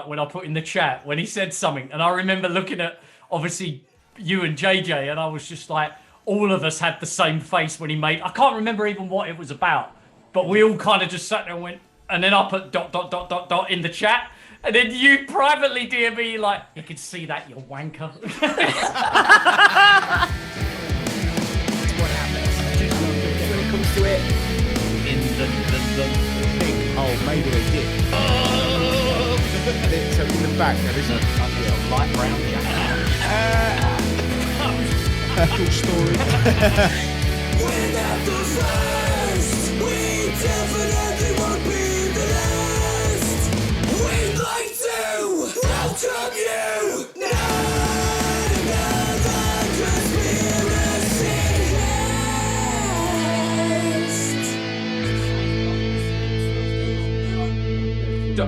when I put in the chat when he said something, and I remember looking at obviously you and JJ, and I was just like, all of us had the same face when he made. I can't remember even what it was about, but we all kind of just sat there and went, and then I put ... in the chat, and then you privately DM me like, you can see that, you wanker. What happens when it comes to it? In the Think, oh, maybe they did. So in the back, there isn't a Light brown jacket. cool story. We're not the first. We definitely won't be the last. We'd like to welcome you. Not another conspiracy cast.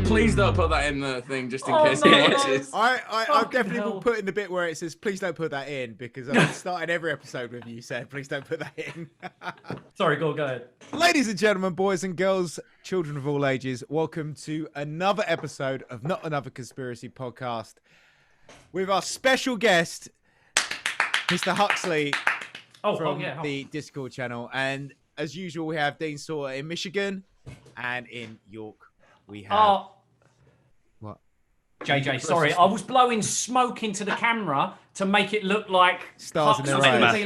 Please don't put that in the thing, just in case he watches. I Fucking definitely hell. will put in the bit where it says, please don't put that in, because I've started every episode with you saying, please don't put that in. Sorry, go ahead. Ladies and gentlemen, boys and girls, children of all ages, welcome to another episode of Not Another Conspiracy Podcast with our special guest, Mr. Huxley from the Discord channel. And as usual, we have Dean Sauter in Michigan, and in York we have... What? JJ, sorry, I was blowing smoke into the camera to make it look like Stars in Huxley their would eyes. be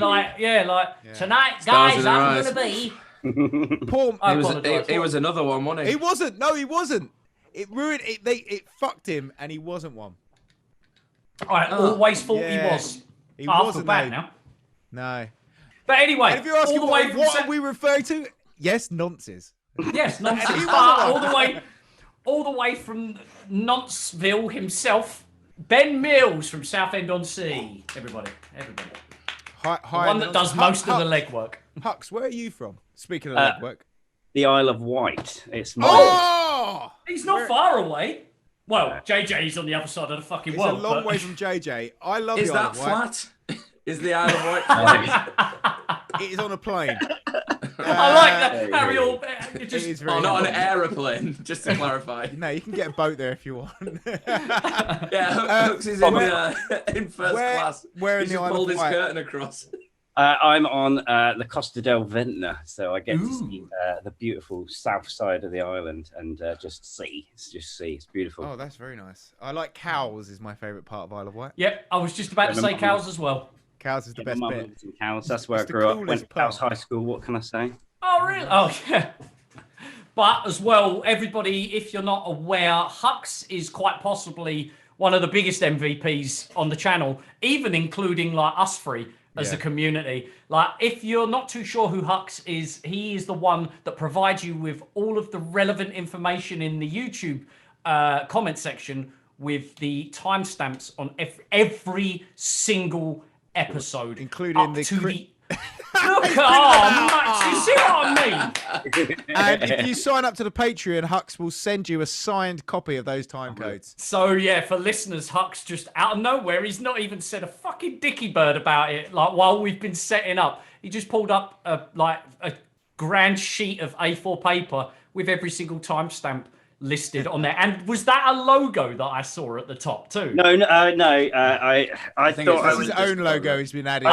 like, tonight, Stars guys, in their I'm eyes. gonna be. Paul, I It apologise. was another one, wasn't he he? wasn't. No, he wasn't. It ruined it. It fucked him, and he wasn't one. I always thought Yeah. he was. He I feel wasn't. bad No. now. No. But anyway, And if you're asking all the way what from are we referring to? Yes, nonces. yes, nonsense. He But wasn't all the way from Nonceville himself, Ben Mills from Southend-on-Sea. Everybody. Hi, The one that does most of the legwork. Hux, where are you from? Speaking of legwork. The Isle of Wight. It's my Oh! He's not far away. Well, JJ's on the other side of the fucking It's world. a long but- way from JJ. I love Is the Isle that of Wight. flat? Is the Isle of Wight flat? It is on a plane. I like that. Harry, it just... It is very Oh, not an long. aeroplane, just to clarify. No, you can get a boat there if you want. Yeah, Hooks is in first class. Where in He's the just Isle pulled of his Wight? curtain across. I'm on the Costa del Ventnor, so I get to see the beautiful south side of the island and just see. It's just sea. It's beautiful. Oh, that's very nice. I like cows. Is my favourite part of Isle of Wight. Yep, I was just about to say cows as well. Cows is the best My mum bit. lives in Cowes. That's where It's I the grew up. coolest Went to Cowes part. High School. What can I say? Oh, really? Oh, yeah. But as well, everybody, if you're not aware, Hux is quite possibly one of the biggest MVPs on the channel, even including like us three as a community. Like, if you're not too sure who Hux is, he is the one that provides you with all of the relevant information in the YouTube comment section with the timestamps on every single episode, Including up the to cri- Look, Max, you see what I mean? And if you sign up to the Patreon, Hux will send you a signed copy of those time codes. So yeah, for listeners, Hux just out of nowhere, he's not even said a fucking dicky bird about it. Like, while we've been setting up, he just pulled up a grand sheet of A4 paper with every single timestamp listed on there. And was that a logo that I saw at the top too? No. I think thought it's I His was own logo he's been adding.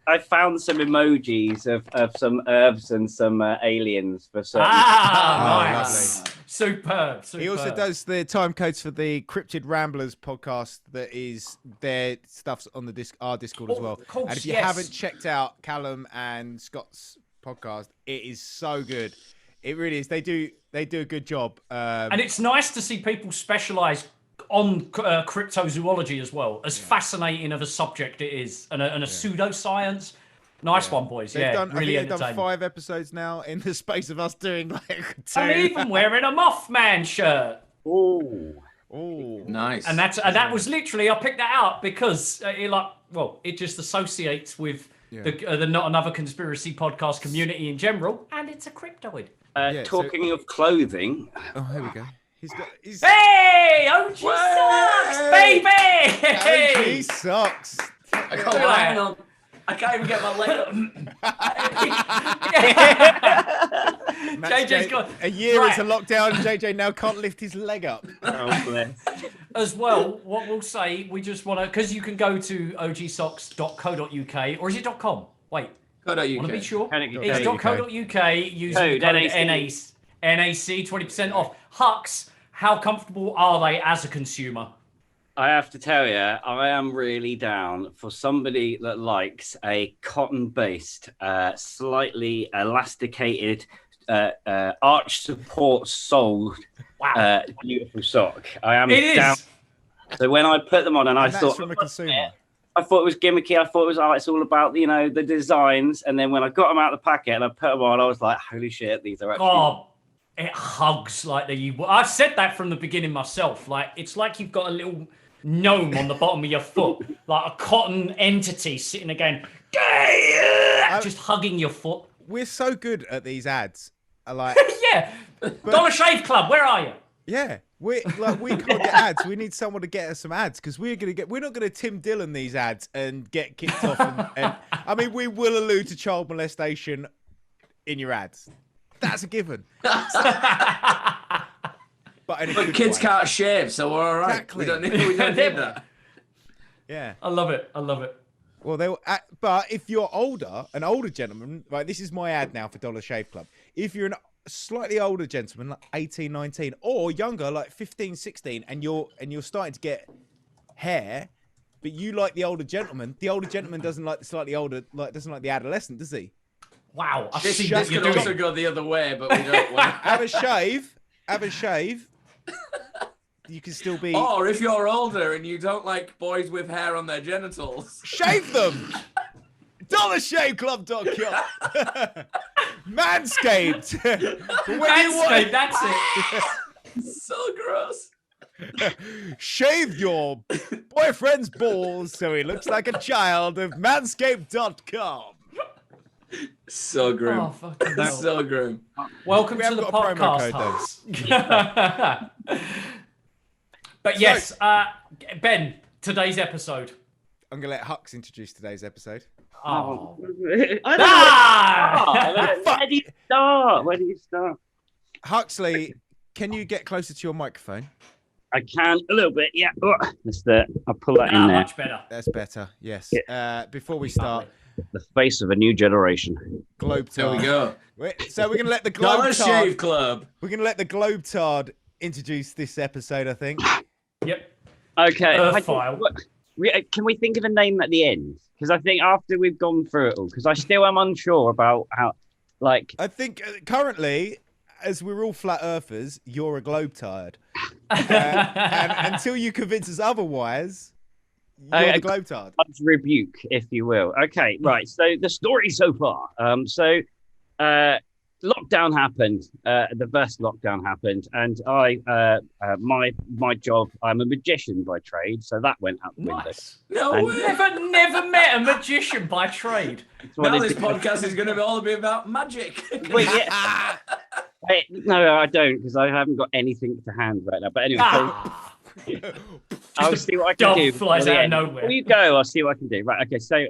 I found some emojis of some herbs and some aliens for certain. Nice. lovely. Superb. He also does the time codes for the Cryptid Ramblers podcast. That is their stuff's on the our Discord as Oh, well. of course, And if you yes. haven't checked out Callum and Scott's podcast, it is so good. It really is. They do a good job. And it's nice to see people specialise on cryptozoology as well, as fascinating of a subject it is, and a pseudoscience. Nice one, boys. They've Yeah, done, really I think they've done entertaining. 5 episodes now in the space of us doing like 2. I'm even wearing a Mothman shirt. Ooh. Ooh. Nice. And that was literally, I picked that out because it just associates with the Not Another Conspiracy podcast community in general, and it's a cryptoid. Talking of clothing, Oh, here we go. He's Hey, OG sucks, baby! OG sucks. I can't hang on. I can't even get my leg up. JJ's got a year right. into lockdown, and JJ now can't lift his leg up. Oh, bless. As well, what we'll say, we just want to, because you can go to ogsocks.co.uk, or is it .com? Wait, .co.uk. want to be sure? It's .co.uk. .co.uk using the code NAC 20% off. Hux, how comfortable are they as a consumer? I have to tell you, I am really down for somebody that likes a cotton-based, slightly elasticated, arch support soled, beautiful sock. I am down. So when I put them on, and I thought, from a consumer. I thought it was gimmicky. I thought it was, it's all about, the designs. And then when I got them out of the packet and I put them on, I was like, holy shit, these are actually. Oh, it hugs like the. I've said that from the beginning myself. Like, it's like you've got a little gnome on the bottom of your foot, like a cotton entity sitting again, just hugging your foot. We're so good at these ads. Yeah, Dollar Shave Club, where are you? Yeah, we can't get ads. We need someone to get us some ads because we're not gonna Tim Dillon these ads and get kicked off. And I mean, we will allude to child molestation in your ads. That's a given. But kids can't shave, so we're all right. Exactly. We don't need that. Yeah, I love it. well, but if you're an older gentleman, right? This is my ad now for Dollar Shave Club. If you're a slightly older gentleman, like 18, 19, or younger, like 15, 16, and you're starting to get hair, but you like the older gentleman doesn't like the slightly older, doesn't like the adolescent, does he? Wow, I This see could what you're doing. also go the other way, but we don't want. Have a shave. You can still be. Or if you're older and you don't like boys with hair on their genitals, Shave them. DollarShaveClub.com. Manscaped. Manscaped, that's it. so gross. Shave your boyfriend's balls so he looks like a child of Manscaped.com. So grim. Oh, fucking hell. So grim. Welcome We to haven't the got a promo podcast, code, Hux. But yes, Ben, today's episode. I'm going to let Hux introduce today's episode. Oh. I don't Ah! know. Where do you start? Huxley, can you get closer to your microphone? I can a little bit, yeah. I'll pull that in there. Much better. That's better, yes. Before we start, The face of a new generation. Globetard. There we go. So we're going to let the Dollar Shave Globetard. Club. We're going to let the Globetard introduce this episode, I think. Yep. Okay. File. Can we think of a name at the end? Because I think after we've gone through it all, because I still am unsure about how, I think currently, as we're all flat earthers, you're a Globetard. And until you convince us otherwise, you're the Globetard. Rebuke, if you will. Okay, right. So the story so far. Lockdown happened. The first lockdown happened, and my job. I'm a magician by trade, so that went out the window. Nice. No And- way. Never met a magician by trade. Now this podcast is going to all be about magic. Wait, yeah. No, I don't, because I haven't got anything to hand right now. But anyway, I'll see what I can Dove do. flies before the out of end. nowhere. Before you go, I'll see what I can do. Right. Okay. So,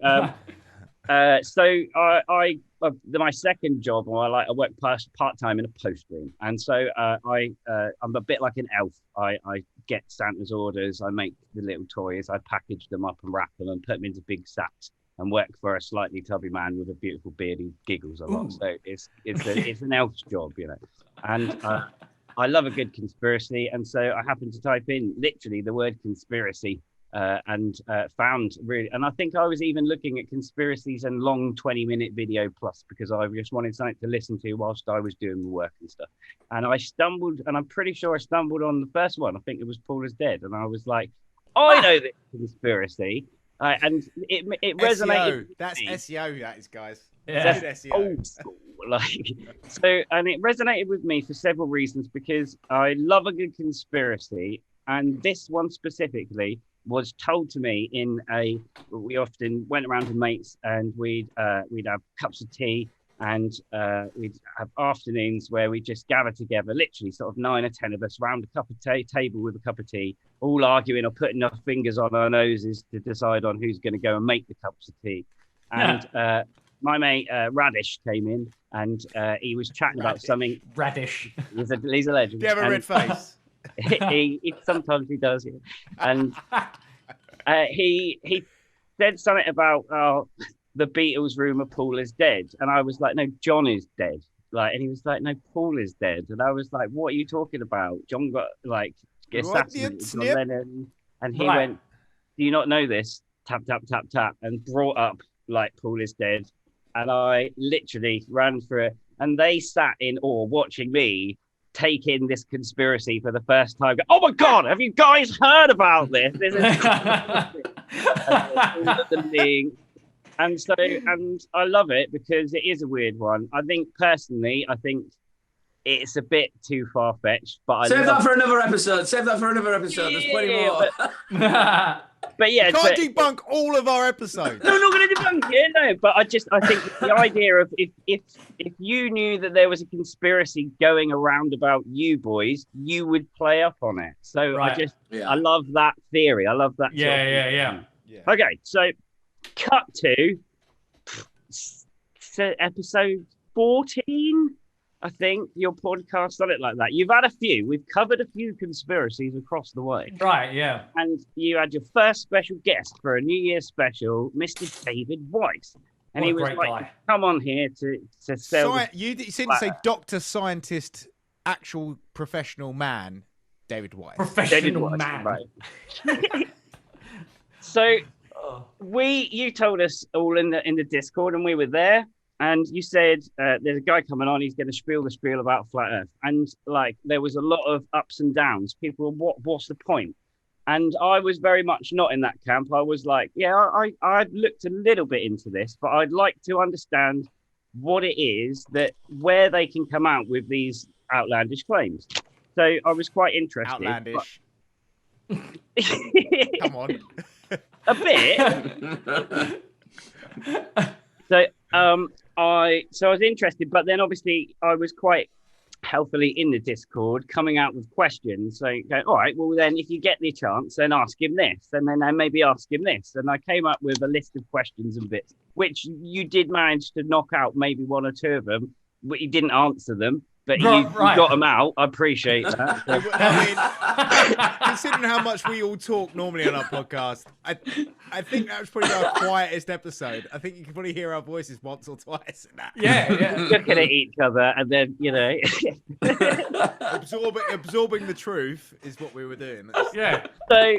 my second job, I work part time in a post room, and so I'm a bit like an elf. I get Santa's orders. I make the little toys. I package them up and wrap them and put them into big sacks. And work for a slightly tubby man with a beautiful beard who giggles a lot. So it's an elf's job, And I love a good conspiracy, and so I happened to type in literally the word conspiracy. And found really, and I think I was even looking at conspiracies and long 20-minute video plus, because I just wanted something to listen to whilst I was doing the work and stuff. And I stumbled, and I'm pretty sure I stumbled on the first one. I think it was Paul is Dead, and I was like, I know this conspiracy, and it resonated. SEO. That's SEO, that is, guys. Yeah. Good SEO. Old school, and it resonated with me for several reasons, because I love a good conspiracy, and this one specifically was told to me we often went around with mates, and we'd have cups of tea, and we'd have afternoons where we just gather together, literally sort of 9 or 10 of us around a cup of table with a cup of tea, all arguing or putting our fingers on our noses to decide on who's going to go and make the cups of tea. And my mate Radish came in, and he was chatting about something. Radish. He's a legend. Do you have a And red face? sometimes he does, yeah. And he said something about the Beatles rumor Paul is dead, and I was like, no, John is dead. Like, and he was like, no, Paul is dead, and I was like, what are you talking about? John got like assassinated, John Lennon, and he went, do you not know this? Tap tap tap tap, and brought up like Paul is dead, and I literally ran through it, and they sat in awe watching me take in this conspiracy for the first time. Oh my God, have you guys heard about this? This is the link. And so, and I love it because it is a weird one. I think personally, it's a bit too far fetched. But Save that for another episode. There's plenty more. But yeah, Can't debunk all of our episodes. No, I'm not going to debunk it. No, but I think the idea of if you knew that there was a conspiracy going around about you boys, you would play up on it. So I love that theory. I love that. Yeah. Okay, so cut to episode 14. I think your podcast, something like that. You've had a few. We've covered a few conspiracies across the way. Right, yeah. And you had your first special guest for a New Year's special, Mr. David Weiss. And he was like, guy. come on here to sell. You didn't say doctor, scientist, actual professional man, David Weiss. Professional man. Right. So you told us all in the Discord, and we were there. And you said there's a guy coming on. He's going to spiel the spiel about flat Earth, and like there was a lot of ups and downs. People were, what's the point? And I was very much not in that camp. I was like, yeah, I looked a little bit into this, but I'd like to understand what it is where they can come out with these outlandish claims. So I was quite interested. Outlandish. But... Come on. A bit. So I was interested, but then obviously I was quite healthily in the Discord coming out with questions. So go, all right, well then if you get the chance, then ask him this, and then maybe ask him this. And I came up with a list of questions and bits, which you did manage to knock out maybe one or two of them, but you didn't answer them. But you got them out. I appreciate that. I mean, considering how much we all talk normally on our podcast, I think that was probably our quietest episode. I think you can probably hear our voices once or twice in that. Yeah. Looking at each other, and then absorbing the truth is what we were doing. Yeah. So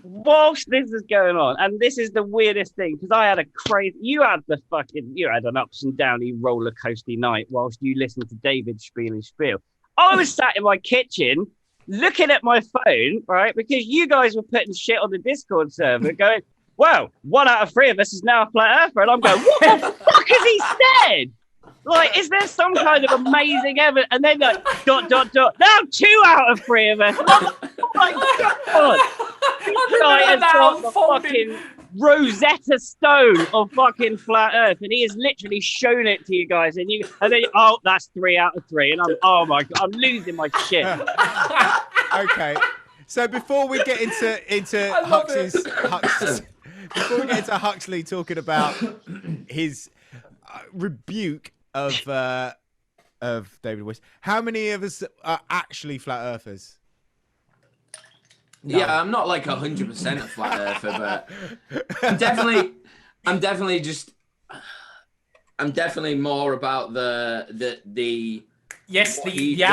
whilst this is going on, and this is the weirdest thing, because I had you had an ups and downy roller coaster night whilst you listened to David spiel. I was sat in my kitchen looking at my phone, right, because you guys were putting shit on the Discord server going, well, 1 out of 3 of us is now a flat earther, and I'm going, what the fuck has he said? Like, is there some kind of amazing evidence? And then like, ... Now 2 out of 3 of us. Oh my God. This guy has got the fucking Rosetta Stone of fucking flat Earth, and he has literally shown it to you guys, and then that's 3 out of 3, and oh my God, I'm losing my shit. Okay, so before we get into Huxley talking about his rebuke of David Weiss, how many of us are actually flat earthers? No. Yeah, I'm not like 100% a flat earther, but I'm definitely more about the outside. What he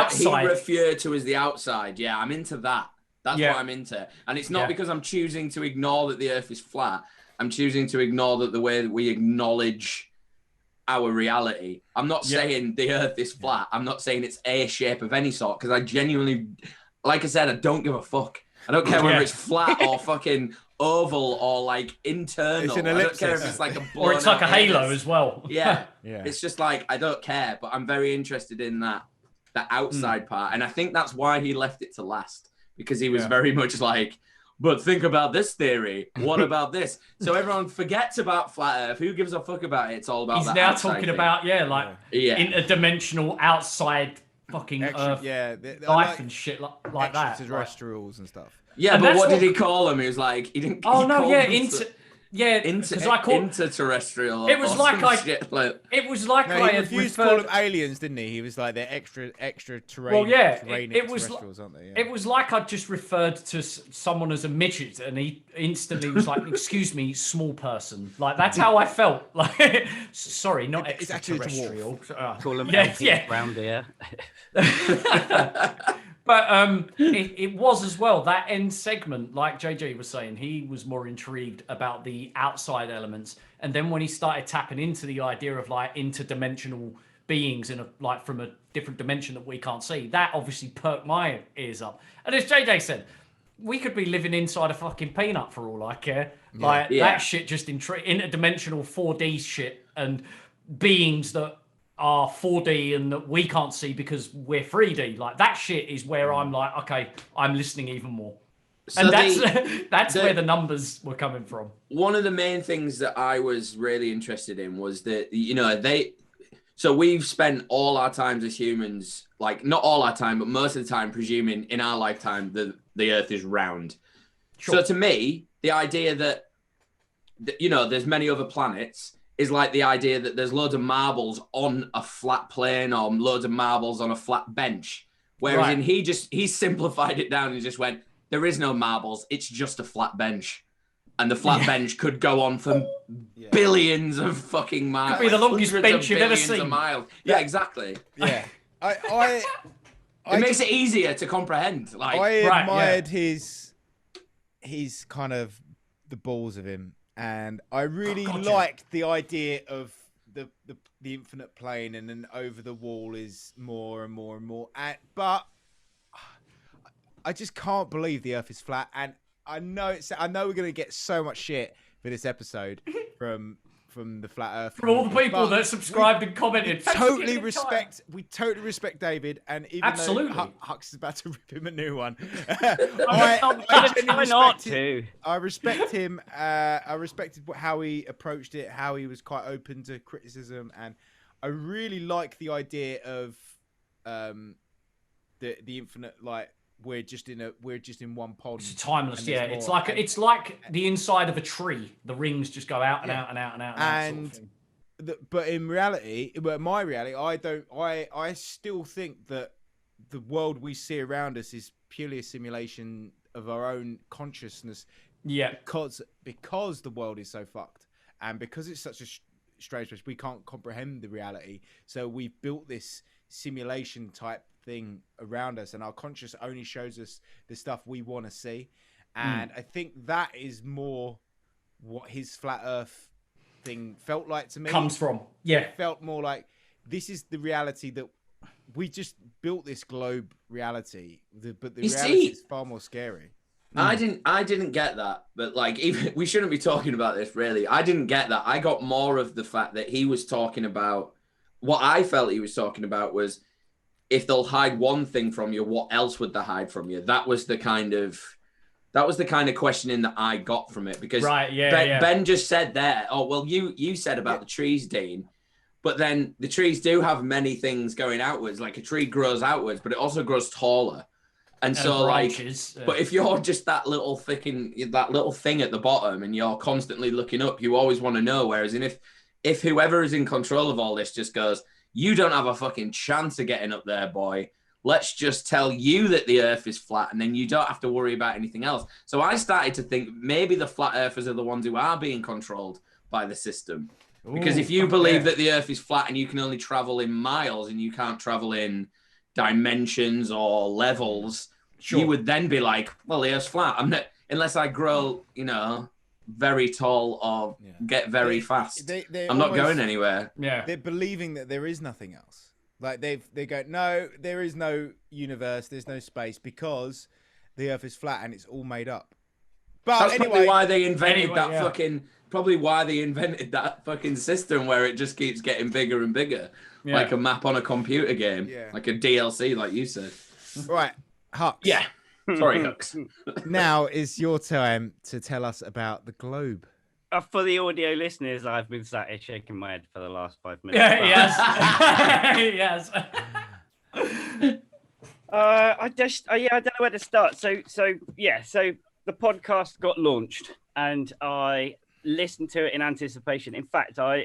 referred to as the outside. Yeah, I'm into that. That's what I'm into. And it's not because I'm choosing to ignore that the earth is flat. I'm choosing to ignore that the way that we acknowledge our reality. I'm not saying the earth is flat. I'm not saying it's a shape of any sort, because I genuinely, like I said, I don't give a fuck. I don't care whether it's flat or fucking oval or like internal. It's an I don't ellipsis. care if it's like a or it's like a halo as well. Yeah. It's just like, I don't care, but I'm very interested in that outside part. And I think that's why he left it to last, because he was very much like, but think about this theory. What about this? So everyone forgets about flat earth. Who gives a fuck about it? It's all about He's now talking about, interdimensional outside fucking earth life and shit like that. Extraterrestrials and stuff. Yeah, but what did he call them? He was like, he didn't. Yeah, because I called interterrestrial. It was like It was like no, I he had refused to call them aliens, didn't he? He was like they're extra terrain. Well, yeah, it was aren't they? Yeah. It was like I just referred to someone as a midget, and he instantly was like, "Excuse me, small person." Like that's how I felt. Like, sorry, not extraterrestrial. Call them round here. But it was as well, that end segment, like JJ was saying, he was more intrigued about the outside elements. And then when he started tapping into the idea of like interdimensional beings in from a different dimension that we can't see, that obviously perked my ears up. And as JJ said, we could be living inside a fucking peanut for all I care. That shit just interdimensional 4D shit and beings that are 4D and that we can't see because we're 3D. Like that shit is where I'm like, okay, I'm listening even more. So and that's where the numbers were coming from. One of the main things that I was really interested in was that, so we've spent all our times as humans, like not all our time, but most of the time presuming in our lifetime that the earth is round. Sure. So to me, the idea that, there's many other planets is like the idea that there's loads of marbles on a flat plane or loads of marbles on a flat bench. Whereas he simplified it down and just went, there is no marbles, it's just a flat bench. And the flat bench could go on for billions of fucking miles. Could be the longest bench you've ever seen. Yeah, exactly. Yeah. It makes it easier to comprehend. Like I admired his kind of the balls of him. And I really liked the idea of the infinite plane, and then over the wall is more and more and more. But I just can't believe the Earth is flat. And I know we're gonna get so much shit for this episode from the flat Earth. From all the people that subscribed and commented. We totally respect David, and even though Hux is about to rip him a new one, I respect him. I respected how he approached it, how he was quite open to criticism, and I really like the idea of the infinite, like we're just in one pod. It's timeless, yeah. It's like the inside of a tree. The rings just go out and out and out and out. And sort of but in reality, my reality, I still think that the world we see around us is purely a simulation of our own consciousness. Yeah. Because the world is so fucked, and because it's such a strange place, we can't comprehend the reality. So we've built this simulation type thing around us, and our conscious only shows us the stuff we want to see. And I think that is more what his flat earth thing felt like to me. Comes from. Yeah. It felt more like this is the reality that we just built, this globe reality, but the reality is far more scary. I didn't get that, but like, even we shouldn't be talking about this really. I didn't get that. I got more of the fact that he was talking about, what I felt he was talking about was, if they'll hide one thing from you, what else would they hide from you? That was the kind of questioning that I got from it, because Ben just said there, oh, well, you said about the trees, Dean, but then the trees do have many things going outwards. Like a tree grows outwards, but it also grows taller. And so branches, but if you're just that little thing at the bottom and you're constantly looking up, you always want to know. Whereas if whoever is in control of all this just goes, you don't have a fucking chance of getting up there, boy. Let's just tell you that the earth is flat, and then you don't have to worry about anything else. So I started to think maybe the flat earthers are the ones who are being controlled by the system. Because if you believe that the earth is flat and you can only travel in miles and you can't travel in dimensions or levels, you would then be like, well, the earth's flat. I'm not, unless I grow, very tall or get very fast. I'm not going anywhere. Yeah, they're believing that there is nothing else. Like they go, no, there is no universe, there's no space, because the earth is flat and it's all made up. But that's probably why they invented probably why they invented that fucking system where it just keeps getting bigger and bigger, like a map on a computer game, like a DLC, like you said. Right, Hux. Yeah. Sorry, Hux. Now is your time to tell us about the globe. For the audio listeners, I've been sat here shaking my head for the last 5 minutes. Yes. Yes. I don't know where to start. So the podcast got launched, and I listened to it in anticipation. In fact, I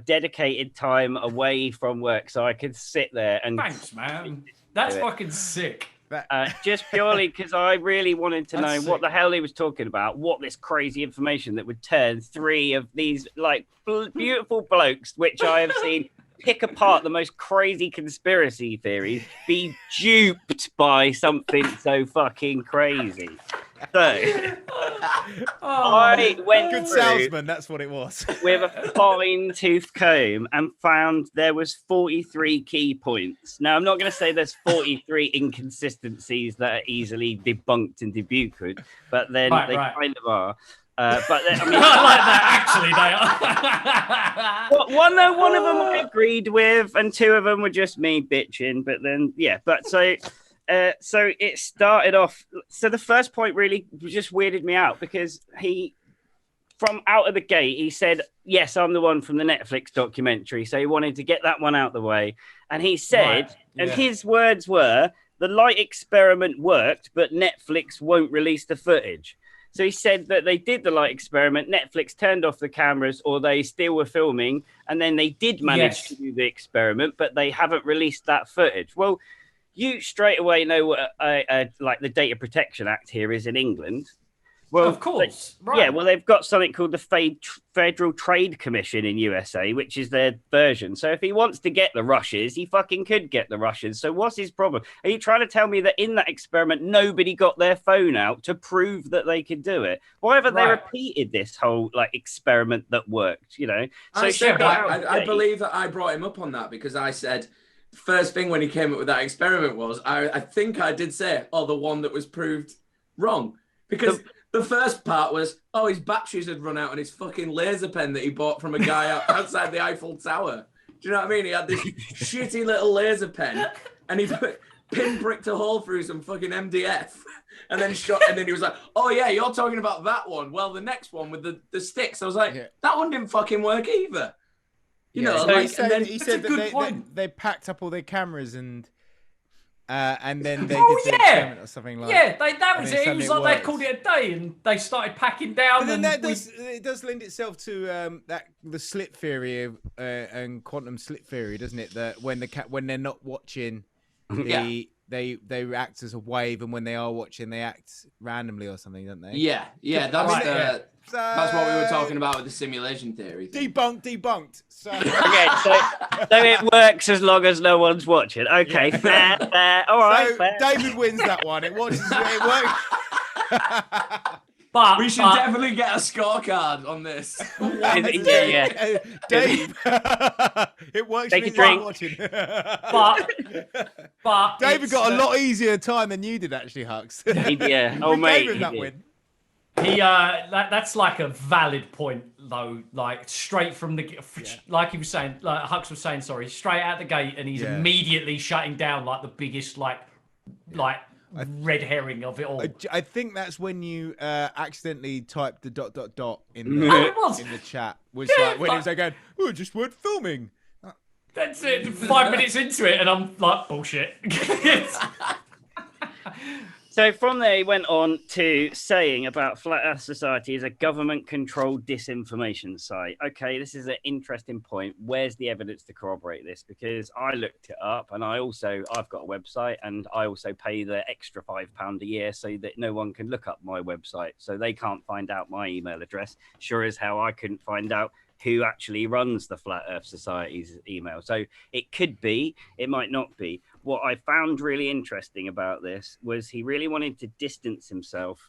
dedicated time away from work so I could sit there and. Thanks, man. That's fucking sick. Just purely because I really wanted to know sick. what the hell he was talking about, what this crazy information that would turn 3 of these like beautiful blokes, which I have seen pick apart the most crazy conspiracy theories, be duped by something so fucking crazy. So I went good salesman, that's what it was. With a fine-tooth comb and found there was 43 key points. Now, I'm not going to say there's 43 inconsistencies that are easily debunked and debunked, but then they kind of are. But I mean, I like that. Actually, they are. One of them I agreed with, and 2 of them were just me bitching. But then, yeah. But so it started off. So the first point really just weirded me out because from out of the gate, he said, "Yes, I'm the one from the Netflix documentary." So he wanted to get that one out of the way, and he said, and his words were, "The light experiment worked, but Netflix won't release the footage." So he said that they did the light experiment, Netflix turned off the cameras, or they still were filming, and then they did manage to do the experiment, but they haven't released that footage. Well, you straight away know what like the Data Protection Act here is in England. Well, of course. Yeah, well, they've got something called the Federal Trade Commission in USA, which is their version. So if he wants to get the rushes, he fucking could get the rushes. So what's his problem? Are you trying to tell me that in that experiment, nobody got their phone out to prove that they could do it? Why haven't they repeated this whole like experiment that worked, you know? So I believe that I brought him up on that because I said, first thing when he came up with that experiment was, I think I did say, the one that was proved wrong. Because... The first part was, his batteries had run out on his fucking laser pen that he bought from a guy outside the Eiffel Tower. Do you know what I mean? He had this shitty little laser pen and he pinpricked a hole through some fucking MDF and then shot. And then he was like, "Oh yeah, you're talking about that one. Well, the next one with the sticks." I was like, that one didn't fucking work either. You know, so like, he said that they packed up all their cameras and then they did the experiment or something like that. Yeah, that was it. It was like they called it a day and they started packing down. But then it does lend itself to the slit theory and quantum slit theory, doesn't it? That when they're not watching, they act as a wave, and when they are watching, they act randomly or something, don't they? Yeah. That's what we were talking about with the simulation theory. Debunked. So it works as long as no one's watching. Okay, fair. All right, fair. David wins that one. It works. But we should definitely get a scorecard on this. Yeah. Dave, it works. Take a drink. But David got a lot easier time than you did, actually, Hux. Yeah. Oh, mate. Gave him that win. That's like a valid point though, like straight from the like he was saying, like Hux was saying, sorry, straight out the gate, and he's immediately shutting down like the biggest like red herring of it all. I think that's when you accidentally typed the ... in the chat. Was like when it was like going, "Oh, just weren't filming." That's it. 5 minutes into it, and I'm like, bullshit. So from there, he went on to saying about Flat Earth Society is a government-controlled disinformation site. Okay, this is an interesting point. Where's the evidence to corroborate this? Because I looked it up, and I've got a website, and I also pay the extra £5 a year so that no one can look up my website, so they can't find out my email address. Sure as hell, I couldn't find out who actually runs the Flat Earth Society's email. So it could be, it might not be. What I found really interesting about this was he really wanted to distance himself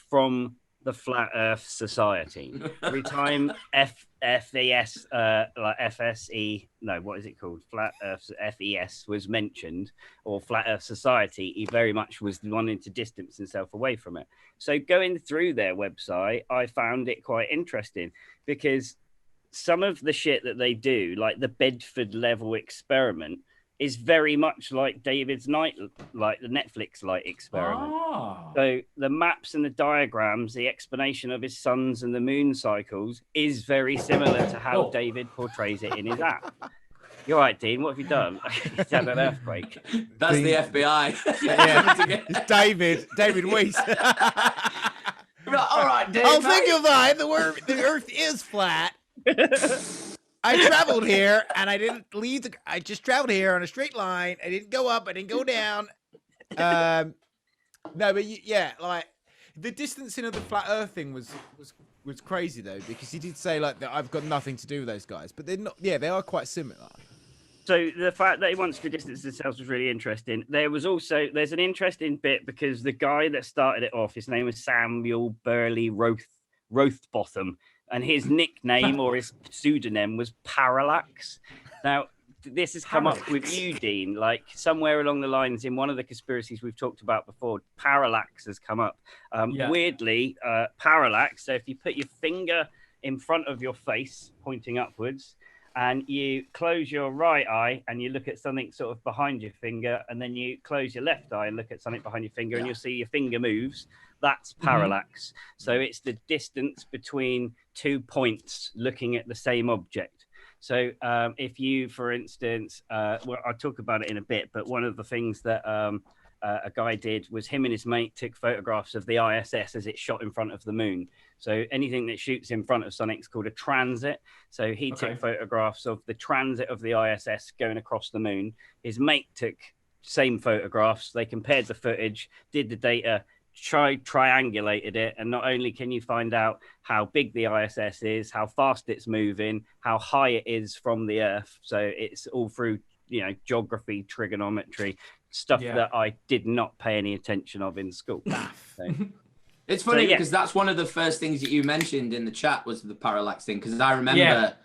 from the Flat Earth Society. Every time FES, like FSE, no, what is it called? Flat Earth FES was mentioned, or Flat Earth Society, he very much was wanting to distance himself away from it. So going through their website, I found it quite interesting because some of the shit that they do, like the Bedford level experiment, is very much like David's like the Netflix light experiment. So the maps and the diagrams, the explanation of his suns and the moon cycles is very similar to how David portrays it in his app. You're right, Dean. What have you done? He's had an earthquake. That's the FBI. It's David Weiss. All right, Dave. I'll think of that. The Earth is flat. I traveled here, and I didn't leave. I just traveled here on a straight line. I didn't go up. I didn't go down. No, but yeah, like the distancing of the flat Earth thing was crazy though, because he did say like that I've got nothing to do with those guys, but they're not. Yeah, they are quite similar. So the fact that he wants to distance themselves was really interesting. There's an interesting bit because the guy that started it off, his name was Samuel Burley Rothbotham, and his nickname or his pseudonym was Parallax. Now, this has come up with you, Dean, like somewhere along the lines in one of the conspiracies we've talked about before, parallax has come up. Weirdly, parallax, so if you put your finger in front of your face, pointing upwards, and you close your right eye and you look at something sort of behind your finger, and then you close your left eye and look at something behind your finger, and you'll see your finger moves. That's parallax. So it's the distance between 2 points looking at the same object. So if you, for instance, well, I'll talk about it in a bit, but one of the things that a guy did was him and his mate took photographs of the ISS as it shot in front of the moon. So anything that shoots in front of something's called a transit. So he took photographs of the transit of the ISS going across the moon. His mate took same photographs. They compared the footage, did the data, triangulated it, and not only can you find out how big the ISS is, how fast it's moving, how high it is from the Earth. So it's all through, geography, trigonometry, stuff that I did not pay any attention of in school. So, it's funny because that's one of the first things that you mentioned in the chat was the parallax thing. Because I remember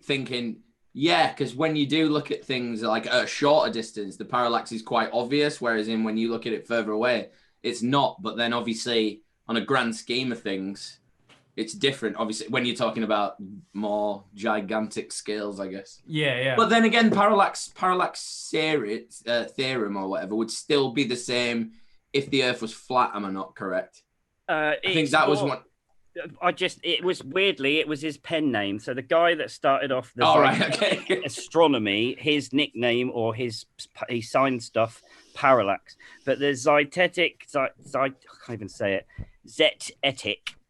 thinking, because when you do look at things like at a shorter distance, the parallax is quite obvious, whereas when you look at it further away, it's not. But then obviously on a grand scheme of things, it's different. Obviously when you're talking about more gigantic scales, I guess. Yeah. But then again, parallax theorem or whatever would still be the same if the Earth was flat. Am I not correct? I think that was one. It was his pen name. So the guy that started off the astronomy, his nickname or he signed stuff parallax. But the Zetetic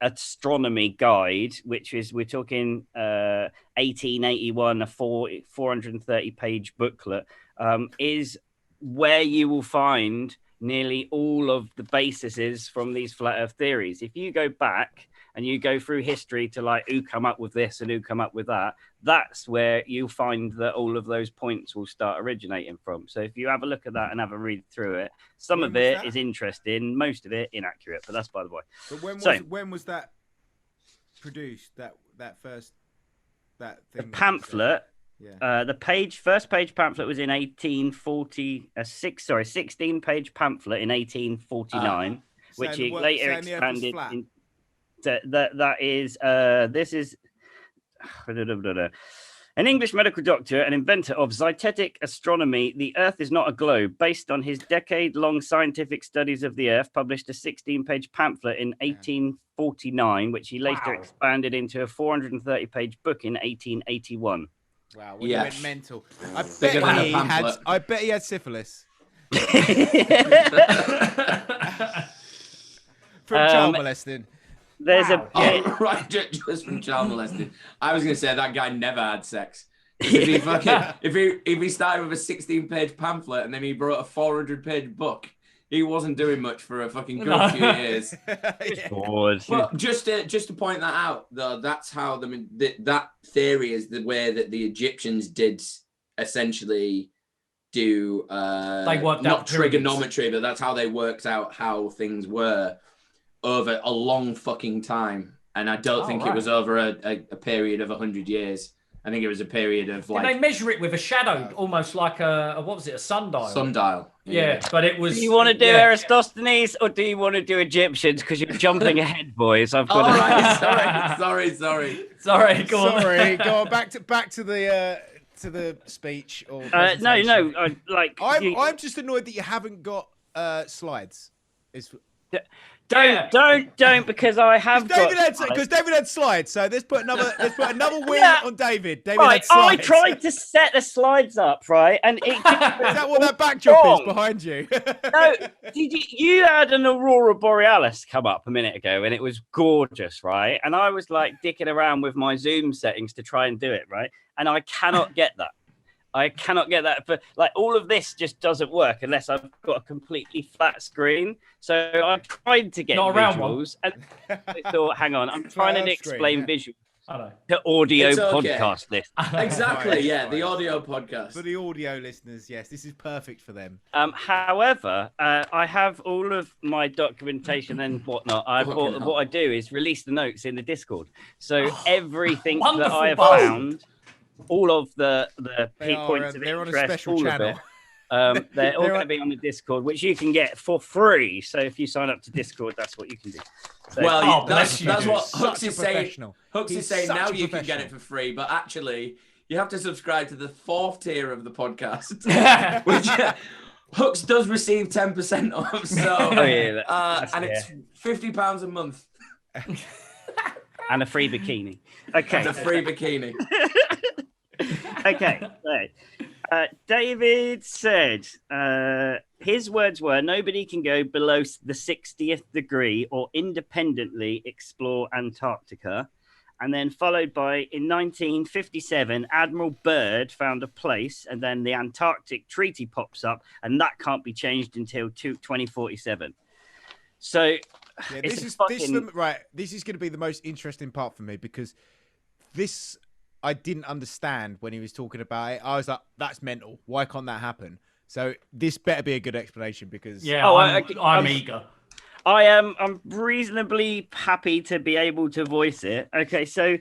Astronomy Guide, which is, we're talking 1881, a 430 page booklet, is where you will find nearly all of the bases from these flat Earth theories. If you go back and you go through history to like who come up with this and who come up with that, that's where you'll find that all of those points will start originating from. So if you have a look at that and have a read through it, some of it is interesting, most of it inaccurate, but that's by the way. But when was that produced? That thing? The pamphlet. Yeah. The first page pamphlet was in 16-page pamphlet in 1849, which he later expanded. This is an English medical doctor and inventor of Zetetic Astronomy. The Earth is not a globe. Based on his decade-long scientific studies of the Earth, published a 16-page pamphlet in 1849, which he later expanded into a 430-page book in 1881. Wow, he went mental. I bet he had syphilis. From child molesting. There's just from child molesting. I was going to say that guy never had sex. If he started with a 16-page pamphlet and then he brought a 400-page book, he wasn't doing much for a fucking good few years. Well, just to point that out, though, that's how that theory is the way that the Egyptians did essentially do. They worked not out trigonometry, but that's how they worked out how things were over a long fucking time. And I don't think it was over a period of 100 years. I think it was a period of like. Did they measure it with a shadow, almost like a sundial? Sundial. Yeah, but it was. Do you want to do Eratosthenes or do you want to do Egyptians? Because you're jumping ahead, boys. I've got. Sorry. Go on. Sorry. Go on. Back to the speech. Or no. I'm just annoyed that you haven't got slides. Don't, because I have because David had slides. So let's put another win on David. David right, had slides. I tried to set the slides up, right, and it is that what that backdrop is behind you? No, you had an aurora borealis come up a minute ago, and it was gorgeous, right? And I was like dicking around with my Zoom settings to try and do it, right? And I cannot get that. I cannot get that. But like all of this just doesn't work unless I've got a completely flat screen. So I tried to get visuals, and I thought, hang on, I'm trying to explain visuals. The audio podcast list. Exactly, yeah, the audio podcast. For the audio listeners, yes, this is perfect for them. However, I have all of my documentation and whatnot. What I do is release the notes in the Discord. So everything that I have found, all of the points of interest, on a special all channel. Of it, they're all going to be on the Discord, which you can get for free. So if you sign up to Discord, that's what you can do. So, well, that's what Hux is saying. Hux He's is saying now you can professional. get it for free, but actually you have to subscribe to the 4th tier of the podcast, which Hux does receive 10% of. So, and it's £50 a month. And a free bikini. Okay. And a free bikini. Okay. So, David said his words were, nobody can go below the 60th degree or independently explore Antarctica. And then followed by, in 1957, Admiral Byrd found a place, and then the Antarctic Treaty pops up, and that can't be changed until 2047. So yeah, this is going to be the most interesting part for me, because this I didn't understand when he was talking about it. I was like, that's mental. Why can't that happen? So this better be a good explanation, because I'm eager. I'm reasonably happy to be able to voice it. Okay, so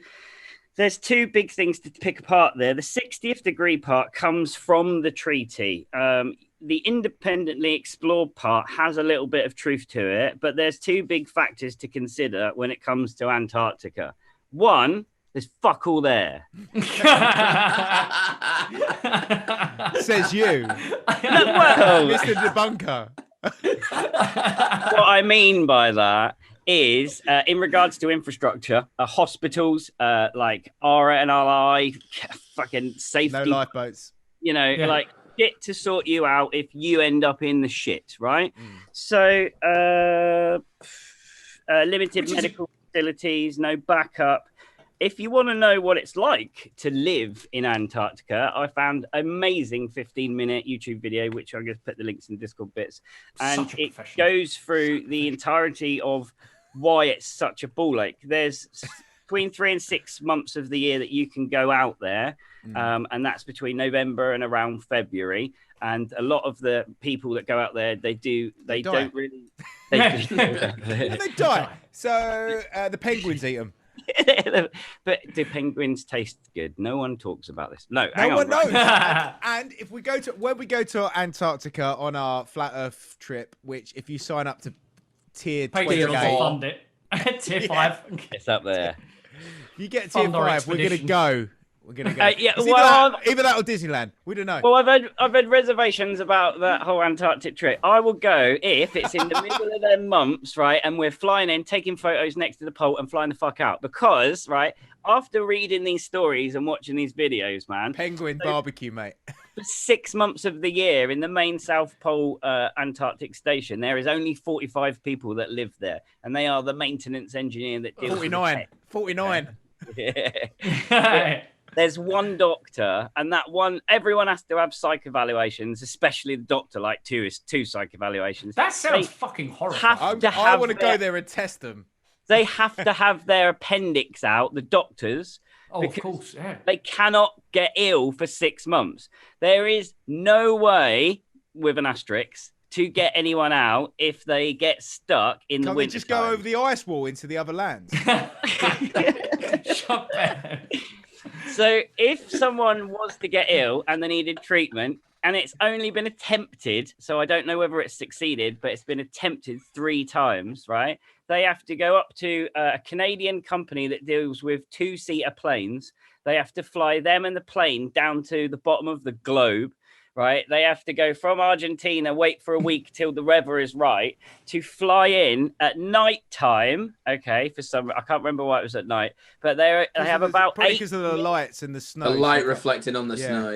there's two big things to pick apart there. The 60th degree part comes from the treaty. The independently explored part has a little bit of truth to it, but there's two big factors to consider when it comes to Antarctica. One, there's fuck all there. Says you. Well, Mr. Debunker. What I mean by that is, in regards to infrastructure, hospitals, like RNLI, fucking safety. No lifeboats. You know, like shit to sort you out if you end up in the shit, right? So, limited medical facilities, no backup. If you want to know what it's like to live in Antarctica, I found an amazing 15-minute YouTube video, which I'm going to put the links in the Discord bits. And it goes through the entirety of why it's such a ball ache. There's between 3 and 6 months of the year that you can go out there. And that's between November and around February. And a lot of the people that go out there, they don't really... They die. So the penguins eat them. But do penguins taste good? No one talks about this. No one knows. And if we go to Antarctica on our flat Earth trip, which if you sign up to tier 28, fund it. Tier 5, it's up there. If you get tier 5, we're gonna go. We're gonna go. Either that or Disneyland. We don't know. Well, I've had reservations about that whole Antarctic trip. I will go if it's in the middle of them months, right? And we're flying in, taking photos next to the pole, and flying the fuck out. Because, right, after reading these stories and watching these videos, man, penguin barbecue, mate. For 6 months of the year in the main South Pole Antarctic station, there is only 45 people that live there, and they are the maintenance engineer that deals 49. Yeah. There's one doctor, and everyone has to have psych evaluations, especially the doctor, like two psych evaluations. That sounds fucking horrible. I want to go there and test them. They have to have their appendix out, the doctors. Oh, of course, yeah. They cannot get ill for 6 months. There is no way, with an asterisk, to get anyone out if they get stuck in the winter. Can't they just go over the ice wall into the other lands? Shut up. So if someone was to get ill and they needed treatment, and it's only been attempted, so I don't know whether it's succeeded, but it's been attempted 3 times, right? They have to go up to a Canadian company that deals with 2-seater planes. They have to fly them and the plane down to the bottom of the globe, right? They have to go from Argentina, wait for a week till the weather is right, to fly in at night time. Okay, for some, I can't remember why it was at night, but they have about probably 8 because of the lights and the snow. The light reflecting on the snow.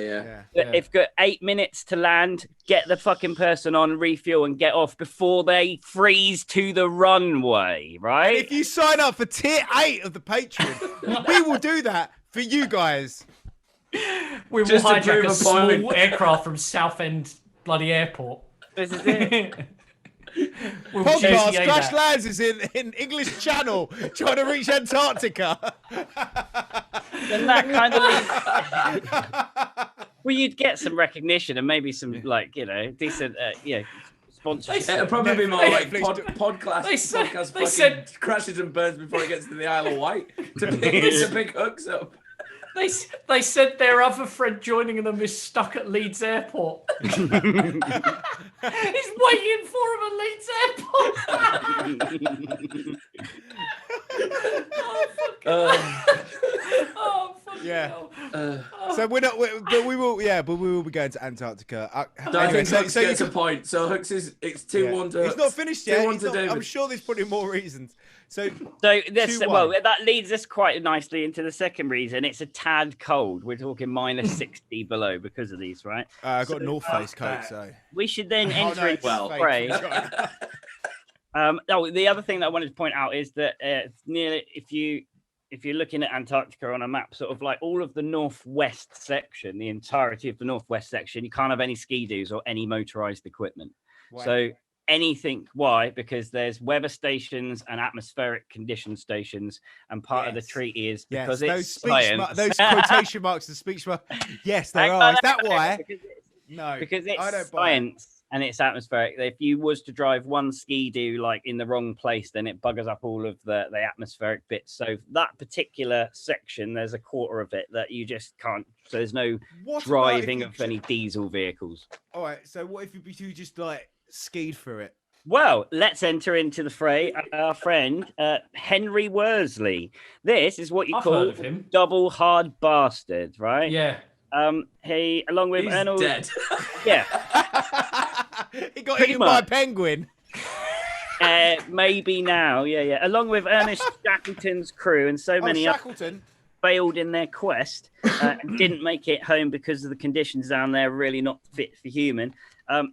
They've got 8 minutes to land, get the fucking person on, refuel, and get off before they freeze to the runway, right? And if you sign up for tier 8 of the Patreon, we will do that for you guys. We will hijack a small aircraft from Southend bloody airport. This is it. Podcast Crash Lands is in English Channel trying to reach Antarctica. And that kind of well, you'd get some recognition and maybe some decent sponsorship. It'll probably be more like podcast. They said crashes and burns before it gets to the Isle of Wight to pick hooks up. They said their other friend joining them is stuck at Leeds Airport. He's waiting for him at Leeds Airport. Yeah. So we're not, but we will be going to Antarctica. I think Hux gets a point. So Hux it's 2-1 to Hux. He's not finished yet. I'm sure there's probably more reasons. So that leads us quite nicely into the second reason. It's a tad cold. We're talking minus 60 below because of these, right? I've got a North Face coat, so we should then enter into spray. The other thing that I wanted to point out is that nearly if you're looking at Antarctica on a map, sort of like all of the northwest section, the entirety of the northwest section, you can't have any ski-doos or any motorized equipment. Wow. So anything, why? Because there's weather stations and atmospheric condition stations, and part of the treaty is because it's science. Those quotation marks and speech marks. Yes, there are. Is that why? Because it's science and it's atmospheric. If you was to drive one ski-doo like in the wrong place, then it buggers up all of the atmospheric bits. So that particular section, there's a quarter of it that you just can't. So there's no driving of any diesel vehicles. All right. So what if you just like skied through it? Well, let's enter into the fray. Our friend Henry Worsley. This is what you call double hard bastard, right? Yeah. He, along with He's Arnold, dead. Yeah. He got eaten by a penguin. Maybe now, yeah. Along with Ernest Shackleton's crew and so many others failed in their quest and didn't make it home because of the conditions down there really not fit for human.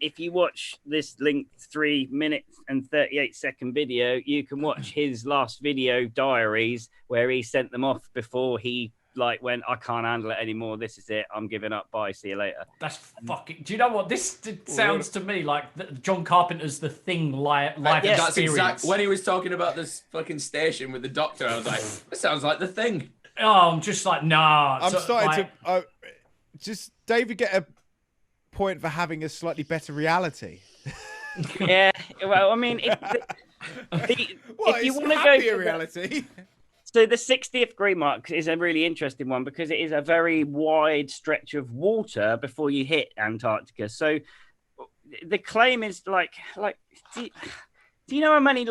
If you watch this linked 3 minutes and 38-second video, you can watch his last video diaries where he sent them off before he went, I can't handle it anymore. This is it. I'm giving up. Bye. See you later. That's fucking. Do you know what this sounds to me like? John Carpenter's The Thing live experience. That's exactly when he was talking about this fucking station with the doctor. I was like, this sounds like The Thing. Oh, I'm just like, nah. I'm starting to. Just David get a point for having a slightly better reality. Yeah. Well, I mean, if you want to go for reality. So the 60th degree mark is a really interesting one because it is a very wide stretch of water before you hit Antarctica. So the claim is like do you know how many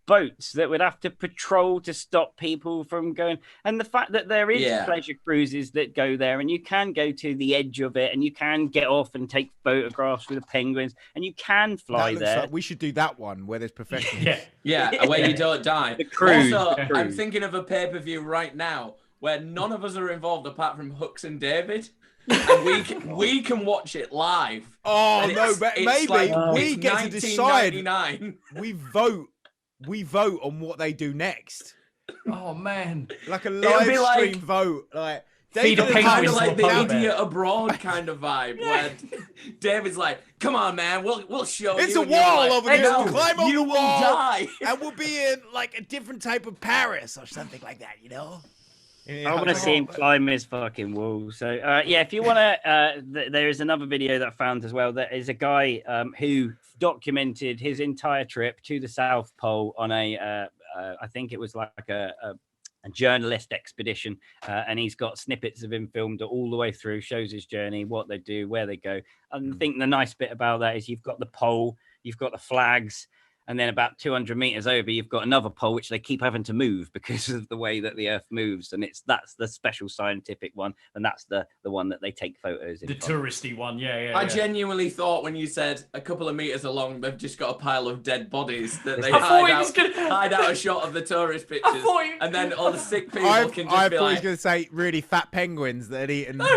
boats that would have to patrol to stop people from going? And the fact that there is pleasure cruises that go there, and you can go to the edge of it, and you can get off and take photographs with the penguins, and you can fly there. Like we should do that one where there's professionals. Yeah, where you don't die. The cruise. Also, I'm thinking of a pay-per-view right now where none of us are involved apart from Hux and David. And we can watch it live. Oh no, but maybe we get to decide. We vote on what they do next. Oh man, like a live stream vote. Like David kind of like the Idiot Abroad kind of vibe, where David's like, "Come on, man, we'll show it's you." It's a wall over here. Climb over the wall, will die, and we'll be in like a different type of Paris or something like that. You know. I want to see him climb his fucking wall. So, if you want to, there is another video that I found as well. That is a guy who documented his entire trip to the South Pole on I think it was like a journalist expedition. And he's got snippets of him filmed all the way through, shows his journey, what they do, where they go. And I think the nice bit about that is you've got the pole, you've got the flags, And then about 200 meters over, you've got another pole, which they keep having to move because of the way that the Earth moves. And that's the special scientific one. And that's the one that they take photos in. The touristy one, yeah. I genuinely thought when you said a couple of meters along, they've just got a pile of dead bodies that they hide out a shot of the tourist pictures. And then all the sick people can just I be thought he like... was going to say really fat penguins that had eaten... all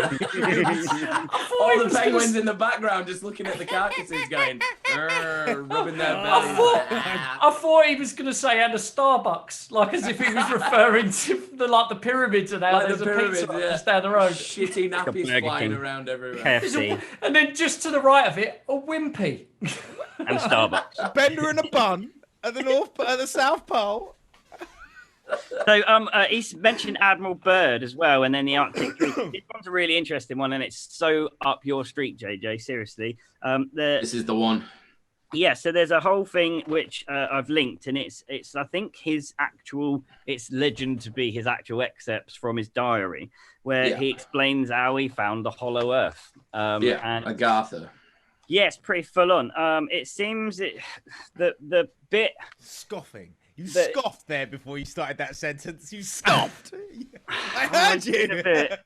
the penguins in the background just looking at the carcasses going, rubbing their bellies. I thought he was going to say at a Starbucks, like as if he was referring to the pyramids and how Like there's the a pyramids, pizza just down the road. Shitty nappies flying around everywhere. KFC And then just to the right of it, a wimpy. and Starbucks. A bender and a bun at the South Pole. So he's mentioned Admiral Byrd as well, and then the Arctic Treaty. This one's a really interesting one, and it's so up your street, JJ. Seriously, This is the one. Yeah, so there's a whole thing which I've linked, and it's I think it's legend to be his actual excerpts from his diary, where he explains how he found the Hollow Earth. And Agatha. Yes, pretty full on. It seems the bit scoffing. You scoffed there before you started that sentence. You scoffed. I heard you. The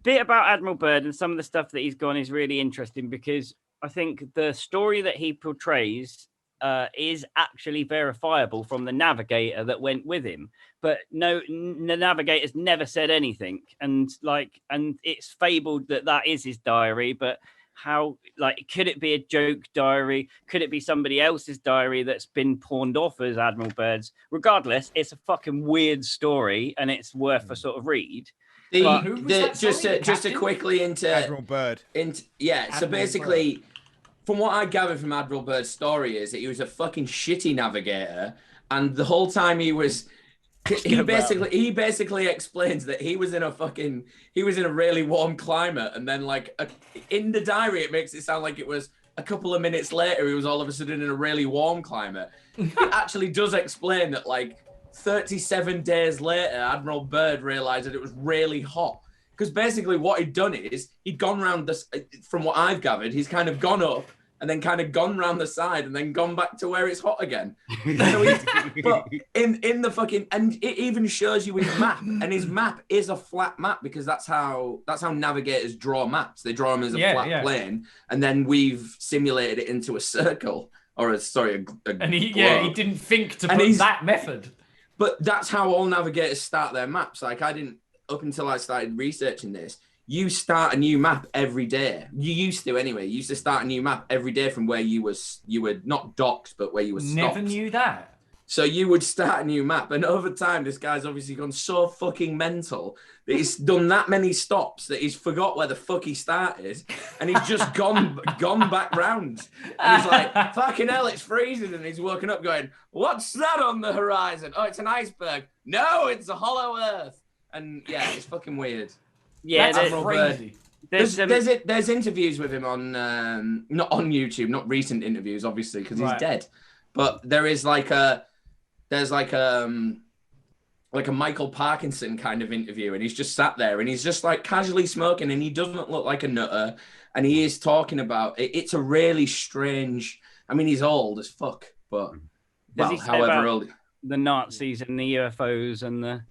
bit about Admiral Byrd and some of the stuff that he's gone is really interesting because I think the story that he portrays is actually verifiable from the navigator that went with him. But no, the navigator's never said anything, and it's fabled that is his diary. But how, could it be a joke diary? Could it be somebody else's diary that's been pawned off as Admiral Byrd's? Regardless, it's a fucking weird story, and it's worth a sort of read. Just to quickly into Admiral Byrd. So basically, from what I gathered from Admiral Byrd's story is that he was a fucking shitty navigator, and the whole time he basically explains that he was in a really warm climate, and then in the diary it makes it sound like it was a couple of minutes later he was all of a sudden in a really warm climate. It actually does explain that 37 days later, Admiral Byrd realized that it was really hot. Because basically what he'd done is he'd gone round this, from what I've gathered, he's kind of gone up and then kind of gone round the side and then gone back to where it's hot again. But in the fucking, and it even shows you his map, and his map is a flat map because that's how navigators draw maps. They draw them as a flat plane, and then we've simulated it into a circle or a and he didn't think to put that method. But that's how all navigators start their maps. Up until I started researching this, you start a new map every day. You used to anyway. You used to start a new map every day from where you were not docked, but where you were stopped. Never knew that. So you would start a new map, and over time, this guy's obviously gone so fucking mental that he's done that many stops that he's forgot where the fuck he started, and he's just gone back round. And he's like, "Fucking hell, it's freezing!" And he's woken up going, "What's that on the horizon? Oh, it's an iceberg. No, it's a hollow Earth." And yeah, it's fucking weird. Yeah, that's crazy. There's interviews with him on not on YouTube, not recent interviews, obviously, because he's dead. But there is like a Michael Parkinson kind of interview, and he's just sat there and he's just casually smoking, and he doesn't look like a nutter, and he is talking about it. It's a really strange. I mean, he's old as fuck, but however old. The Nazis and the UFOs and the.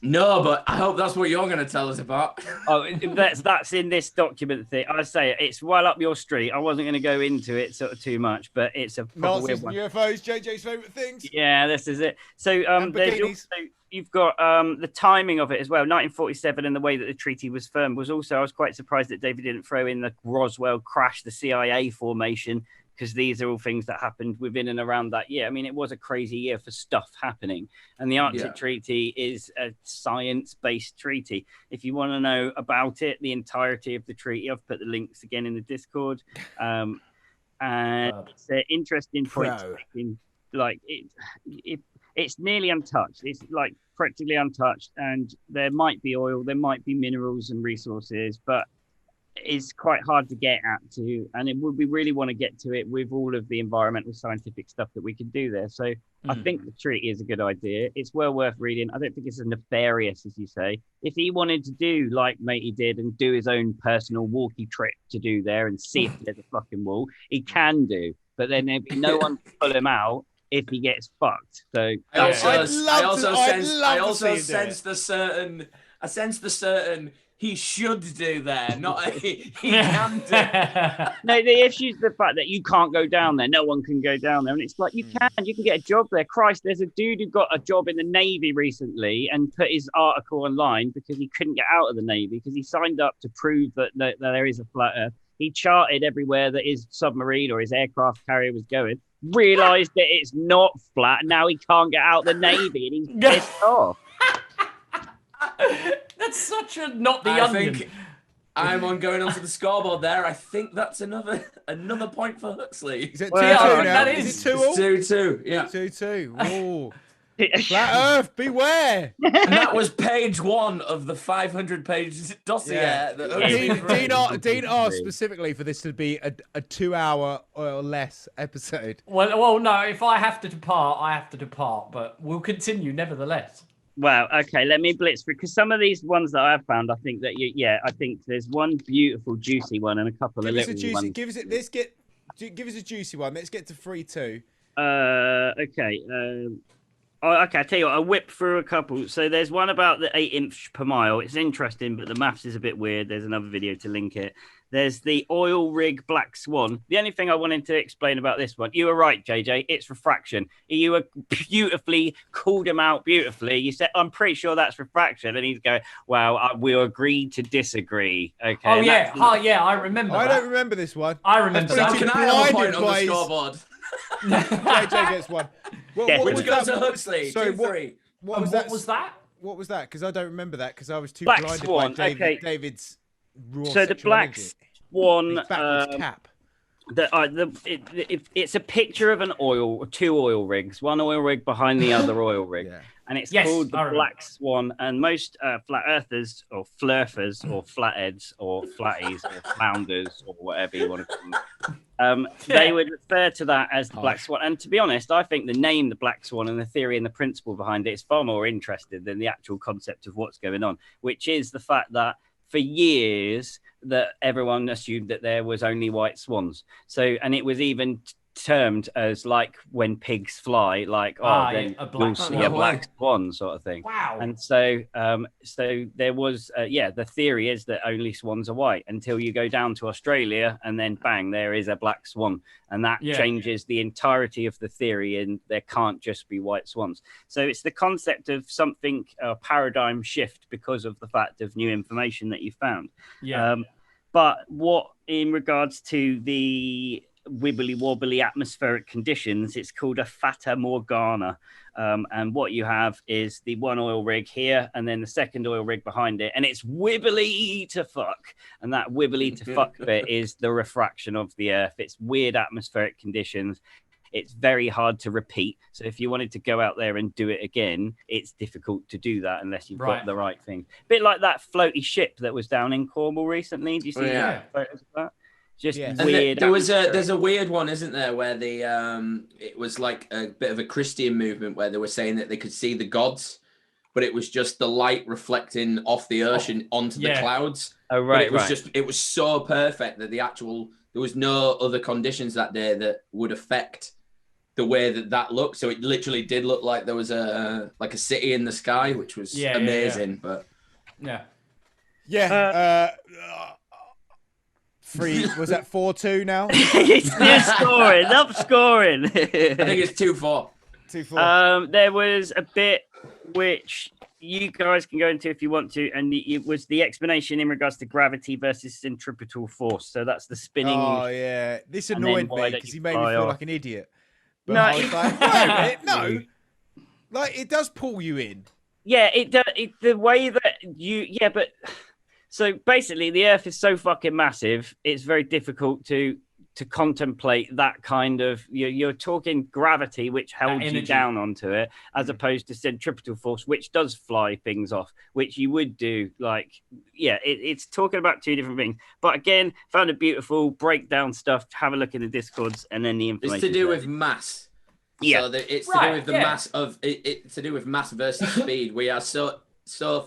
No, but I hope that's what you're going to tell us about. Oh, that's in this document thing. I say it's well up your street. I wasn't going to go into it sort of too much, but it's a Nazis and UFOs, JJ's favourite things. Yeah, this is it. So you've got the timing of it as well. 1947 and the way that the treaty was firmed was also. I was quite surprised that David didn't throw in the Roswell crash, the CIA formation, because these are all things that happened within and around that year. I mean, it was a crazy year for stuff happening. And the Arctic Treaty is a science-based treaty. If you want to know about it, the entirety of the treaty, I've put the links again in the Discord. And it's an interesting point. It's nearly untouched. It's practically untouched. And there might be oil, there might be minerals and resources, but is quite hard to get at to, and we really want to get to it with all of the environmental scientific stuff that we can do there. So I think the treaty is a good idea. It's well worth reading. I don't think it's as nefarious as you say. If he wanted to do like Matey did and do his own personal walkie trip to do there and see if there's a fucking wall, he can do. But then there'd be no one to pull him out if he gets fucked. So I also sense the certain he should do there, not he can do. No, the issue's the fact that you can't go down there. No one can go down there. And it's like, you can get a job there. Christ, there's a dude who got a job in the Navy recently and put his article online because he couldn't get out of the Navy because he signed up to prove that there is a flat Earth. He charted everywhere that his submarine or his aircraft carrier was going, realised that it's not flat. Now he can't get out the Navy and he's pissed off. That's such a not the I onion. think I'm on going onto the scoreboard there. I think that's another point for Huxley. Is it 2-2 now? now? That Is it 2-all? 2-2, yeah. 2-2. Ooh. Flat Earth, beware! And that was page 1 of the 500-page dossier. Yeah. Dean asked specifically for this to be a 2-hour or less episode. Well, no. If I have to depart, I have to depart. But we'll continue nevertheless. Well, okay, let me blitz through because some of these ones that I've found, I think that I think there's one beautiful, juicy one and a couple of little ones. Give us a juicy one. Let's get to 3-2. Okay. Okay, I tell you what, I'll whip through a couple. So there's one about the 8-inch per mile. It's interesting, but the maths is a bit weird. There's another video to link it. There's the oil rig Black Swan. The only thing I wanted to explain about this one, you were right, JJ, it's refraction. You were beautifully, called him out beautifully. You said, I'm pretty sure that's refraction. And he's going, well, we'll agree to disagree. Okay. Oh, yeah. I remember I don't remember this one. I remember that. Can I have a point on the scoreboard? JJ gets one. Which goes to Huxley. Sorry, 2-3. What was that? What was that? Because I don't remember that because I was too Black blinded Swan. by Okay. David's raw So the Black energy. Swan, backwards cap. it's a picture of two oil rigs, one oil rig behind the other oil rig. Yeah. And it's called the Black Swan. And most flat earthers or flurfers or flatheads or flatties or flounders or whatever you want to call them, they would refer to that as the Black Swan. And to be honest, I think the name the Black Swan and the theory and the principle behind it is far more interesting than the actual concept of what's going on, which is the fact that for years that everyone assumed that there was only white swans. So, and it was even termed as like when pigs fly, like you'll see a black swan sort of thing. Wow. And so there was the theory is that only swans are white until you go down to Australia and then bang, there is a black swan, and that changes the entirety of the theory, and there can't just be white swans. So it's the concept of something, a paradigm shift because of the fact of new information that you found. But what in regards to the wibbly wobbly atmospheric conditions, it's called a fata morgana, and what you have is the one oil rig here and then the second oil rig behind it, and it's wibbly to fuck, and that wibbly to fuck bit is the refraction of the earth. It's weird atmospheric conditions. It's very hard to repeat, so if you wanted to go out there and do it again, it's difficult to do that unless you've got the right thing. A bit like that floaty ship that was down in Cornwall recently. Do you see photos of that? Just weird. There's a weird one, isn't there, where it was like a bit of a Christian movement where they were saying that they could see the gods, but it was just the light reflecting off the ocean onto the clouds. Oh right, it was so perfect that there was no other conditions that day that would affect the way that looked. So it literally did look like there was a city in the sky, which was amazing. But was that 4-2 now? It's still scoring. I think it's 2-4. 2-4. There was a bit which you guys can go into if you want to, and it was the explanation in regards to gravity versus centripetal force. So that's the spinning. Oh yeah, this annoyed me because he made me feel like an idiot. But no, I was like, wait a minute, no, like it does pull you in. Yeah, it does. The way that but. So basically, the Earth is so fucking massive, it's very difficult to to contemplate that kind of you're talking gravity, which held you down onto it, as opposed to centripetal force, which does fly things off, which you would do. Like, it's talking about two different things. But again, found it beautiful. Breakdown stuff. Have a look in the Discords, and then the information. It's to do with mass. Yeah, so it's to do with the mass of it's to do with mass versus speed. We are so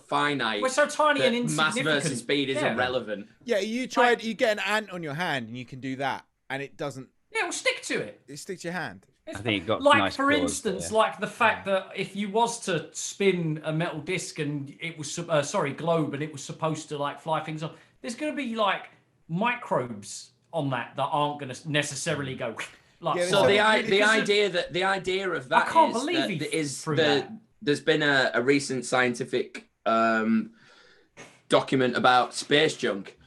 finite. We're so tiny and insignificant. Mass versus speed is irrelevant. Yeah, you get an ant on your hand and you can do that, and it doesn't. Yeah, we'll stick to it. It sticks to your hand. I think it got like nice for instance, like the fact that if you was to spin a metal disc and it was globe and it was supposed to like fly things off, there's going to be like microbes on that aren't going to necessarily go. Like, so the idea of that I can't believe there's been a recent scientific document about space junk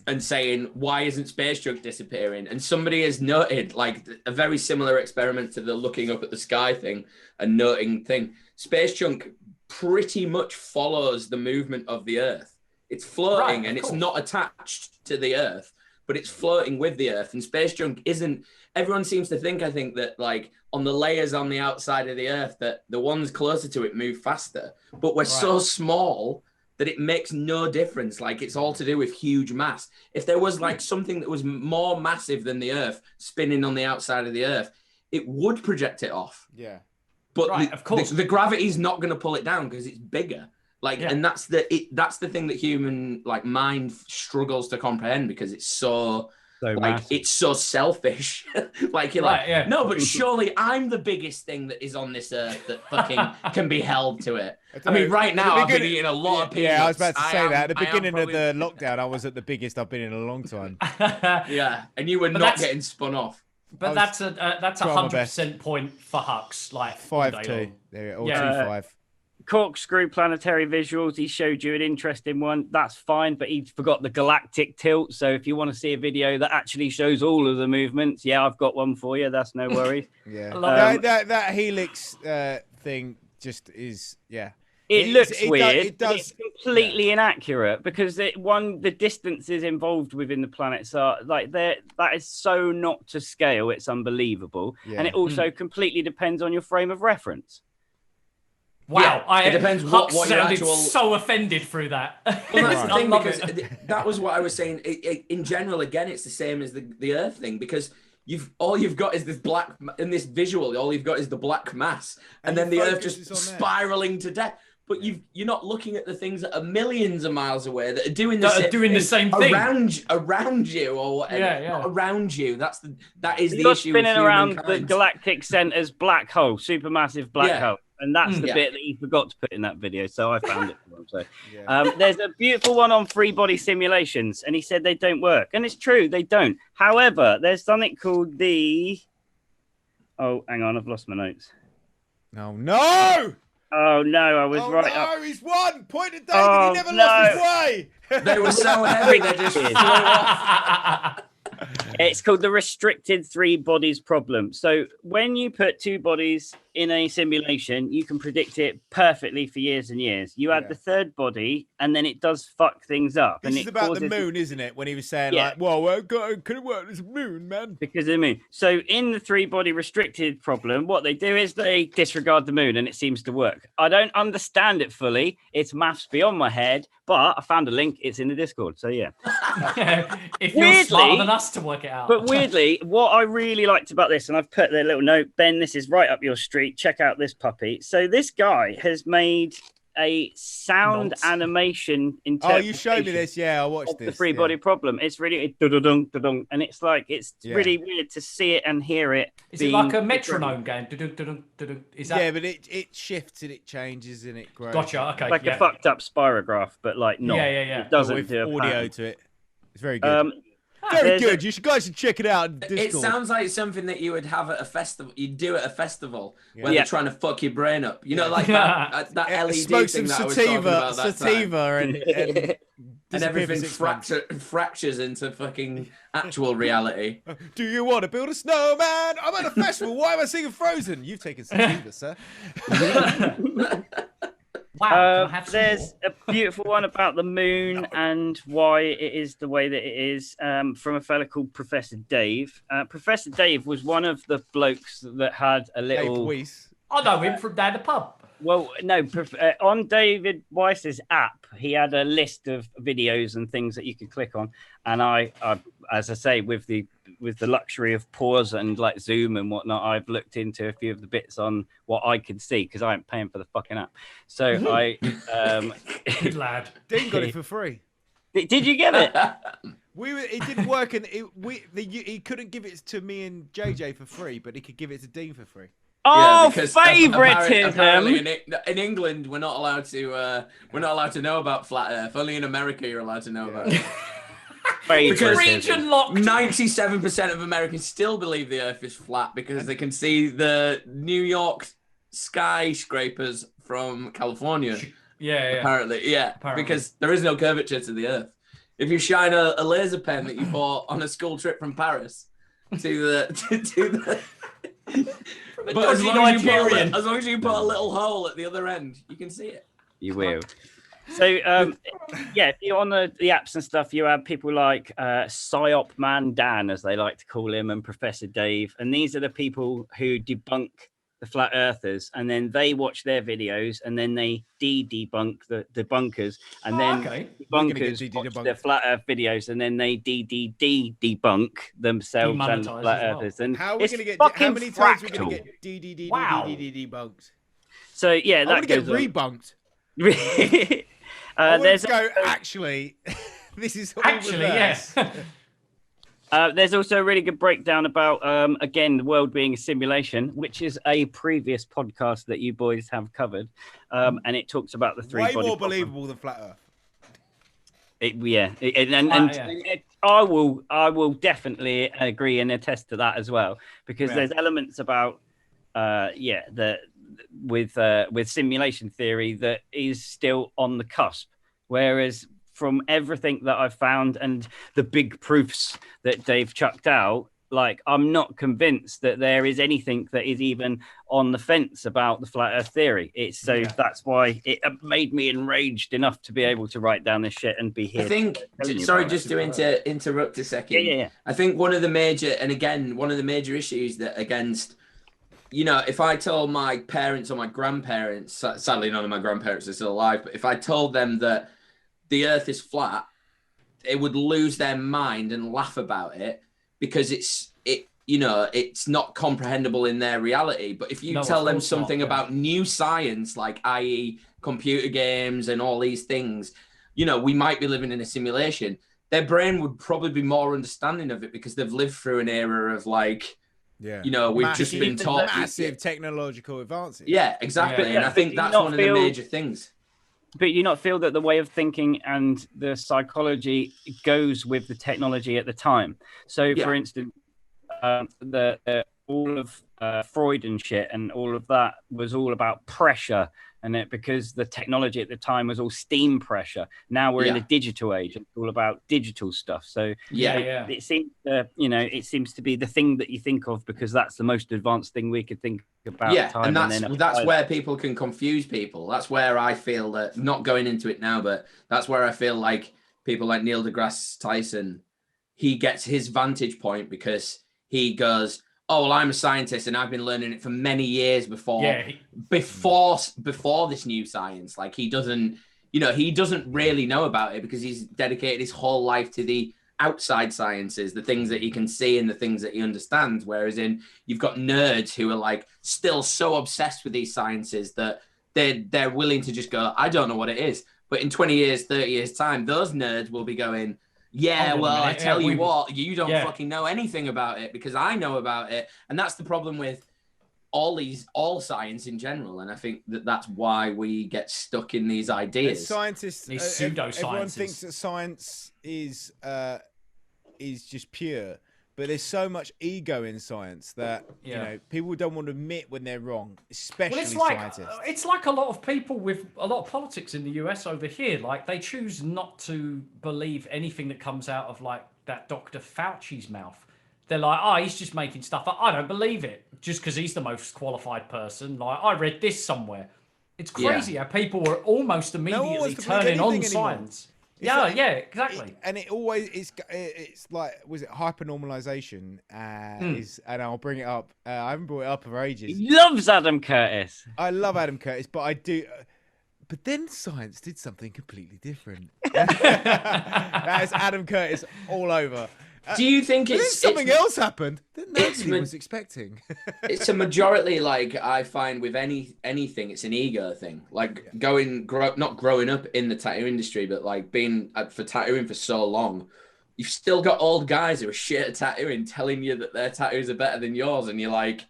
and saying, why isn't space junk disappearing? And somebody has noted like a very similar experiment to the looking up at the sky thing and noting thing. Space junk pretty much follows the movement of the Earth. It's floating and it's not attached to the Earth, but it's floating with the Earth. And space junk isn't. Everyone seems to think, I think, that like on the layers on the outside of the Earth, that the ones closer to it move faster. But we're so small that it makes no difference. Like, it's all to do with huge mass. If there was like something that was more massive than the Earth spinning on the outside of the Earth, it would project it off. Yeah. But of course, the gravity's not going to pull it down because it's bigger. Like, and that's the thing that human like mind struggles to comprehend, because it's so like it's so selfish. Like, you're like, no, but surely I'm the biggest thing that is on this Earth that fucking can be held to it. I mean, right now I've been eating a lot of peanuts. Yeah, I was about to say that. At the beginning of the lockdown, I was at the biggest I've been in a long time. Yeah, and you were not getting spun off. But that's a 100% point for Hux. Like 5-2. There, or 2-5. Corkscrew planetary visuals. He showed you an interesting one. That's fine, but he forgot the galactic tilt. So if you want to see a video that actually shows all of the movements, I've got one for you. That's no worries. That helix thing just is It looks weird. It's completely inaccurate, because the distances involved within the planets are like that is so not to scale. It's unbelievable, and it also completely depends on your frame of reference. Wow, it depends what your actual. So offended through that. Well, that's the thing, because that was what I was saying. In general, again, it's the same as the Earth thing, because all you've got is this black in this visual. All you've got is the black mass, and then the Earth just spiraling to death. But you're not looking at the things that are millions of miles away that are doing the same thing around you or whatever. Not around you. That is the issue. Spinning around the galactic center's black hole, supermassive black hole. And that's the bit that he forgot to put in that video. So I found it for him. So there's a beautiful one on free body simulations, and he said they don't work. And it's true, they don't. However, there's something called the... Oh, hang on, I've lost my notes. Oh, no! Oh, no, I was right up. No, he's won! Point at David, he never lost his way! They were so heavy, they just flew off. It's called the restricted three bodies problem. So when you put two bodies in a simulation, you can predict it perfectly for years and years. You add the third body, and then it does fuck things up. This is about the moon, isn't it? When he was saying, like, well, could it work this moon, man? Because of the moon. So in the three-body restricted problem, what they do is they disregard the moon, and it seems to work. I don't understand it fully. It's maths beyond my head, but I found a link. It's in the Discord, so yeah. If you're smarter than us to work it out. But weirdly, what I really liked about this, and I've put the little note, Ben, this is right up your street. Check out this puppy. So this guy has made a sound animation interpretation. Oh, you showed me this. Yeah, I watched this. The free body problem. It's really da-da-dung, da-dung, and it's like it's really weird to see it and hear it. Is it like a metronome going? Is that? Yeah, but it shifts and it changes and it grows. Gotcha. Okay. Like a fucked up spirograph, but like not. Yeah. It doesn't with do audio to it. It's very good. Very good. You guys should check it out. It sounds like something that you would have at a festival. You'd do at a festival when they're trying to fuck your brain up. You know, like that LED smoke thing some that I was talking about. Sativa and everything fractures into fucking actual reality. Do you want to build a snowman? I'm at a festival. Why am I singing Frozen? You've taken sativa, sir. Wow, can I have some there's more? a beautiful one about the moon and why it is the way that it is, from a fella called Professor Dave. Professor Dave was one of the blokes that had a little. Dave Weiss. I know him from down the pub. Well, no, on David Weiss's app, he had a list of videos and things that you could click on. And I, as I say, with the luxury of pause and like Zoom and whatnot, I've looked into a few of the bits on what I could see because I ain't paying for the fucking app. So Good lad. Dean got it for free. Did you get it? It didn't work, and he couldn't give it to me and JJ for free, but he could give it to Dean for free. Oh, because favoritism! Apparently in England, we're not allowed to know about flat Earth. Only in America, you're allowed to know about it. Because region locked. 97% of Americans still believe the Earth is flat because they can see the New York skyscrapers from California. Yeah. Apparently. Because there is no curvature to the Earth. If you shine a laser pen that you bought on a school trip from Paris to the but as long as you put a little hole at the other end, you can see it. You will. So, if you're on the apps and stuff, you have people like Psyop Man Dan, as they like to call him, and Professor Dave. And these are the people who debunk the flat earthers. And then they watch their videos and then they debunk the debunkers. And then debunkers watch their flat earth videos and then they debunk themselves and flat earthers. And how are we going to get? How many times are we going to get debunked? So, yeah, that goes rebunked. There's actually, this is all actually yes. There's also a really good breakdown about again the world being a simulation, which is a previous podcast that you boys have covered, and it talks about the three. Way more believable than flat Earth. I will definitely agree and attest to that as well, because there's elements about with simulation theory that is still on the cusp, whereas from everything that I've found and the big proofs that Dave chucked out, like I'm not convinced that there is anything that is even on the fence about the flat earth theory. That's why it made me enraged enough to be able to write down this shit and be here. I think, sorry, just to interrupt a second. Yeah. I think one of the major issues that against, if I told my parents or my grandparents, sadly none of my grandparents are still alive, but if I told them that the Earth is flat, they would lose their mind and laugh about it because it's not comprehensible in their reality. But if you tell them something about new science, like i.e. computer games and all these things, we might be living in a simulation, their brain would probably be more understanding of it because they've lived through an era of we've just been taught massive technological advances. Yeah, exactly. And I think that's one of the major things. But you not feel that the way of thinking and the psychology goes with the technology at the time. So, for instance, all of Freud and shit and all of that was all about pressure, and because the technology at the time was all steam pressure. Now we're in a digital age; it's all about digital stuff. So it seems to be the thing that you think of because that's the most advanced thing we could think about. Yeah, and that's where people can confuse people. That's where I feel that, not going into it now, but that's where I feel like people like Neil deGrasse Tyson, he gets his vantage point because he goes, oh, well, I'm a scientist and I've been learning it for many years before this new science. Like he doesn't really know about it because he's dedicated his whole life to the outside sciences, the things that he can see and the things that he understands. Whereas you've got nerds who are like still so obsessed with these sciences that they're willing to just go, I don't know what it is. But in 20 years, 30 years time, those nerds will be going, I tell you what, you don't fucking know anything about it because I know about it. And that's the problem with all science in general. And I think that's why we get stuck in these ideas. As scientists, these pseudosciences. Everyone thinks that science is just pure, but there's so much ego in science that people don't want to admit when they're wrong, especially scientists. It's like a lot of people with a lot of politics in the US over here. Like they choose not to believe anything that comes out of like that Dr. Fauci's mouth. They're like, oh, he's just making stuff up. I don't believe it just because he's the most qualified person. Like I read this somewhere. It's crazy how people are almost immediately turning on science. Yeah, exactly. It always it's like, was it hypernormalization? And I'll bring it up. I haven't brought it up for ages. He loves Adam Curtis. I love Adam Curtis, but I do. But then science did something completely different. That is Adam Curtis all over. Do you think something else happened that nobody was expecting? It's a majority, like, I find with anything, it's an ego thing. Like not growing up in the tattoo industry, but like being for tattooing for so long, you've still got old guys who are shit at tattooing telling you that their tattoos are better than yours, and you're like,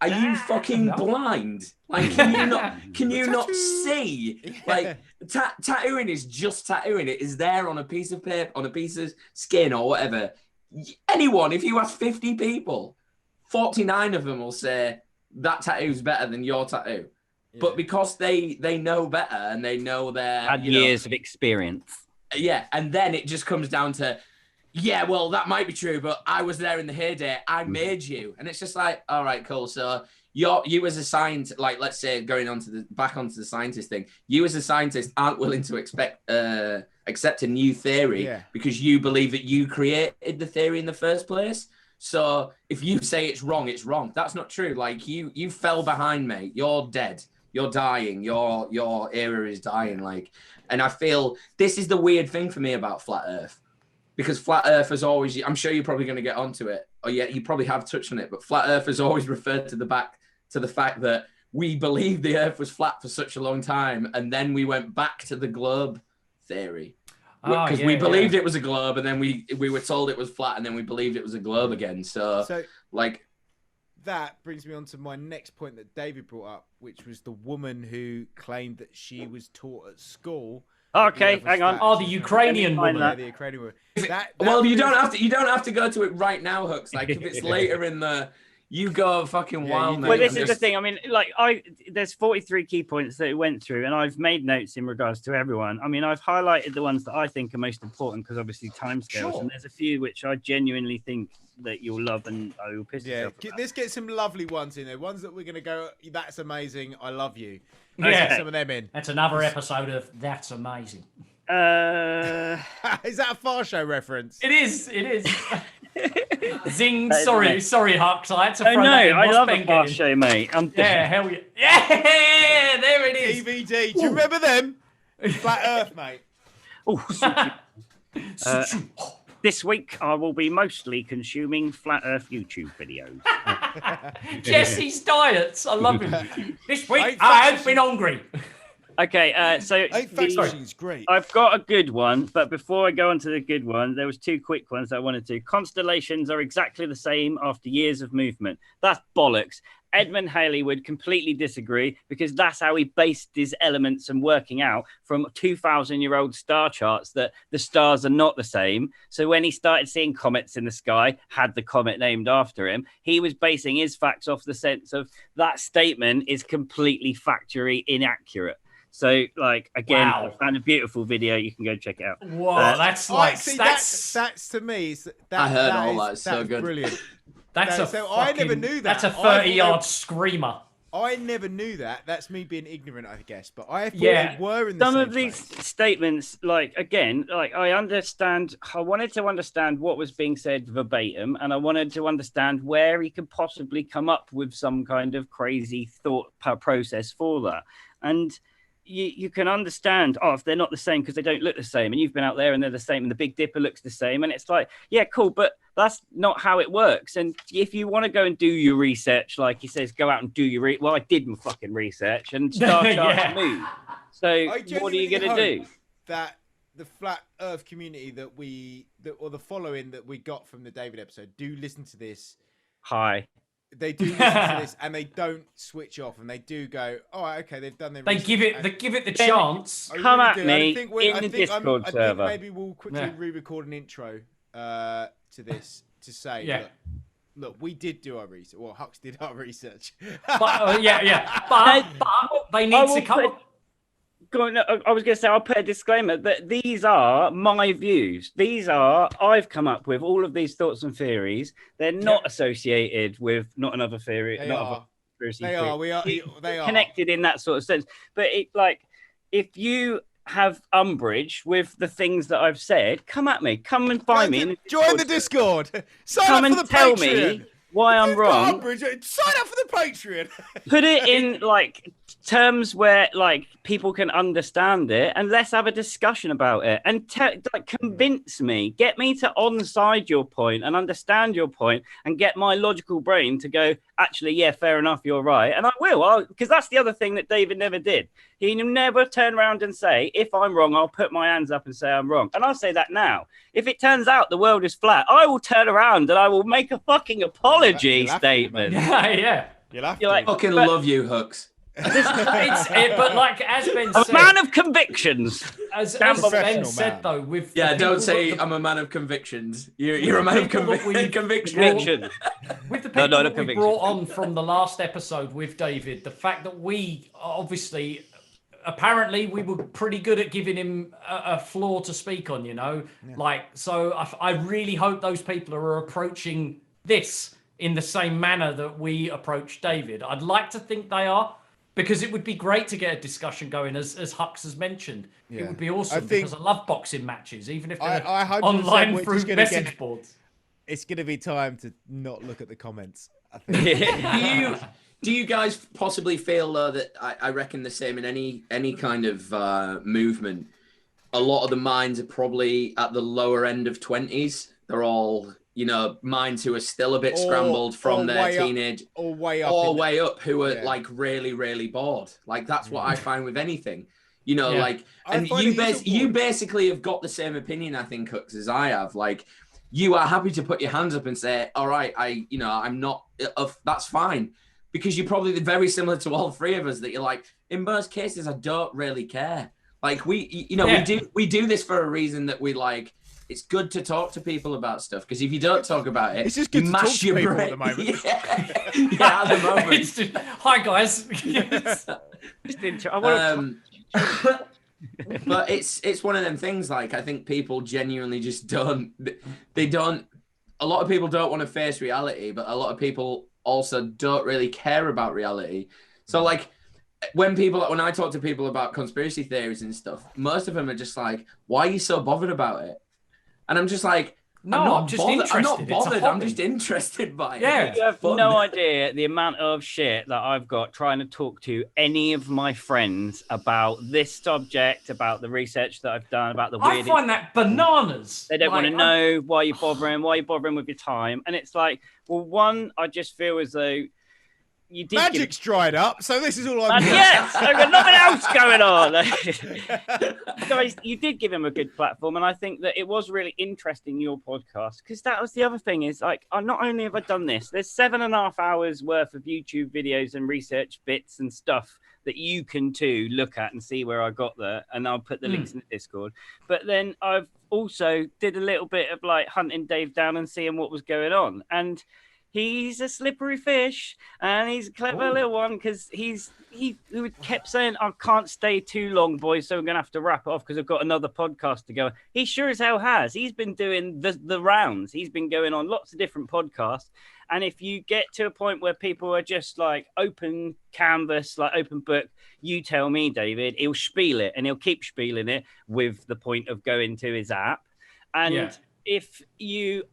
are you fucking blind? Like, can you not see? Like, tattooing is just tattooing. It is there on a piece of paper, on a piece of skin or whatever. Anyone, if you ask 50 people, 49 of them will say that tattoo's better than your tattoo. Yeah. But because they know better and they know their had years of experience. Yeah, and then it just comes down to, yeah, well, that might be true, but I was there in the heyday. I made you. And it's just like, all right, cool. So you as a scientist, like, let's say going back onto the scientist thing, you as a scientist aren't willing to accept a new theory because you believe that you created the theory in the first place. So if you say it's wrong, it's wrong. That's not true. Like, you fell behind, mate. You're dead. You're dying. Your era is dying. Like, and I feel this is the weird thing for me about flat Earth. Because flat Earth has always, I'm sure you're probably going to get onto it, or you probably have touched on it, but flat Earth has always referred to the fact that we believed the Earth was flat for such a long time, and then we went back to the globe theory. Because we believed it was a globe, and then we were told it was flat, and then we believed it was a globe again. So like, that brings me on to my next point that David brought up, which was the woman who claimed that she was taught at school. Okay, hang on. Oh, the Ukrainian woman. Yeah, the Ukrainian woman. Well, you don't have to go to it right now, Hux. Like, if it's later in the, you go fucking wild. Well, this is the thing. I mean, like, there's 43 key points that it went through, and I've made notes in regards to everyone. I mean, I've highlighted the ones that I think are most important because obviously timescales, and there's a few which I genuinely think that you'll love and I will piss yourself about. Let's get some lovely ones in there. Ones that we're going to go, that's amazing, I love you. Let's get some of them in. That's another episode of That's Amazing. Is that a Far Show reference? It is. Zing. Sorry, Hux. I had to throw that in. I love a Far Show, mate. Hell yeah. Yeah, there it is. DVD. Do you remember them? Flat Earth, mate. This week, I will be mostly consuming Flat Earth YouTube videos. Jesse's diets. I love him. This week, I have been hungry. Okay, so is great. I've got a good one, but before I go on to the good one, there was two quick ones that I wanted to. Constellations are exactly the same after years of movement. That's bollocks. Edmund Halley would completely disagree because that's how he based his elements and working out from 2,000-year-old star charts that the stars are not the same. So when he started seeing comets in the sky, had the comet named after him, he was basing his facts off the sense of that statement is completely factually inaccurate. So, like, again, I found a beautiful video. You can go check it out. Whoa, that's like... That's to me... I heard all that. It's so good. Brilliant. I never knew that. That's a 30-yard screamer. I never knew that. That's me being ignorant, I guess. But I thought they were in the some of these statements, like, again, like, I wanted to understand what was being said verbatim, and I wanted to understand where he could possibly come up with some kind of crazy thought process for that. And you can understand, if they're not the same because they don't look the same, and you've been out there and they're the same, and the Big Dipper looks the same, and it's like, yeah, cool, but that's not how it works. And if you want to go and do your research, like he says, go out and do your well, I did my fucking research and start to move. So what are you going to do? That the flat Earth community or the following that we got from the David episode do listen to this. Hi. They do listen to this and they don't switch off and they do go, okay, they've done their research. They give it the chance. Come at me in the Discord server. I think maybe we'll quickly re-record an intro to this to say, look, we did do our research. Well, Hux did our research. But but they need to come. I was going to say, I'll put a disclaimer that these are my views. I've come up with all of these thoughts and theories. They're not associated with not another theory. conspiracy They theory. are. We are. They are connected in that sort of sense. But it like if you have umbrage with the things that I've said, come at me. Come and find me. Join the Discord. Sign come up for and the tell Patreon. me why I'm You've got wrong. umbrage, sign up for the Patreon. Put it in like terms where like people can understand it, and let's have a discussion about it. And like convince me, get me to onside your point and understand your point, and get my logical brain to go, actually, yeah, fair enough, you're right, and I will, because that's the other thing that David never did. He never turned around and say, if I'm wrong, I'll put my hands up and say I'm wrong. And I'll say that now. If it turns out the world is flat, I will turn around and I will make a fucking apology statement. Yeah. You're like, fucking love you, Hooks. But like as Ben said, a man of convictions. As Ben said, though, with don't say I'm a man of convictions. You're a man of conviction. With the people that we brought on from the last episode with David, the fact that we obviously, apparently, we were pretty good at giving him a floor to speak on. So I really hope those people are approaching this in the same manner that we approached David. I'd like to think they are. Because it would be great to get a discussion going, as Hux has mentioned. Yeah. It would be awesome because I love boxing matches, even if they're online through message boards. It's going to be time to not look at the comments, I think. Do you guys possibly feel, though, that I reckon the same in any kind of movement? A lot of the minds are probably at the lower end of 20s. They're all... minds who are still a bit scrambled from their teenage or way up who are like really, really bored. Like that's what I find with anything, and you basically have got the same opinion, I think, Hooks, as I have. Like you are happy to put your hands up and say, all right, I'm not, that's fine. Because you're probably very similar to all three of us that you're like, in most cases, I don't really care. Like we do this for a reason that we like, it's good to talk to people about stuff because if you don't talk about it, it's just good you to mash talk your to people brain. At the moment. At the moment. Hi guys. But it's one of them things. Like I think people genuinely just don't. They don't. A lot of people don't want to face reality, but a lot of people also don't really care about reality. So like. When I talk to people about conspiracy theories and stuff, most of them are just like, "Why are you so bothered about it?" And I'm just like, I'm just interested. I'm not bothered. I'm just interested by it. Yeah, you have no idea the amount of shit that I've got trying to talk to any of my friends about this subject, about the research that I've done, about the weird. I find that bananas. They don't want to know why you're bothering with your time, and it's like, well, one, I just feel as though. Magic's dried up, so this is all I'm doing. Yes, I've got nothing else going on. Guys, you did give him a good platform, and I think that it was really interesting, your podcast, because that was the other thing is, like, not only have I done this, there's 7.5 hours worth of YouTube videos and research bits and stuff that you can too look at and see where I got there, and I'll put the links in the Discord. But then I've also did a little bit of, like, hunting Dave down and seeing what was going on, and he's a slippery fish, and he's a clever little one because he kept saying, I can't stay too long, boys, so I'm going to have to wrap it off because I've got another podcast to go. He sure as hell has. He's been doing the rounds. He's been going on lots of different podcasts. And if you get to a point where people are just like open canvas, like open book, you tell me, David, he'll spiel it, and he'll keep spieling it with the point of going to his app. And if you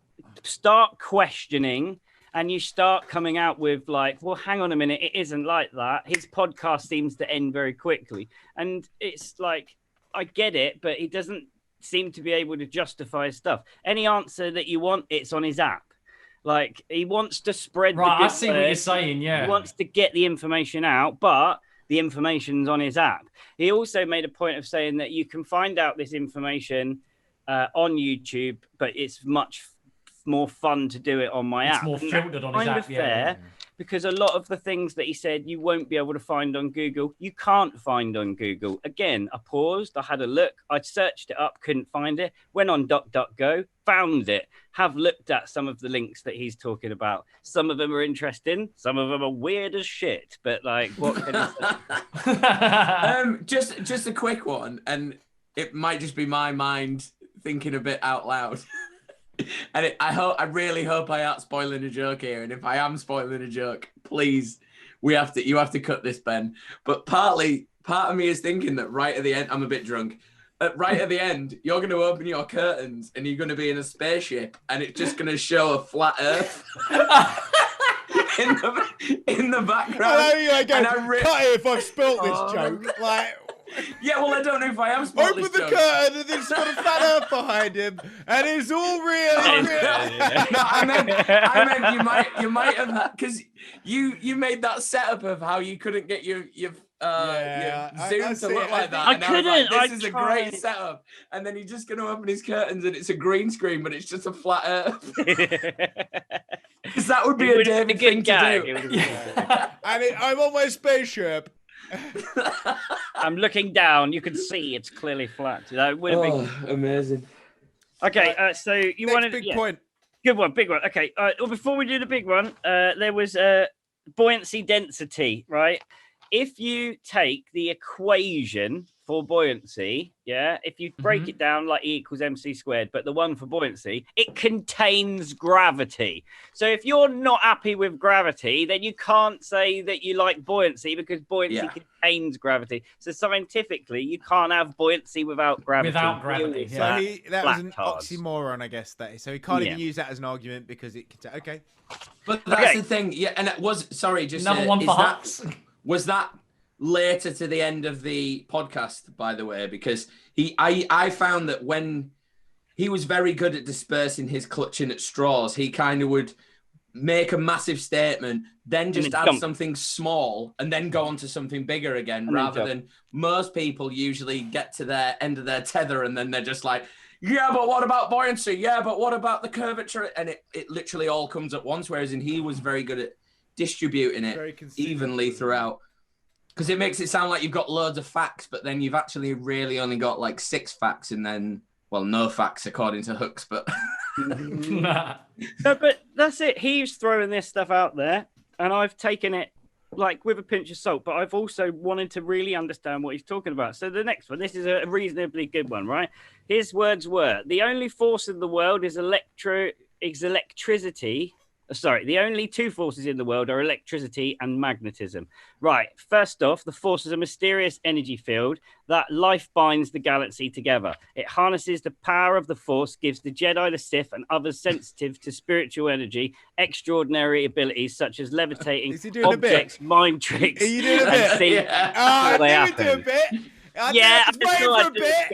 start questioning, and you start coming out with like, well, hang on a minute, it isn't like that. His podcast seems to end very quickly. And it's like, I get it, but he doesn't seem to be able to justify his stuff. Any answer that you want, it's on his app. Like, he wants to spread the good I see what you're saying, yeah. He wants to get the information out, but the information's on his app. He also made a point of saying that you can find out this information on YouTube, but it's much more fun to do it on my app. It's more filtered on his app, fair, because a lot of the things that he said you won't be able to find on Google, you can't find on Google. Again, I paused, I had a look, I searched it up, couldn't find it, went on DuckDuckGo, found it, have looked at some of the links that he's talking about. Some of them are interesting, some of them are weird as shit, but like, what can you say? Just a quick one, and it might just be my mind thinking a bit out loud. And I really hope I aren't spoiling a joke here. And if I am spoiling a joke, please You have to cut this, Ben. But part of me is thinking that right at the end, I'm a bit drunk. Right at the end, you're going to open your curtains and you're going to be in a spaceship, and it's just going to show a flat Earth in the background. I cut it if I've spilt this joke. Like, yeah, well, I don't know if I have spilt this joke. Open the curtain and it's got a flat Earth behind him, and it's all real. No, I meant you might have, because you made that setup of how you couldn't get your Zoom to look like that. I couldn't. This is a great setup. And then he's just going to open his curtains and it's a green screen, but it's just a flat Earth. Because that would be a David thing to do. I'm on my spaceship. I'm looking down. You can see it's clearly flat. That would have been amazing. Okay, so you wanted big point. Good one, big one. Okay, well, before we do the big one, there was buoyancy density, right? If you take the equation for buoyancy, if you break it down like E equals mc squared, but the one for buoyancy, it contains gravity. So if you're not happy with gravity, then you can't say that you like buoyancy, because buoyancy contains gravity. So scientifically, you can't have buoyancy without gravity. Without gravity, So that was an oxymoron, I guess. So he can't even use that as an argument because it can. Okay. But that's the thing. Yeah, and it was, sorry, just another one for Hux. Was that later to the end of the podcast, by the way? Because I found that when he was very good at dispersing his clutching at straws, he kind of would make a massive statement, then just add something small, and then go on to something bigger again, rather than most people usually get to their end of their tether and then they're just like, yeah, but what about buoyancy? Yeah, but what about the curvature? And it literally all comes at once, whereas he was very good at distributing it evenly throughout, because it makes it sound like you've got loads of facts, but then you've actually really only got like 6 facts, and then, well, no facts according to Hux, but no, but that's it. He's throwing this stuff out there, and I've taken it like with a pinch of salt, but I've also wanted to really understand what he's talking about. So the next one, this is a reasonably good one, right? His words were: the only force in the world is electricity. Sorry, the only 2 forces in the world are electricity and magnetism. Right, first off, the force is a mysterious energy field that life binds the galaxy together. It harnesses the power of the force, gives the Jedi, the Sith, and others sensitive to spiritual energy extraordinary abilities such as levitating objects, mind tricks. Are you doing a bit? I knew do a bit. I was waiting for a bit.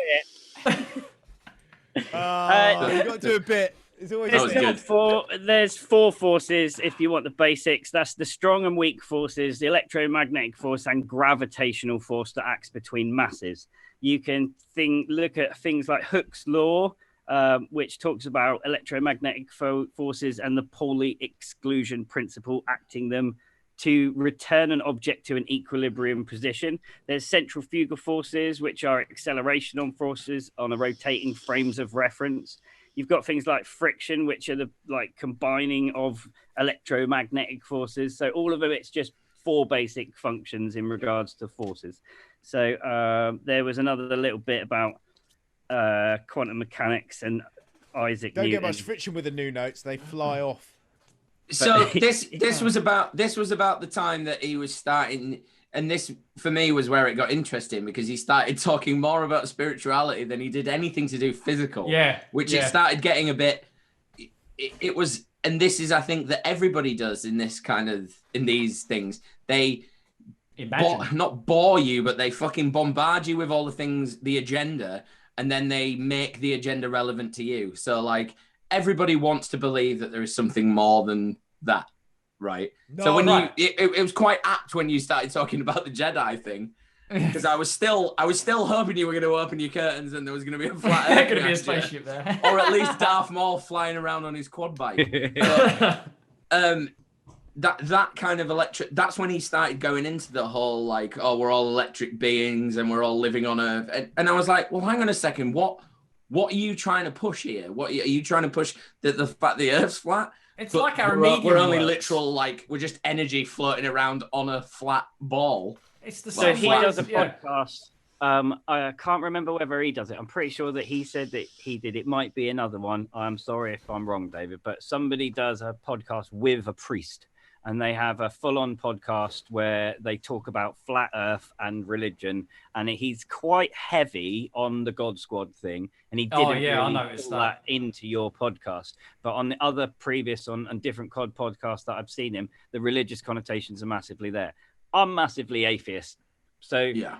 You got to do a bit. There's 4 forces if you want the basics. That's the strong and weak forces, the electromagnetic force, and gravitational force that acts between masses. You can look at things like Hooke's law, which talks about electromagnetic forces and the Pauli exclusion principle acting them to return an object to an equilibrium position. There's centrifugal forces, which are acceleration forces on a rotating frames of reference. You've got things like friction, which are the combining of electromagnetic forces. So all of them, it's just 4 basic functions in regards to forces. So there was another little bit about quantum mechanics and Isaac Newton. Don't get much friction with the new notes; they fly off. So this was about the time that he was starting. And this, for me, was where it got interesting, because he started talking more about spirituality than he did anything to do physical. Yeah. It started getting a bit. It was, and this is, I think, that everybody does in these things. They not bore you, but they fucking bombard you with all the things, the agenda, and then they make the agenda relevant to you. So, like, everybody wants to believe that there is something more than that. Right. No, so when it was quite apt when you started talking about the Jedi thing, because I was still hoping you were going to open your curtains and there was going to be a flat Earth. Going to be a spaceship there, or at least Darth Maul flying around on his quad bike. But, that kind of electric. That's when he started going into the whole we're all electric beings and we're all living on Earth. And I was like, well, hang on a second. What are you trying to push here? What are you trying to push? The fact the Earth's flat? It's like our medium. We're only literal, we're just energy floating around on a flat ball. It's the same. So he does a podcast. I can't remember whether he does it. I'm pretty sure that he said that he did. It might be another one. I'm sorry if I'm wrong, David, but somebody does a podcast with a priest, and they have a full-on podcast where they talk about flat Earth and religion, and he's quite heavy on the God Squad thing, and he didn't I noticed pull that into your podcast. But on the other previous on different COD podcasts that I've seen him, the religious connotations are massively there. I'm massively atheist, so yeah,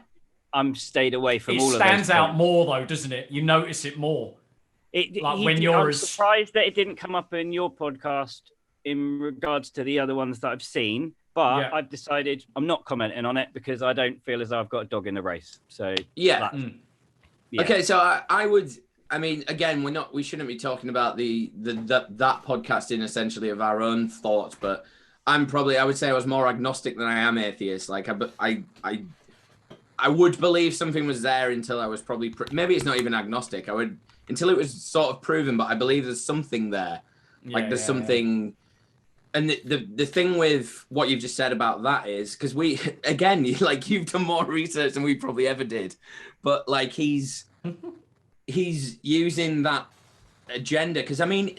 I'm stayed away from all of those. It stands out more though, doesn't it? You notice it more. I'm surprised that it didn't come up in your podcast in regards to the other ones that I've seen, but I've decided I'm not commenting on it because I don't feel as though I've got a dog in the race. So yeah. Okay, so I mean, again, we shouldn't be talking about that podcasting essentially of our own thoughts, but I would say I was more agnostic than I am atheist. Like I would believe something was there until I was probably maybe it's not even agnostic. Until it was sort of proven, but I believe there's something there. Like there's something. And the thing with what you've just said about that is because you've done more research than we probably ever did, but like he's using that agenda. Because I mean,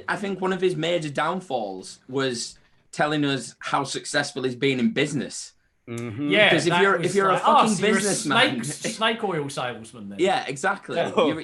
I think one of his major downfalls was telling us how successful he's been in business. Mm-hmm. Yeah, because if you're a fucking businessman, snake oil salesman. Then. Yeah, exactly.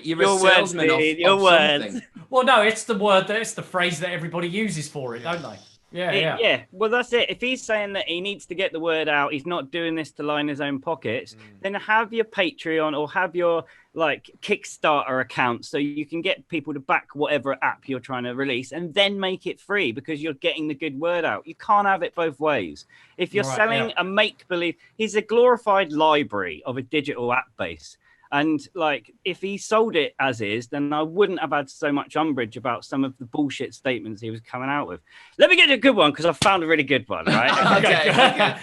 You're a salesman of something. Well, no, it's the word. It's the phrase that everybody uses for it, don't they? Yeah. Well, that's it. If he's saying that he needs to get the word out, he's not doing this to line his own pockets. Then have your Patreon or have your Kickstarter account so you can get people to back whatever app you're trying to release, and then make it free because you're getting the good word out. You can't have it both ways. If you're selling a make-believe, he's a glorified library of a digital app base. And if he sold it as is, then I wouldn't have had so much umbrage about some of the bullshit statements he was coming out with. Let me get a good one because I found a really good one. Right? Okay.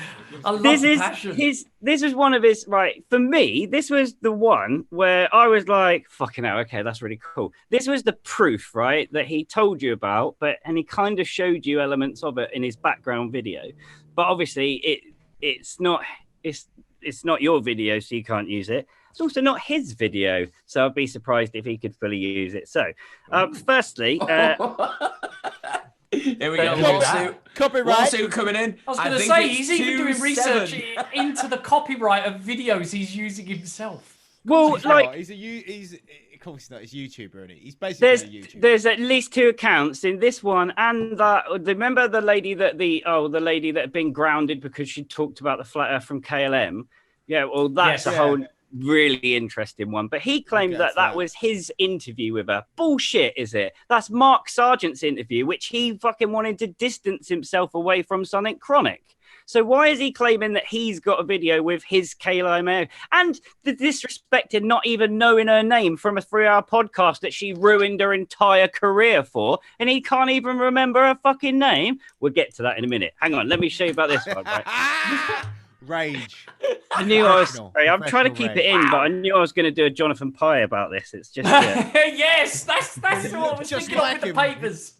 I love passion. This was one of his. Right, for me, this was the one where I was like, "Fucking hell, okay, that's really cool." This was the proof, right, that he told you about, and he kind of showed you elements of it in his background video. But obviously, it's not your video, so you can't use it. It's also not his video, so I'd be surprised if he could fully use it. So, firstly, here we go. Lawsuit. Copyright. Lawsuit coming in. I was going to say, he's even doing research into the copyright of videos he's using himself. Well, he's of course not. He's a YouTuber, isn't he? He's basically a YouTuber. There's at least 2 accounts in this one and that. Remember the lady that had been grounded because she talked about the flat Earth from KLM? Yeah, well, that's a whole really interesting one. But he claimed that was his interview with her. Bullshit, is it? That's Mark Sargent's interview, which he fucking wanted to distance himself away from something chronic. So why is he claiming that he's got a video with his Kayla Mayo? And the disrespect in not even knowing her name from a 3-hour podcast that she ruined her entire career for, and he can't even remember her fucking name? We'll get to that in a minute. Hang on, let me show you about this one. Right? Rage. I knew I was. Sorry, I'm trying to keep it in, but I knew I was going to do a Jonathan Pye about this. It's just. Yes, that's what I was thinking of with the papers.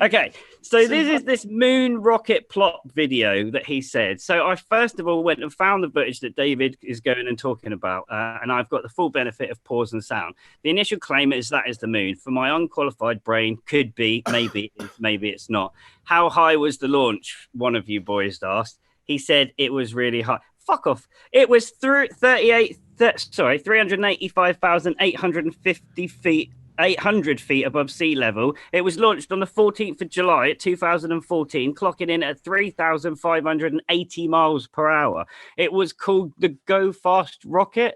Okay, so this is this moon rocket plot video that he said. So I first of all went and found the footage that David is going and talking about, and I've got the full benefit of pause and sound. The initial claim is that is the moon. For my unqualified brain, could be, maybe, maybe it's not. How high was the launch? One of you boys asked. He said it was really high. Fuck off. It was 385,850 feet. 800 feet above sea level. It was launched on the 14th of July at 2014, clocking in at 3,580 miles per hour. It was called the Go Fast rocket.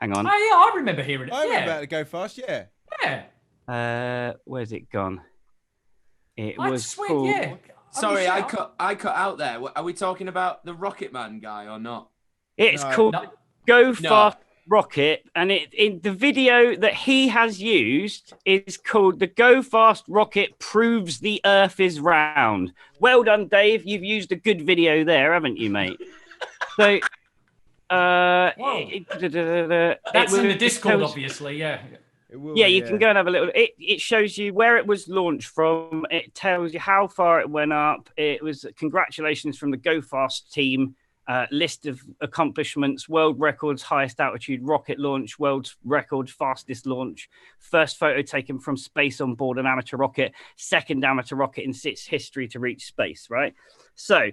Hang on. Oh, yeah, I remember hearing it. I remember about the Go Fast, yeah. Yeah. Where's it gone? It I was swear, called... yeah. Sorry, I cut out there. Are we talking about the Rocket Man guy or not? It's called Go Fast rocket, and in the video that he has used is called the Go Fast rocket proves the Earth is round. Well done, Dave. You've used a good video there, haven't you, mate? So, that's in the Discord, obviously. Yeah. You can go and have a little. It shows you where it was launched from. It tells you how far it went up. It was congratulations from the Go Fast team. list of accomplishments, world records, highest altitude rocket launch, world record, fastest launch, first photo taken from space on board an amateur rocket, second amateur rocket in its history to reach space, right? So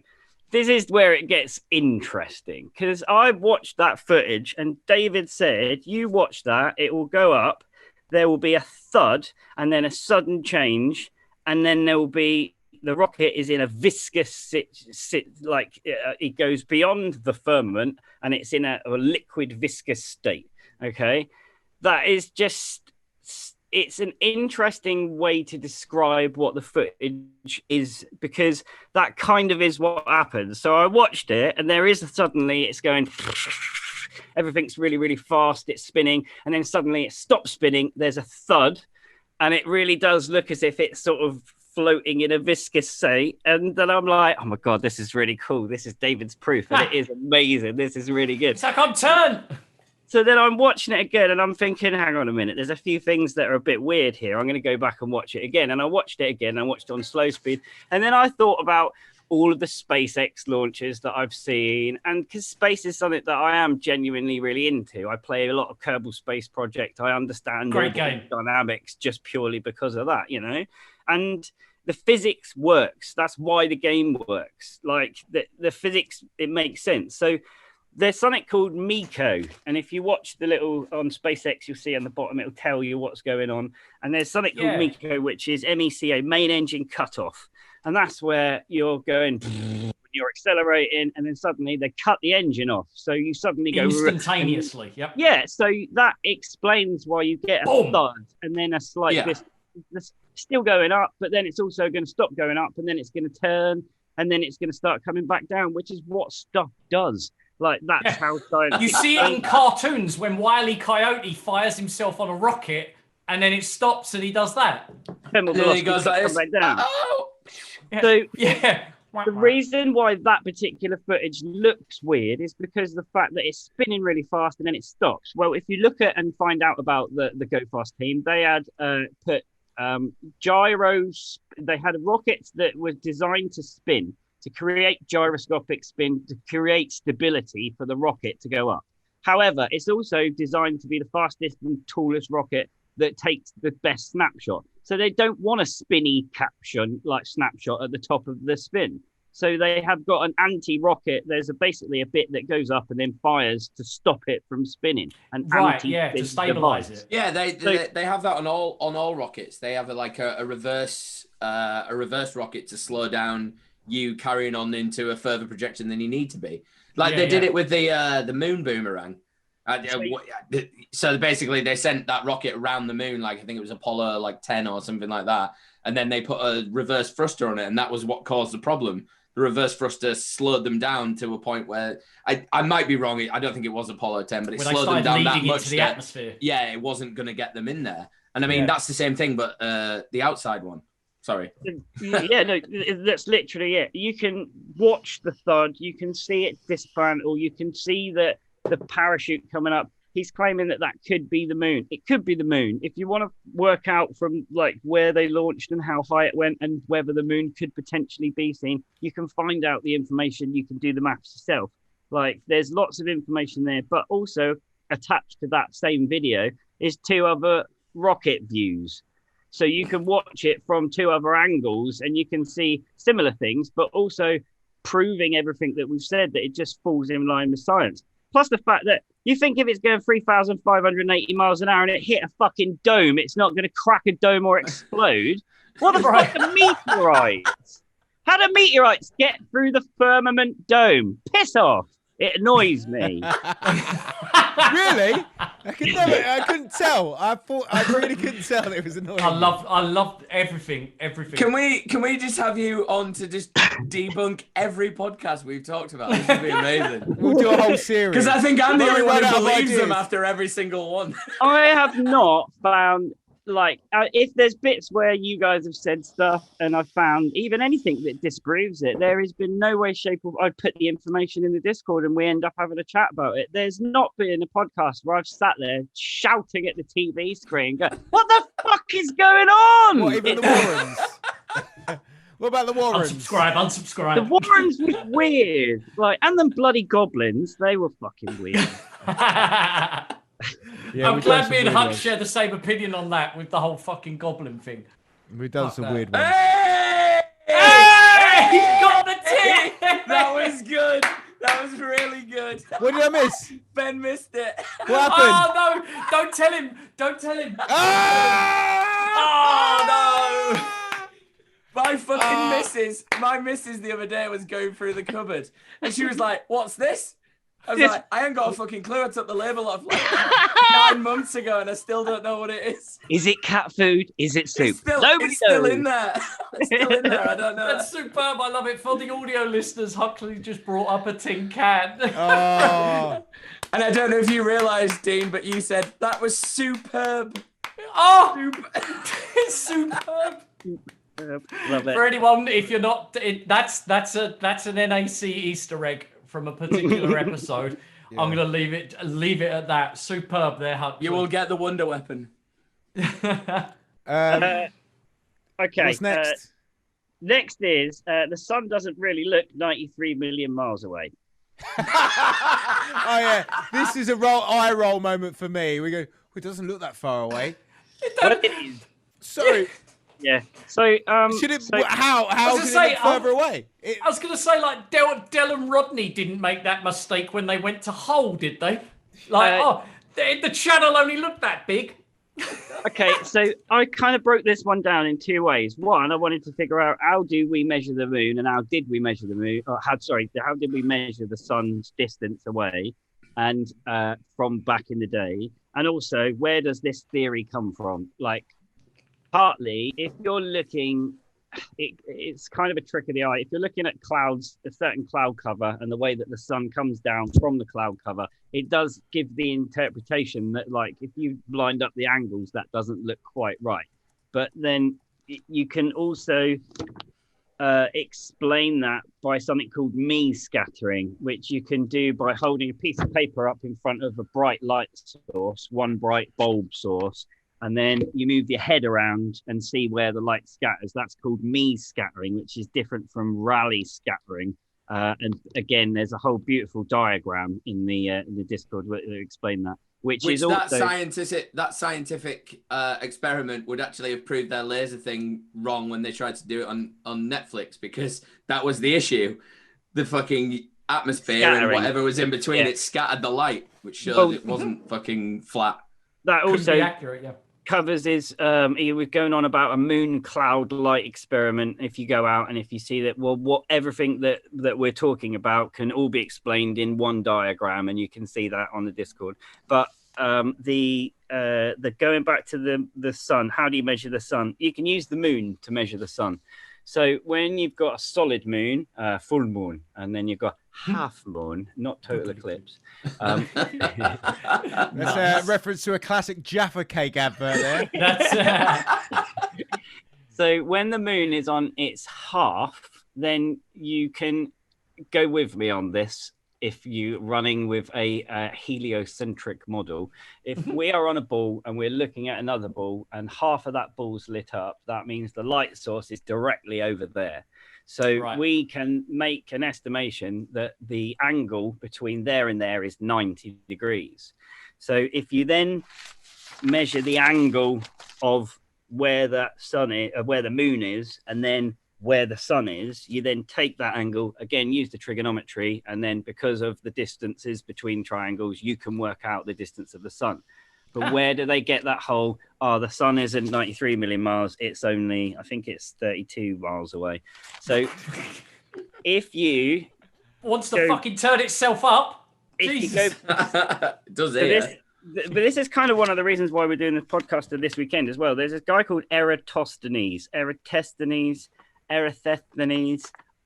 this is where it gets interesting, because I watched that footage and David said, you watch that, it will go up, there will be a thud and then a sudden change, and then there will be the rocket is in a viscous it goes beyond the firmament and it's in a liquid viscous state. Okay, that is just, it's an interesting way to describe what the footage is, because that kind of is what happens. So I watched it and there is suddenly it's going everything's really, really fast, it's spinning, and then suddenly it stops spinning, there's a thud, and it really does look as if it's sort of floating in a viscous state. And then I'm like, oh my God, this is really cool. This is David's proof. And it is amazing. This is really good. It's like I'm turned. So then I'm watching it again and I'm thinking, hang on a minute. There's a few things that are a bit weird here. I'm going to go back and watch it again. And I watched it again. I watched it on slow speed. And then I thought about all of the SpaceX launches that I've seen. And because space is something that I am genuinely really into. I play a lot of Kerbal Space Project. I understand great game dynamics just purely because of that, you know? And the physics works. That's why the game works. Like the physics, it makes sense. So there's something called MECO. And if you watch the little on SpaceX, you'll see on the bottom, it'll tell you what's going on. And there's something called MECO, which is MECO, main engine cutoff. And that's where you're going, you're accelerating, and then suddenly they cut the engine off. So you suddenly go instantaneously. Yep. Yeah. So that explains why you get a thud and then a slight this still going up, but then it's also going to stop going up, and then it's going to turn, and then it's going to start coming back down, which is what stuff does. Like that's how science. You see it in cartoons when Wile E. Coyote fires himself on a rocket, and then it stops, and he does that. And then he goes like this. Oh! So the reason why that particular footage looks weird is because of the fact that it's spinning really fast and then it stops. Well, if you look at and find out about the Go Fast team, they had put gyros. They had rockets that were designed to spin, to create gyroscopic spin, to create stability for the rocket to go up. However, it's also designed to be the fastest and tallest rocket that takes the best snapshot. So they don't want a spinny caption like snapshot at the top of the spin. So they have got an anti-rocket. There's basically a bit that goes up and then fires to stop it from spinning. And to stabilize it. Yeah, they have that on all rockets. They have a reverse rocket to slow down you carrying on into a further projection than you need to be. They did it with the moon boomerang. So basically, they sent that rocket around the moon, I think it was Apollo 10 or something like that, and then they put a reverse thruster on it, and that was what caused the problem. The reverse thruster slowed them down to a point where I might be wrong. I don't think it was Apollo 10, but it slowed them down that much into the atmosphere. Yeah, it wasn't going to get them in there. And I mean, that's the same thing, but the outside one. Sorry. That's literally it. You can watch the thud, you can see it dismantle, you can see that the parachute coming up. He's claiming that could be the moon. It could be the moon. If you want to work out from where they launched and how high it went and whether the moon could potentially be seen, you can find out the information. You can do the maths yourself. There's lots of information there, but also attached to that same video is 2 other rocket views. So you can watch it from 2 other angles and you can see similar things, but also proving everything that we've said, that it just falls in line with science. Plus the fact that you think if it's going 3,580 miles an hour and it hit a fucking dome, it's not going to crack a dome or explode. What the fuck are meteorites? How do meteorites get through the firmament dome? Piss off. It annoys me. Really? I couldn't tell. I really couldn't tell that it was annoying. I love everything. Can we just have you on to just debunk every podcast we've talked about? This would be amazing. We'll do a whole series. Because I think I'm the only one who believes them after every single one. I have not found if there's bits where you guys have said stuff and I've found even anything that disproves it, there has been no way, shape, or I put the information in the Discord and we end up having a chat about it. There's not been a podcast where I've sat there shouting at the TV screen, going, "What the fuck is going on?" What, even the Warrens? What about the Warrens? Unsubscribe. The Warrens was weird. Like, and them bloody goblins, they were fucking weird. I'm glad me and Hux share the same opinion on that with the whole fucking goblin thing. We've done some weird ones. Hey! He got the tip! That was good. That was really good. What did I miss? Ben missed it. What happened? Oh, no. Don't tell him. Don't tell him. Oh, no. My fucking missus the other day was going through the cupboard and she was like, what's this? I was like, I ain't got a fucking clue. I took the label off like 9 months ago and I still don't know what it is. Is it cat food? Is it soup? It's still in there. It's still in there. I don't know. That's superb. I love it. For the audio listeners, Huxley just brought up a tin can. Oh. And I don't know if you realised, Dean, but you said that was superb. Oh, it's superb. Love it. For anyone, if you're not, that's an NAC Easter egg from a particular episode. Yeah. I'm gonna leave it at that. Superb there, Huxley. You will get the wonder weapon. Okay. What's next? Next is the sun doesn't really look 93 million miles away. Oh yeah, this is a eye roll moment for me. We go, it doesn't look that far away. It is. Sorry. Yeah. So should it? How can it look further away? I was going to say, like, Del and Rodney didn't make that mistake when they went to Hull, did they? Like, the channel only looked that big. Okay, so I kind of broke this one down in two ways. One, I wanted to figure out how do we measure the moon, and how did we measure the moon? How did we measure the sun's distance away, and from back in the day? And also, where does this theory come from? Like, partly, if you're looking, it's kind of a trick of the eye. If you're looking at clouds, a certain cloud cover, and the way that the sun comes down from the cloud cover, it does give the interpretation that, like, if you lined up the angles, that doesn't look quite right. But then you can also explain that by something called Mies scattering, which you can do by holding a piece of paper up in front of a bright light source, one bright bulb source, and then you move your head around and see where the light scatters. That's called Mies scattering, which is different from Rayleigh scattering. And again, there's a whole beautiful diagram in the Discord that explain that. Which is also that scientific experiment would actually have proved their laser thing wrong when they tried to do it on Netflix, because that was the issue. The fucking atmosphere and whatever was in between, it scattered the light, which showed it wasn't fucking flat. That also be accurate, yeah. Covers is he was going on about a moon cloud light experiment. If you go out and if you see that, well, everything that we're talking about can all be explained in one diagram, and you can see that on the Discord. But the going back to the sun, how do you measure the sun? You can use the moon to measure the sun. So when you've got a solid moon, full moon, and then you've got half moon, not total eclipse. That's a reference to a classic Jaffa Cake advert there. So when the moon is on its half, then you can go with me on this. If you're running with a heliocentric model, if we are on a ball and we're looking at another ball and half of that ball's lit up, that means the light source is directly over there. So we can make an estimation that the angle between there and there is 90 degrees. So if you then measure the angle of where the sun is, where the moon is, and then where the sun is, you then take that angle, again, use the trigonometry, and then because of the distances between triangles, you can work out the distance of the sun. But where do they get that whole, the sun isn't 93 million miles, it's only, I think it's 32 miles away. So if you... wants to fucking turn itself up. Does it? But this is kind of one of the reasons why we're doing this podcast this weekend as well. There's this guy called Eratosthenes,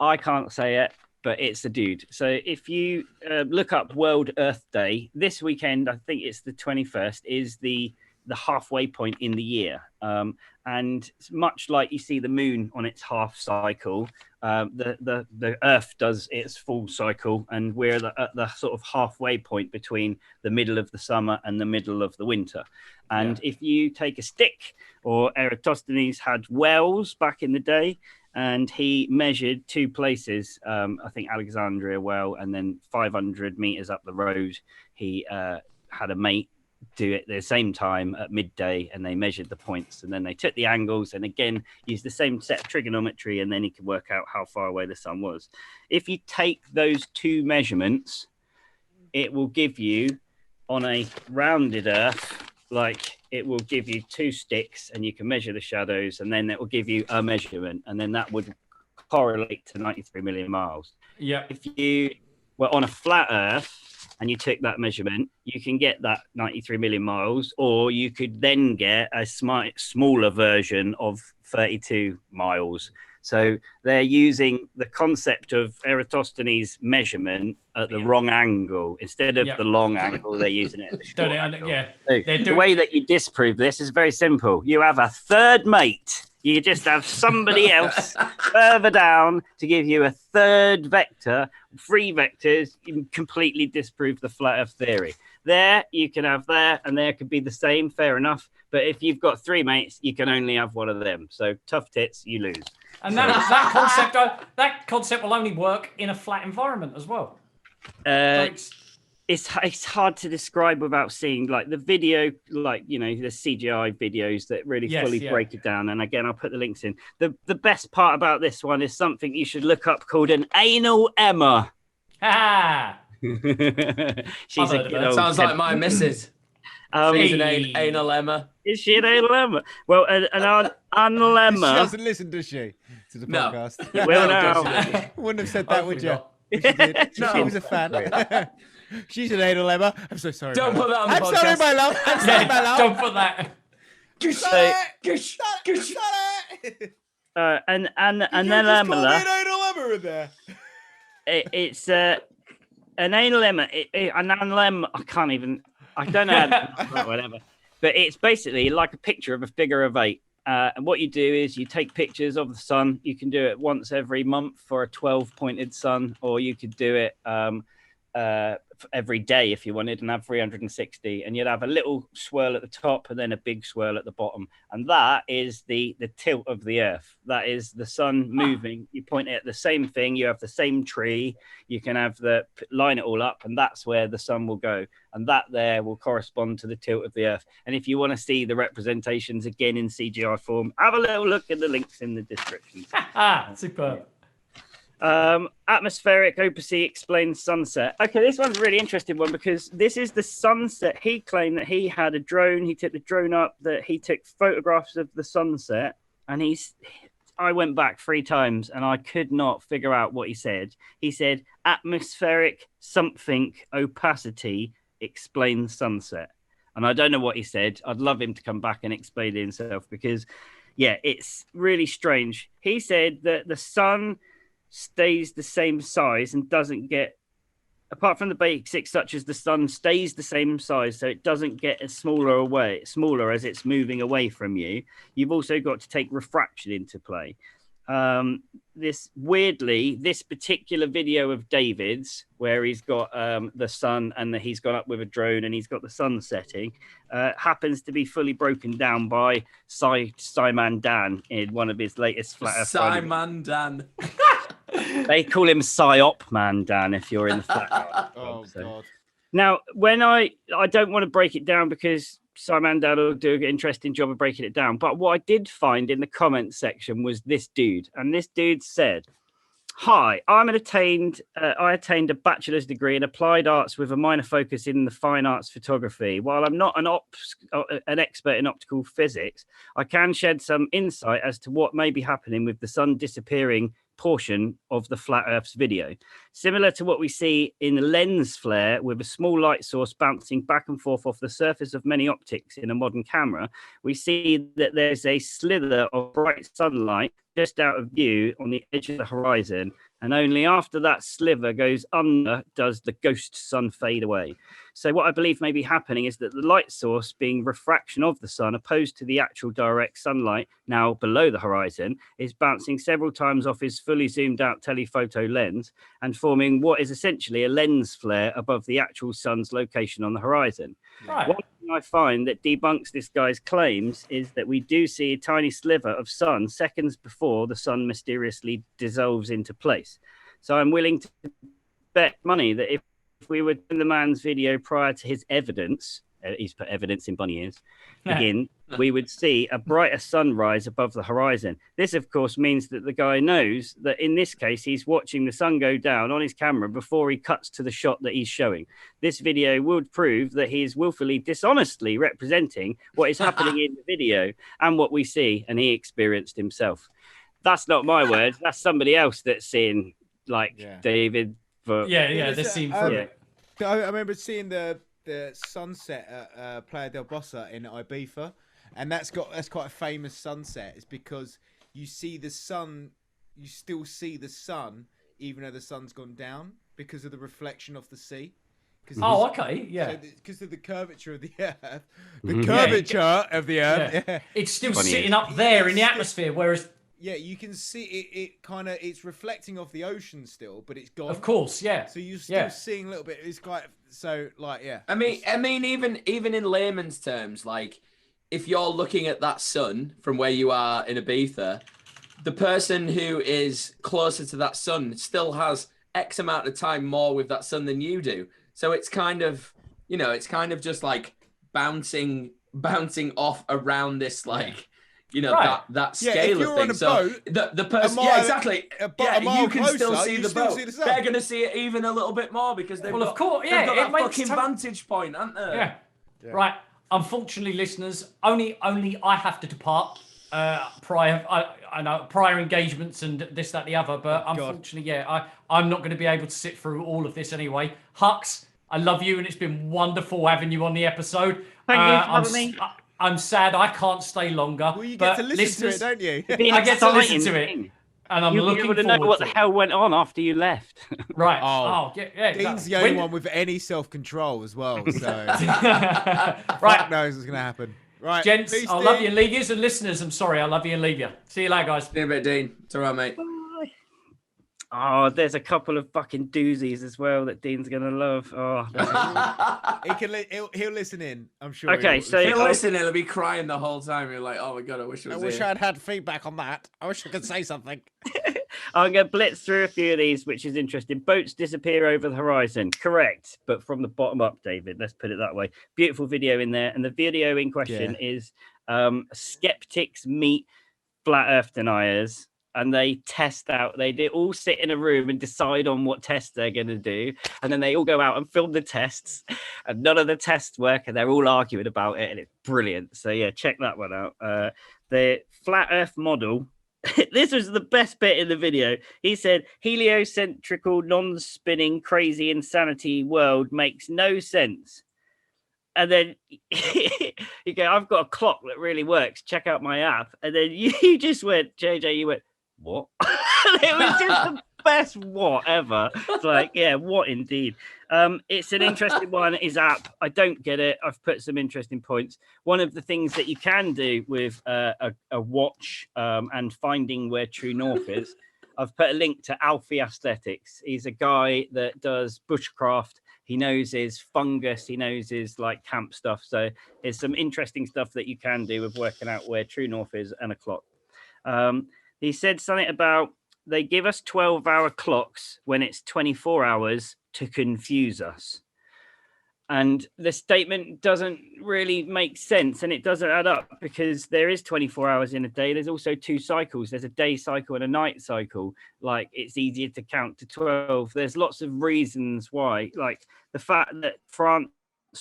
I can't say it, but it's the dude. So if you look up World Earth Day, this weekend, I think it's the 21st, is the halfway point in the year. And much like you see the moon on its half cycle, the Earth does its full cycle, and we're at the sort of halfway point between the middle of the summer and the middle of the winter. And if you take a stick, or Eratosthenes had wells back in the day, and he measured 2 places. I think Alexandria well, and then 500 meters up the road, he had a mate do it at the same time at midday, and they measured the points, and then they took the angles and again used the same set of trigonometry, and then he could work out how far away the sun was. If you take those 2 measurements, it will give you, on a rounded earth, like it will give you 2 sticks, and you can measure the shadows, and then it will give you a measurement, and then that would correlate to 93 million miles. Yeah. If you were on a flat earth and you took that measurement, you can get that 93 million miles, or you could then get a smaller version of 32 miles. So they're using the concept of Eratosthenes' measurement at the wrong angle. Instead of the long angle, they're using it at the short angle. The way that you disprove this is very simple. You have a third mate. You just have somebody else further down to give you a third vector, 3 vectors. You can completely disprove the flat earth theory. There, you can have there, and there could be the same, fair enough. But if you've got 3 mates, you can only have one of them. So tough tits, you lose. And that concept will only work in a flat environment as well. It's hard to describe without seeing like the video, like, you know, the CGI videos that really fully break it down. And again, I'll put the links in. The best part about this one is something you should look up called an anal Emma. Ah. She's a good old sounds like my missus. She's an anal Emma. Is she an anal Emma? Well, an anal Emma. She doesn't listen, does she, to the podcast? No. Well, no. Wouldn't have said that, would you? If she did. No. She was a fan. She's an anal Emma. I'm so sorry. Don't put that on the I'm podcast. sorry, my love. I'm sorry, my love. Don't put that. And then Emma. Emma. An anal Emma in there. It's an anal Emma. An anal Emma. I don't know how to whatever. But it's basically like a picture of a figure of 8. And what you do is you take pictures of the sun. You can do it once every month for a 12-pointed sun, or you could do it every day if you wanted, and have 360. And you'd have a little swirl at the top and then a big swirl at the bottom. And that is the tilt of the Earth. That is the sun moving. You point it at the same thing. You have the same tree. You can have line it all up, and that's where the sun will go. And that there will correspond to the tilt of the Earth. And if you want to see the representations again in CGI form, have a little look at the links in the description. Superb. Atmospheric opacity explains sunset. Okay, this one's a really interesting one because this is the sunset. He claimed that he had a drone. He took the drone up, that he took photographs of the sunset, and I went back 3 times and I could not figure out what he said. He said atmospheric something opacity explains sunset. And I don't know what he said. I'd love him to come back and explain it himself because, yeah, it's really strange. He said that the sun stays the same size and doesn't get, apart from the basics such as the sun stays the same size, so it doesn't get smaller as it's moving away from you. You've also got to take refraction into play. This particular video of David's where he's got the sun and he's gone up with a drone and he's got the sun setting happens to be fully broken down by Simon Dan in one of his latest flat earth. Simon Dan. They call him Psyop Man Dan if you're in the flat earth. Oh, God. Now, when I don't want to break it down because Simon Dan will do an interesting job of breaking it down. But what I did find in the comments section was this dude. And this dude said, "Hi, I attained a bachelor's degree in applied arts with a minor focus in the fine arts photography. While I'm not an expert in optical physics, I can shed some insight as to what may be happening with the sun disappearing portion of the flat Earth's video. Similar to what we see in a lens flare with a small light source bouncing back and forth off the surface of many optics in a modern camera, we see that there's a slither of bright sunlight just out of view on the edge of the horizon, and only after that sliver goes under does the ghost sun fade away. So what I believe may be happening is that the light source being refraction of the sun opposed to the actual direct sunlight now below the horizon is bouncing several times off his fully zoomed out telephoto lens and forming what is essentially a lens flare above the actual sun's location on the horizon. Right. One I find that debunks this guy's claims is that we do see a tiny sliver of sun seconds before the sun mysteriously dissolves into place. So I'm willing to bet money that if we were in the man's video prior to his evidence, he's put evidence in bunny ears, begin, we would see a brighter sunrise above the horizon. This, of course, means that the guy knows that in this case, he's watching the sun go down on his camera before he cuts to the shot that he's showing. This video would prove that he is willfully, dishonestly representing what is happening in the video and what we see and he experienced himself. That's not my words. That's somebody else that's seeing, like, David. The scene from it. I remember seeing the sunset at Playa del Bossa in Ibiza, and that's quite a famous sunset. It's because you see the sun, you still see the sun even though the sun's gone down because of the reflection of the sea. Because of the curvature of the Earth, of the Earth, it's still sitting up there in the atmosphere, whereas. Yeah, you can see it kind of, it's reflecting off the ocean still, but it's gone. Of course, yeah. So you're still seeing a little bit. It's quite, so like, yeah. I mean, even in layman's terms, like, if you're looking at that sun from where you are in Ibiza, the person who is closer to that sun still has X amount of time more with that sun than you do. So it's kind of, it's kind of just like bouncing off around this, like, that scale of things. So the person, exactly. You can still see the boat. They're going to see it even a little bit more because they've got that fucking vantage point, aren't they? Yeah. Right. Unfortunately, listeners, only I have to depart prior engagements and this, that, the other. But unfortunately, I'm not going to be able to sit through all of this anyway. Hux, I love you, and it's been wonderful having you on the episode. Thank you for having me. I'm sad I can't stay longer. Well, you get to listen to it, don't you? I get to listen to it. And I'm looking forward to know what the hell went on after you left. Right. Dean's the only one with any self-control as well. So right. Fuck knows what's going to happen. Right. Gents, I love you and leave you. And listeners, I'm sorry. I love you and leave you. See you later, guys. See you in a bit, Dean. It's all right, mate. Oh, there's a couple of fucking doozies as well that Dean's gonna love. Oh, he'll listen in. I'm sure. Okay, so he'll listen. He'll be crying the whole time. You're like, oh my god, I wish I'd had feedback on that. I wish I could say something. I'm gonna blitz through a few of these, which is interesting. Boats disappear over the horizon. Correct, but from the bottom up, David. Let's put it that way. Beautiful video in there, and the video in question is skeptics meet flat Earth deniers. And they test out, they all sit in a room and decide on what test they're going to do. And then they all go out and film the tests. And none of the tests work. And they're all arguing about it. And it's brilliant. So, yeah, check that one out. The flat Earth model. This was the best bit in the video. He said, heliocentrical, non-spinning, crazy insanity world makes no sense. And then you go, I've got a clock that really works. Check out my app. And then you just went, JJ, you went, what? It was just the best what ever. It's like, yeah, what indeed. It's an interesting one. His app, I don't get it. I've put some interesting points. One of the things that you can do with a watch and finding where true north is, I've put a link to Alfie Aesthetics. He's a guy that does bushcraft. He knows his fungus. He knows his like camp stuff. So there's some interesting stuff that you can do with working out where true north is and a clock. He said something about they give us 12-hour clocks when it's 24 hours to confuse us. And the statement doesn't really make sense, and it doesn't add up because there is 24 hours in a day. There's also 2 cycles. There's a day cycle and a night cycle. Like, it's easier to count to 12. There's lots of reasons why, like the fact that France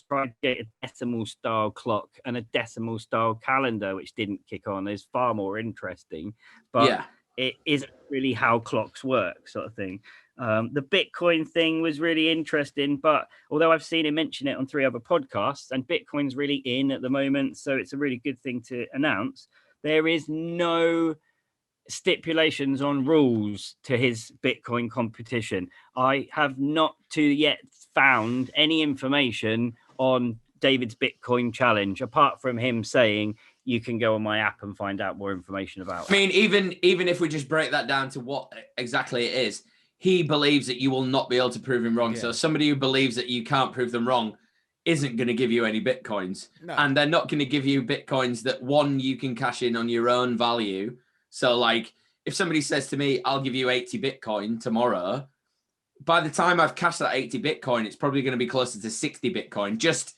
tried to get a decimal style clock and a decimal style calendar, which didn't kick on, is far more interesting. But it isn't really how clocks work, sort of thing. The Bitcoin thing was really interesting, but although I've seen him mention it on 3 other podcasts, and Bitcoin's really in at the moment, so it's a really good thing to announce, there is no stipulations on rules to his Bitcoin competition. I have not yet found any information on David's Bitcoin challenge, apart from him saying you can go on my app and find out more information about it. I mean, even if we just break that down to what exactly it is, he believes that you will not be able to prove him wrong. So somebody who believes that you can't prove them wrong isn't going to give you any Bitcoins. No. And they're not going to give you Bitcoins that, one, you can cash in on your own value. So like if somebody says to me, I'll give you 80 Bitcoin tomorrow, by the time I've cashed that 80 Bitcoin, it's probably going to be closer to 60 Bitcoin just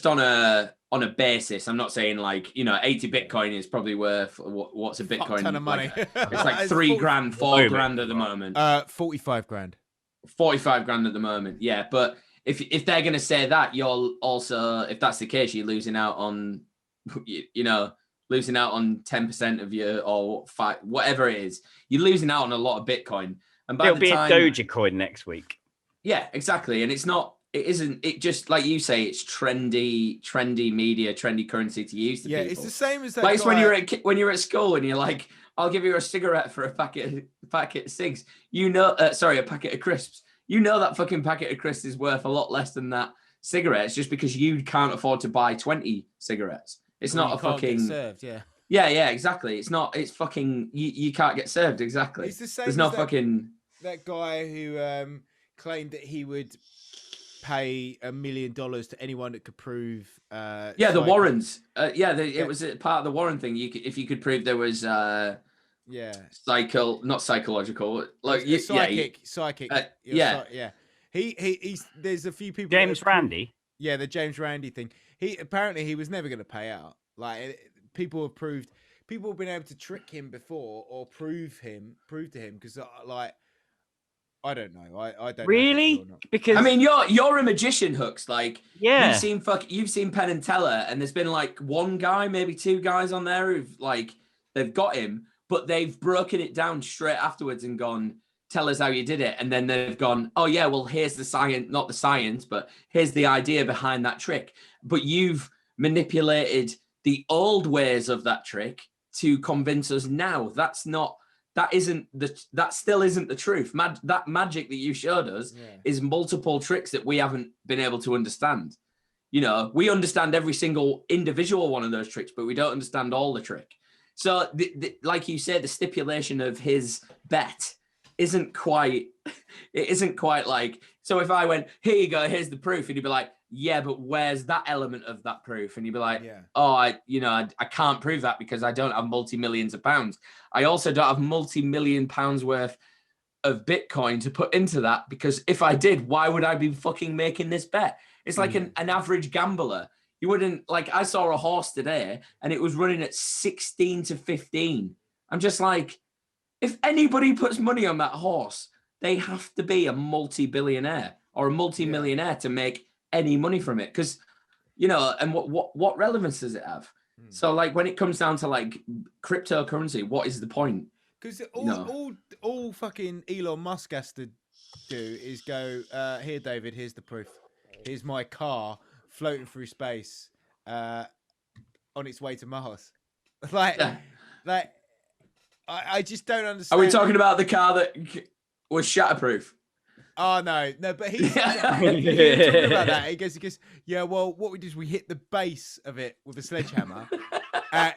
on a basis. I'm not saying like, 80 Bitcoin is probably worth what's a Bitcoin? A ton of money. Like, it's like 3 grand, 4 grand at the moment. 45 grand. 45 grand at the moment. Yeah. But if they're going to say that, you're also, if that's the case, you're losing out on, losing out on 10% of your, or whatever it is, you're losing out on a lot of Bitcoin. And by It'll be a Dogecoin next week. Yeah, exactly. And it just like you say, it's trendy media, trendy currency to use to people. It's the same as that. Like it's when you're at school and you're like, I'll give you a cigarette for a packet of cigs. A packet of crisps. That fucking packet of crisps is worth a lot less than that cigarette. It's just because you can't afford to buy 20 cigarettes. It's not a fucking served, yeah. Yeah, exactly. It's not. It's fucking. You can't get served. Exactly. It's the same. There's no fucking. That guy who claimed that he would pay $1 million to anyone that could prove. The Warrens. It was a part of the Warren thing. If you could prove there was. Not psychological. Like psychic. Yeah. He's. There's a few people. James Randi. Yeah, the James Randi thing. He was never going to pay out. Like people have been able to trick him before or prove to him because like. I don't know. I don't really know because I mean you're a magician, Hooks. Like yeah, you've seen Penn and Teller, and there's been like one guy, maybe two guys on there who've like they've got him, but they've broken it down straight afterwards and gone, tell us how you did it, and then they've gone, oh yeah, well here's the science, not the science, but here's the idea behind that trick. But you've manipulated the old ways of that trick to convince us now that still isn't the truth. That magic that you showed us is multiple tricks that we haven't been able to understand. We understand every single individual one of those tricks, but we don't understand all the trick. So like you said, the stipulation of his bet isn't quite like, so if I went, here you go, here's the proof, and you'd be like, yeah, but where's that element of that proof? And you'd be like, I can't prove that because I don't have multi-millions of pounds. I also don't have multi-million pounds worth of Bitcoin to put into that, because if I did, why would I be fucking making this bet? It's like an average gambler. You wouldn't, like, I saw a horse today and it was running at 16 to 15. I'm just like, if anybody puts money on that horse, they have to be a multi-billionaire or a multi-millionaire to make any money from it, because and what relevance does it have? So like when it comes down to like cryptocurrency, what is the point? Because all fucking Elon Musk has to do is go, here David, here's the proof, here's my car floating through space on its way to Mars. I just don't understand. Are we talking about the car that was shatterproof? Oh no, but he's talking about that. He goes, yeah, well, what we did is we hit the base of it with a sledgehammer,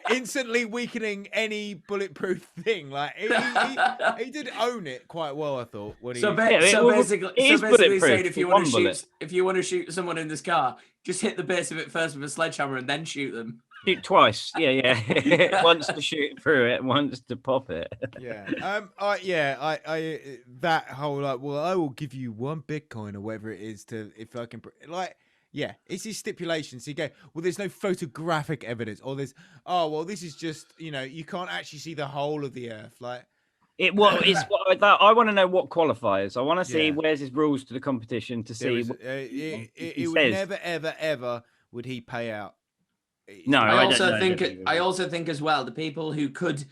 instantly weakening any bulletproof thing. Like he did own it quite well, I thought. When basically saying if you want to shoot someone in this car, just hit the base of it first with a sledgehammer and then shoot them. Shoot twice, yeah. Once to shoot through it, once to pop it. That whole like, well, I will give you 1 Bitcoin or whatever it is if I can, like, yeah, it's his stipulations. So you go, well, there's no photographic evidence, or there's, oh, well, this is just, you can't actually see the whole of the earth, like. I want to know what qualifies. I want to see where's his rules to the competition to see. He would never, ever, ever would he pay out. No, I also think as well, the people who could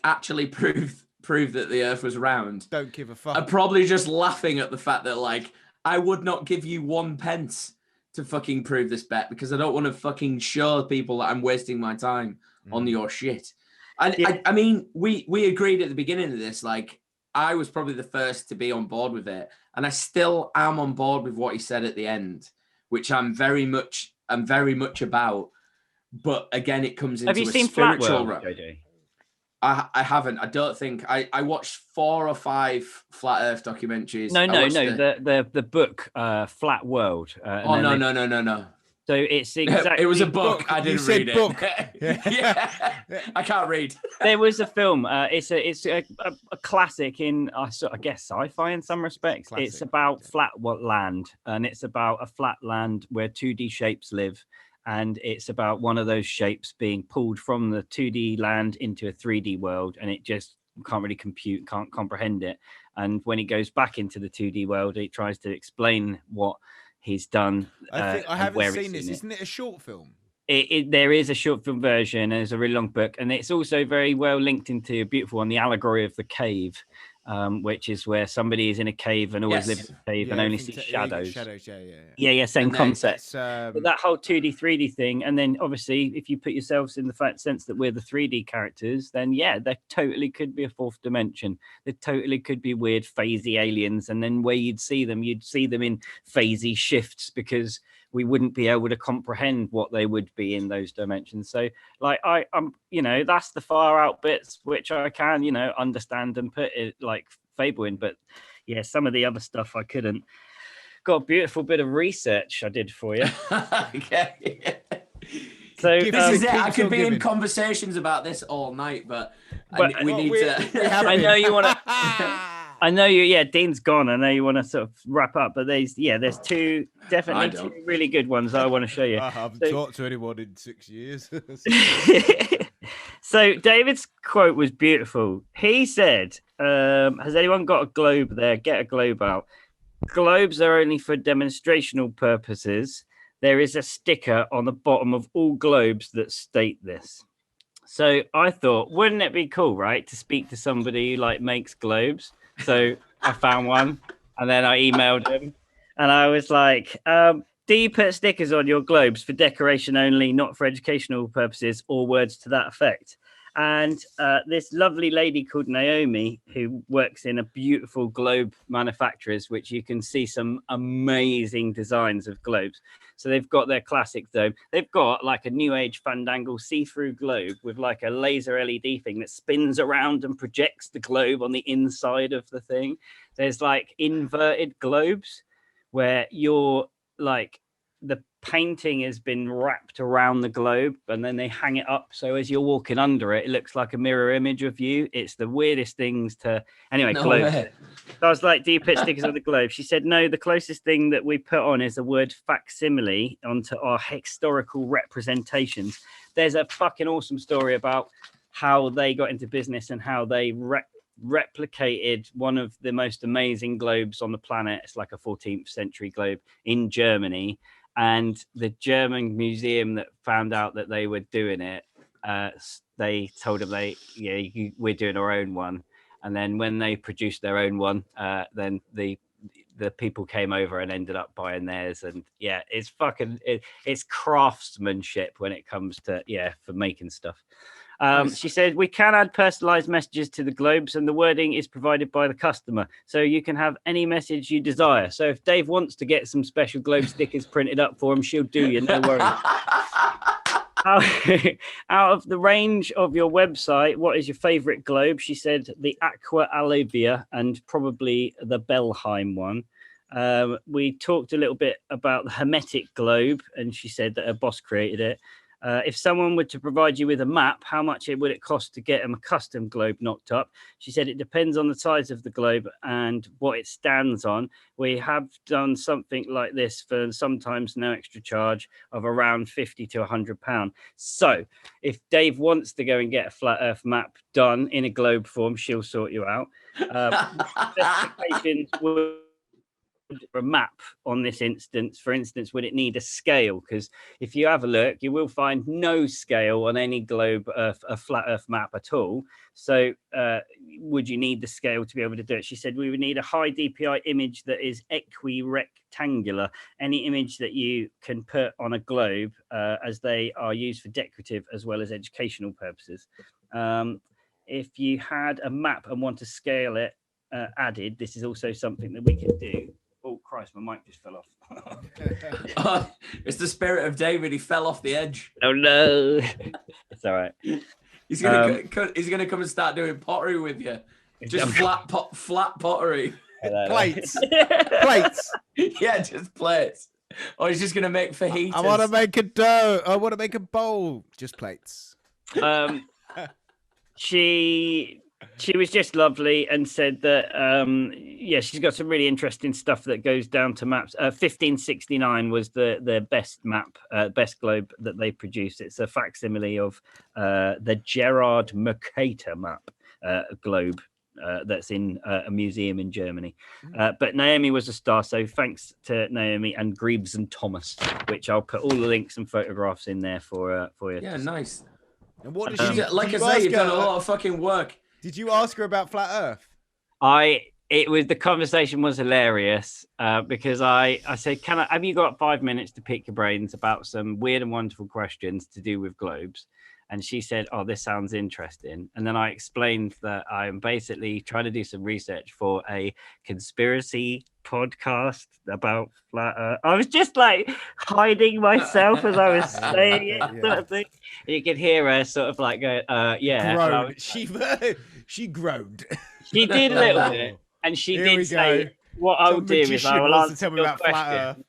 actually prove that the earth was round don't give a fuck, are probably just laughing at the fact that, like, I would not give you 1 pence to fucking prove this bet because I don't want to fucking show people that I'm wasting my time on your shit. And I mean, we agreed at the beginning of this, like, I was probably the first to be on board with it, and I still am on board with what he said at the end, which I'm very much about. But again, it comes into Have you seen spiritual Flatworld, JJ? I haven't. I don't think I watched 4 or 5 flat Earth documentaries. No. The book, Flat World. No. So it's exactly. It was a book. I didn't read it. Yeah. I can't read. There was a film. It's a classic in I guess sci-fi in some respects. Classic. It's about flat land, and it's about a flat land where 2D shapes live. And it's about one of those shapes being pulled from the 2D land into a 3D world, and it just can't really compute, can't comprehend it. And when he goes back into the 2D world, he tries to explain what he's done. I think I haven't seen this. Isn't it a short film? There is a short film version, and it's a really long book, and it's also very well linked into a beautiful one, The Allegory of the Cave, which is where somebody is in a cave and always lives in a cave and only sees shadows. Yeah, same concept. But that whole 2D, 3D thing, and then obviously if you put yourselves in the sense that we're the 3D characters, then yeah, there totally could be a fourth dimension. There totally could be weird phasey aliens, and then where you'd see them in phasey shifts because we wouldn't be able to comprehend what they would be in those dimensions. So like I'm that's the far out bits which I can understand and put it like fable in, but yeah, some of the other stuff I couldn't. Got a beautiful bit of research I did for you. Okay. So this is it. I could be in conversations about this all night, but we need to. I know you want to. I know you. Yeah, Dean's gone. I know you want to sort of wrap up, but there's two really good ones I want to show you. I haven't talked to anyone in 6 years. So David's quote was beautiful. He said, "Has anyone got a globe there? Get a globe out. Globes are only for demonstrational purposes. There is a sticker on the bottom of all globes that state this." So I thought, wouldn't it be cool, right, to speak to somebody who like makes globes? So I found one, and then I emailed him, and I was like, "Do you put stickers on your globes for decoration only, not for educational purposes, or words to that effect?" And this lovely lady called Naomi, who works in a beautiful globe manufacturers, which you can see some amazing designs of globes. So they've got their classic dome. They've got like a new age Fandangle see-through globe with like a laser LED thing that spins around and projects the globe on the inside of the thing. There's like inverted globes where you're like the painting has been wrapped around the globe and then they hang it up. So as you're walking under it, it looks like a mirror image of you. It's the weirdest things to... Anyway, globes. So I was like, do you put stickers on the globe? She said, no, the closest thing that we put on is the word facsimile onto our historical representations. There's a fucking awesome story about how they got into business and how they replicated one of the most amazing globes on the planet. It's like a 14th century globe in Germany. And the German museum that found out that they were doing it, they told them we're doing our own one. And then when they produced their own one, then the people came over and ended up buying theirs. And yeah, it's it's craftsmanship when it comes to for making stuff. She said, we can add personalized messages to the globes and the wording is provided by the customer. So you can have any message you desire. So if Dave wants to get some special globe stickers printed up for him, she'll do you, no worries. Out of the range of your website, what is your favorite globe? She said the Aqua Alivia and probably the Belheim one. We talked a little bit about the Hermetic globe and she said that her boss created it. If someone were to provide you with a map, how much would it cost to get them a custom globe knocked up? She said it depends on the size of the globe and what it stands on. We have done something like this for sometimes no extra charge of around £50 to £100. So if Dave wants to go and get a flat Earth map done in a globe form, she'll sort you out. Specifications would a map on this instance, for instance, would it need a scale? Because if you have a look, you will find no scale on any globe, a flat Earth map at all. So would you need the scale to be able to do it? She said we would need a high DPI image that is equirectangular, any image that you can put on a globe, as they are used for decorative as well as educational purposes. If you had a map and want to scale it added, this is also something that we can do. Oh, Christ, my mic just fell off. It's the spirit of David. He fell off the edge. Oh, no. It's all right. He's gonna come and start doing pottery with you. Just flat pottery. Plates. Plates. Yeah, just plates. Or he's just gonna make fajitas. I want to make a dough. I want to make a bowl. Just plates. She was just lovely and said that she's got some really interesting stuff that goes down to maps. 1569 was the best map, best globe that they produced. It's a facsimile of the Gerard Mercator map globe that's in a museum in Germany. But Naomi was a star, so thanks to Naomi and Greaves and Thomas, which I'll put all the links and photographs in there for you. Yeah, nice. And what did she? Like I say, you've done a lot of fucking work. Did you ask her about flat Earth? The conversation was hilarious because I said, have you got 5 minutes to pick your brains about some weird and wonderful questions to do with globes? And she said, oh, this sounds interesting. And then I explained that I'm basically trying to do some research for a conspiracy podcast about flat Earth. I was just like hiding myself as I was saying it. Sort of thing. And you could hear her sort of like go, yeah. Groaned. She groaned. She did a little bit. And she did say, what I'll do is I will answer your question.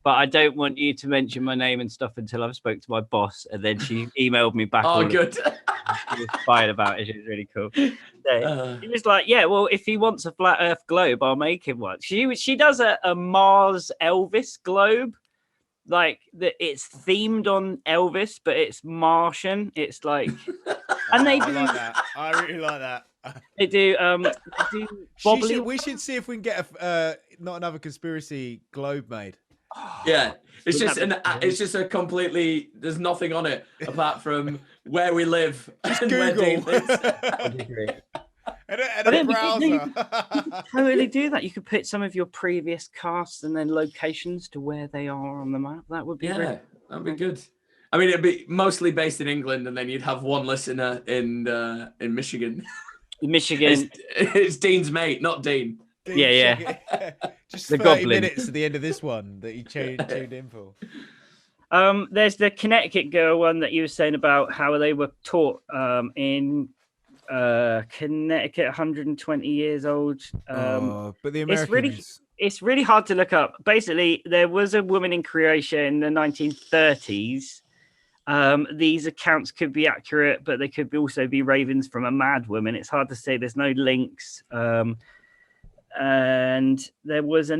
But I don't want you to mention my name and stuff until I've spoke to my boss. And then she emailed me back. Oh, good. She was fine about it. She was really cool. So he was like, yeah, well, if he wants a flat Earth globe, I'll make him one. She does a Mars Elvis globe. Like it's themed on Elvis, but it's Martian. It's like, and they do. I like that. I really like that. They do. We should see if we can get a not another conspiracy globe made. Yeah, it's just a completely. There's nothing on it apart from where we live just and Google. where Dave lives. and a browser. You could totally do that. You could put some of your previous casts and then locations to where they are on the map. That would be that'd be good. I mean, it'd be mostly based in England, and then you'd have one listener in Michigan. Michigan. It's Dean's mate, not Dean. Yeah. Just the 30 goblin. minutes at the end of this one that you tuned in for. There's the Connecticut girl one that you were saying about how they were taught in Connecticut, 120 years old. But the Americans... It's really hard to look up. Basically, there was a woman in Croatia in the 1930s. These accounts could be accurate, but they could also be ravings from a mad woman. It's hard to say. There's no links. And there was a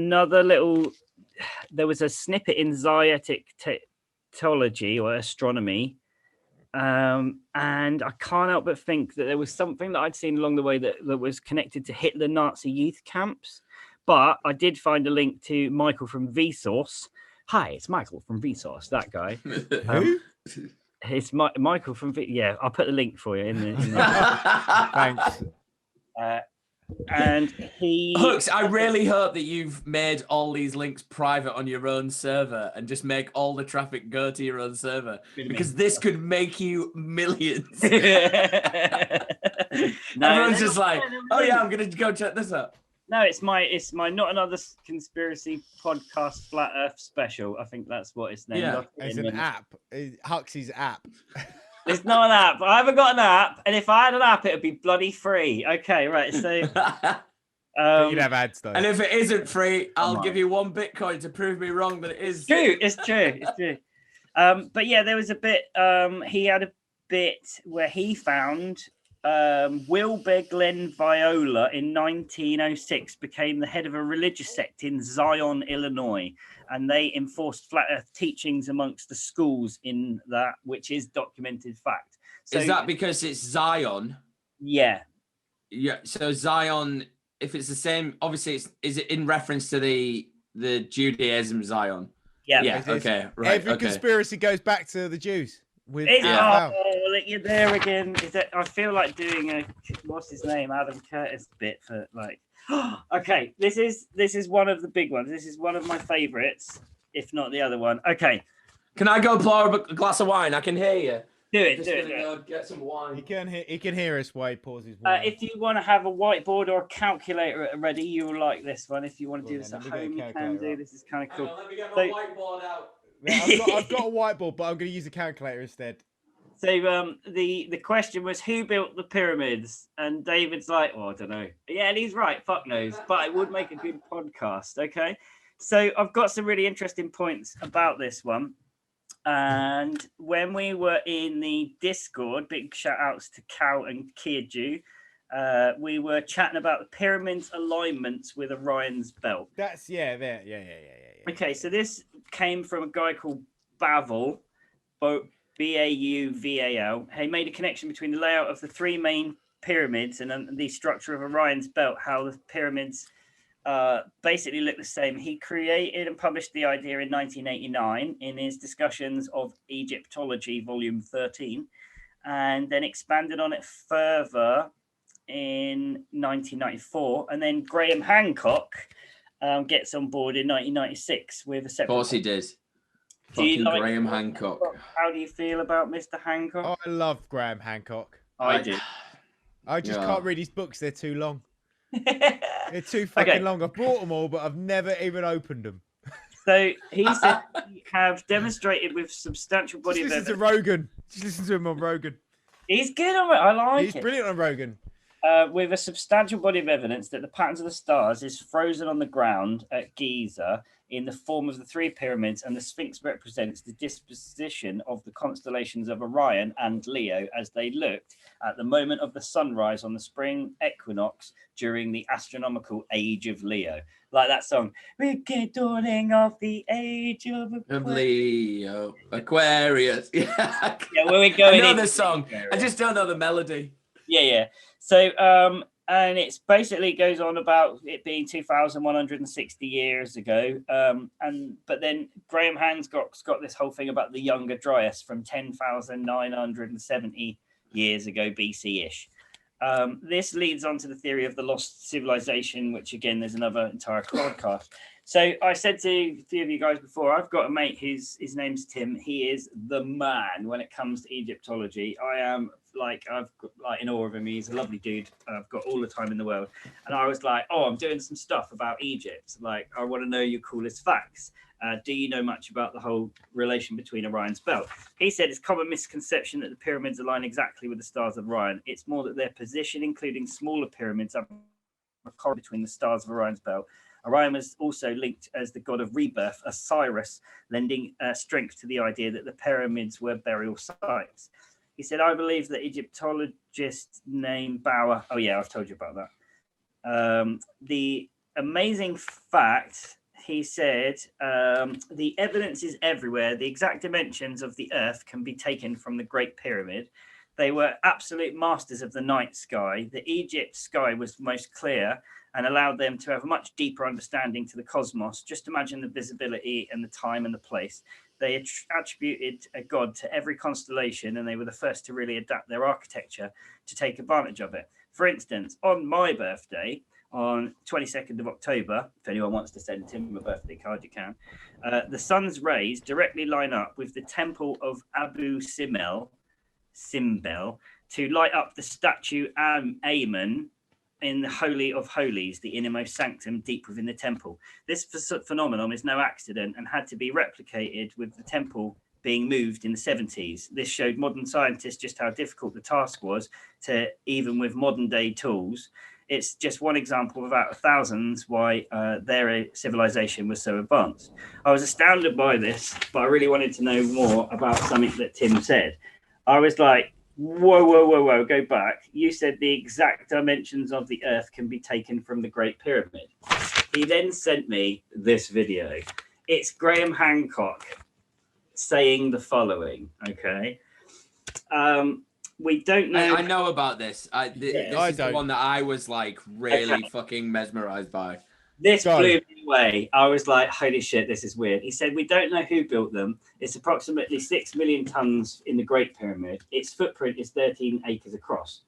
snippet in Zytic Teology or astronomy. And I can't help but think that there was something that I'd seen along the way that was connected to Hitler Nazi youth camps. But I did find a link to Michael from Vsauce. Hi, it's Michael from Vsauce, that guy. Who? It's Michael from I'll put the link for you in the Thanks. And he Hooks, I really hope that you've made all these links private on your own server and just make all the traffic go to your own server, because this could make you millions. Everyone's just like, oh yeah, I'm gonna go check this out. No, it's my Not Another Conspiracy Podcast Flat Earth Special. I think that's what it's named. Yeah, it's an app. Huxley's app. It's not an app. I haven't got an app, and if I had an app, it would be bloody free. Okay, right. So you'd have ads though. And if it isn't free, I'll give you 1 Bitcoin to prove me wrong that it is. It's true. But yeah, there was a bit. He had a bit where he found Wilbur Glenn Viola in 1906 became the head of a religious sect in Zion, Illinois, and they enforced flat Earth teachings amongst the schools in that, which is documented fact. So, is that because it's Zion? Yeah. Yeah. So Zion, if it's the same, obviously, is it in reference to the Judaism Zion? Yeah. Yeah. Okay. Right. Every conspiracy goes back to the Jews. You're there again. I feel like doing a what's his name, Adam Curtis bit for like. Okay, this is one of the big ones. This is one of my favorites, if not the other one. Okay, can I go pour a glass of wine? I can hear you. Do it. Go get some wine. He can hear us while he pours his wine. If you want to have a whiteboard or a calculator ready, you will like this one. If you want to do this at home, you can do. This is kind of cool. Let me get my whiteboard out. Yeah, I've got a whiteboard, but I'm going to use a calculator instead. So the question was, who built the pyramids? And David's like, oh, I don't know. Yeah, and he's right, fuck knows. But it would make a good podcast, okay? So I've got some really interesting points about this one. And when we were in the Discord, big shout outs to Cal and Kiaju, we were chatting about the pyramids' alignments with Orion's belt. That's yeah. Okay, so this came from a guy called Bavel, Bauval. He made a connection between the layout of the three main pyramids and the structure of Orion's belt, how the pyramids basically look the same. He created and published the idea in 1989 in his Discussions of Egyptology, volume 13, and then expanded on it further in 1994. And then Graham Hancock gets on board in 1996 with a separate... Of course he did. Fucking Graham Hancock. How do you feel about Mr. Hancock? Oh, I love Graham Hancock. I do. I just can't read his books. They're too long. They're too fucking long. I've bought them all, but I've never even opened them. So he said he have demonstrated with substantial body of evidence. Listen to Rogan. Just listen to him on Rogan. He's good on it. I like it. He's brilliant on Rogan. With a substantial body of evidence that the patterns of the stars is frozen on the ground at Giza in the form of the three pyramids, and the Sphinx represents the disposition of the constellations of Orion and Leo as they looked at the moment of the sunrise on the spring equinox during the astronomical age of Leo. Like that song, wicked dawning of the age of Leo, Aquarius. Yeah, where we going? I know the song. I just don't know the melody. Yeah. So, and it's basically goes on about it being 2,160 years ago. But then Graham Hancock's got this whole thing about the Younger Dryas from 10,970 years ago, BC-ish. This leads on to the theory of the lost civilization, which again, there's another entire podcast. So I said to a few of you guys before, I've got a mate his name's Tim. He is the man when it comes to Egyptology. I've got in awe of him. He's a lovely dude. I've got all the time in the world. And I was like, oh, I'm doing some stuff about Egypt. Like, I want to know your coolest facts. Do you know much about the whole relation between Orion's belt? He said it's a common misconception that the pyramids align exactly with the stars of Orion. It's more that their position, including smaller pyramids, are a correlation between the stars of Orion's belt. Orion was also linked as the god of rebirth, Osiris, lending strength to the idea that the pyramids were burial sites. He said, I believe that Egyptologist named Bauer. Oh, yeah, I've told you about that. The amazing fact, he said, the evidence is everywhere. The exact dimensions of the earth can be taken from the Great Pyramid. They were absolute masters of the night sky. The Egypt sky was most clear and allowed them to have a much deeper understanding to the cosmos. Just imagine the visibility and the time and the place. They attributed a god to every constellation, and they were the first to really adapt their architecture to take advantage of it. For instance, on my birthday, on 22nd of October, if anyone wants to send Tim a birthday card, you can, the sun's rays directly line up with the temple of Abu Simbel to light up the statue Amun in the Holy of Holies, the innermost sanctum deep within the temple. This phenomenon is no accident and had to be replicated with the temple being moved in the 70s. This showed modern scientists just how difficult the task was to, even with modern day tools. It's just one example of about thousands why their civilization was so advanced. I was astounded by this, but I really wanted to know more about something that Tim said. I was like, whoa, go back. You said the exact dimensions of the earth can be taken from the Great Pyramid. He then sent me this video. It's Graham Hancock saying the following, okay? We don't know. I know about this. This is the one that I was like really fucking mesmerized by. This blew me away. I was like, holy shit, this is weird. He said, we don't know who built them. It's approximately 6 million tons in the Great Pyramid. Its footprint is 13 acres across.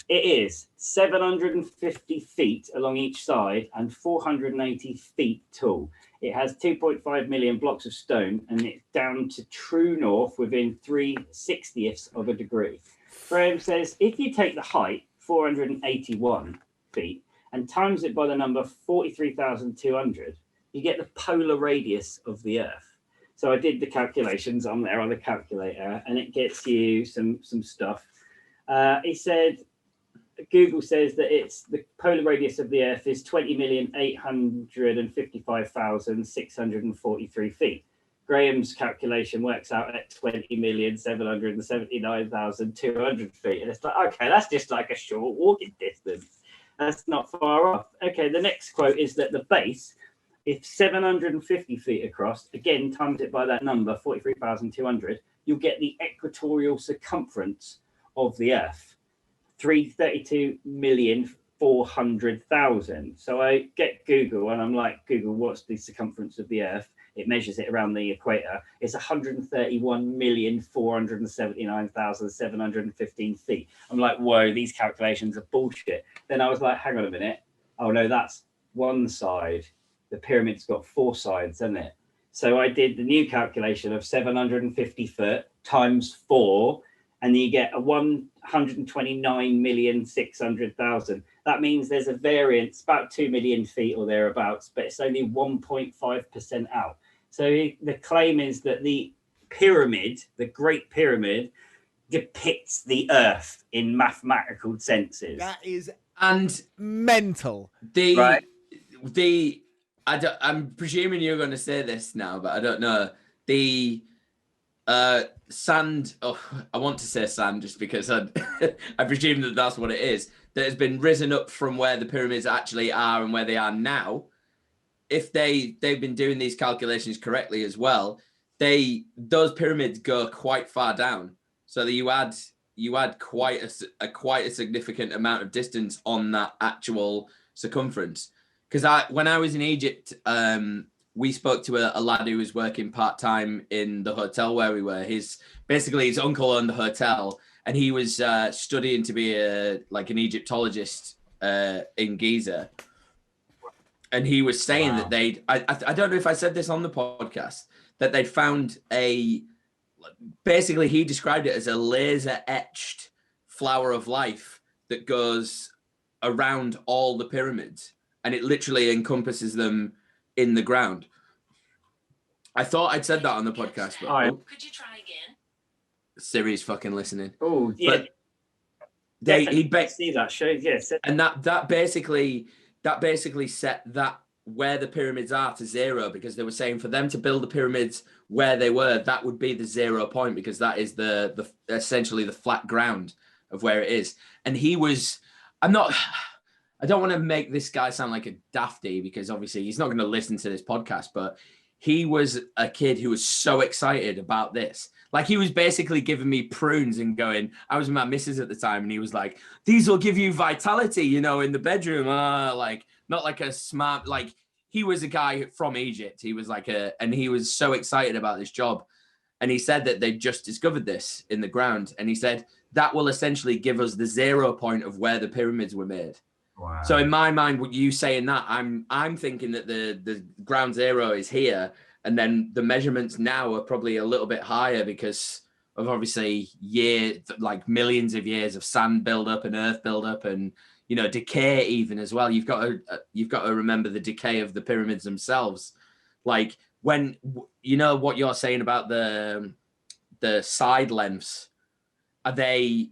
It is 750 feet along each side and 480 feet tall. It has 2.5 million blocks of stone, and it's down to true north within 3/60ths of a degree. Graham says, if you take the height, 481 feet, and times it by the number 43,200, you get the polar radius of the Earth. So I did the calculations on there on the calculator, and it gets you some stuff. He said, Google says that it's the polar radius of the Earth is 20,855,643 feet. Graham's calculation works out at 20,779,200 feet. And it's like, okay, that's just like a short walking distance. That's not far off. Okay, the next quote is that the base, if 750 feet across, again, times it by that number, 43,200, you'll get the equatorial circumference of the Earth, 332,400,000. So I get Google and I'm like, Google, what's the circumference of the Earth? It measures it around the equator. It's 131,479,715 feet. I'm like, whoa, these calculations are bullshit. Then I was like, hang on a minute. Oh no, that's one side. The pyramid's got 4 sides, hasn't it? So I did the new calculation of 750 foot times 4, and you get a 129,600,000. That means there's a variance about 2 million feet or thereabouts, but it's only 1.5% out. So the claim is that the pyramid, the Great Pyramid, depicts the Earth in mathematical senses. That is and mental. I'm presuming you're going to say this now, but I don't know. The sand, I want to say sand just because I presume that that's what it is, that has been risen up from where the pyramids actually are and where they are now. If they've been doing these calculations correctly as well, those pyramids go quite far down. So that you add quite a significant amount of distance on that actual circumference. Because when I was in Egypt, we spoke to a lad who was working part-time in the hotel where we were. His uncle owned the hotel, and he was studying to be an Egyptologist in Giza. And he was saying that I don't know if I said this on the podcast, that they'd found basically he described it as a laser etched flower of life that goes around all the pyramids, and it literally encompasses them in the ground. I thought I'd said that on the podcast, but could you try again? Siri's fucking listening. Oh, yeah. But he see that show, yes. And that basically set that where the pyramids are to 0, because they were saying for them to build the pyramids where they were, that would be the 0 point, because that is the essentially the flat ground of where it is. And I don't want to make this guy sound like a dafty, because obviously he's not going to listen to this podcast, but he was a kid who was so excited about this. Like, he was basically giving me prunes and going, I was with my missus at the time, and he was like, these will give you vitality, in the bedroom. Not like a smart, he was a guy from Egypt. He was and he was so excited about this job. And he said that they just discovered this in the ground. And he said, that will essentially give us the 0 point of where the pyramids were made. Wow. So in my mind, with you saying that, I'm thinking that the ground 0 is here, and then the measurements now are probably a little bit higher because of obviously millions of years of sand buildup and earth buildup and decay even as well. You've got to remember the decay of the pyramids themselves. Like, when what you're saying about the side lengths, are they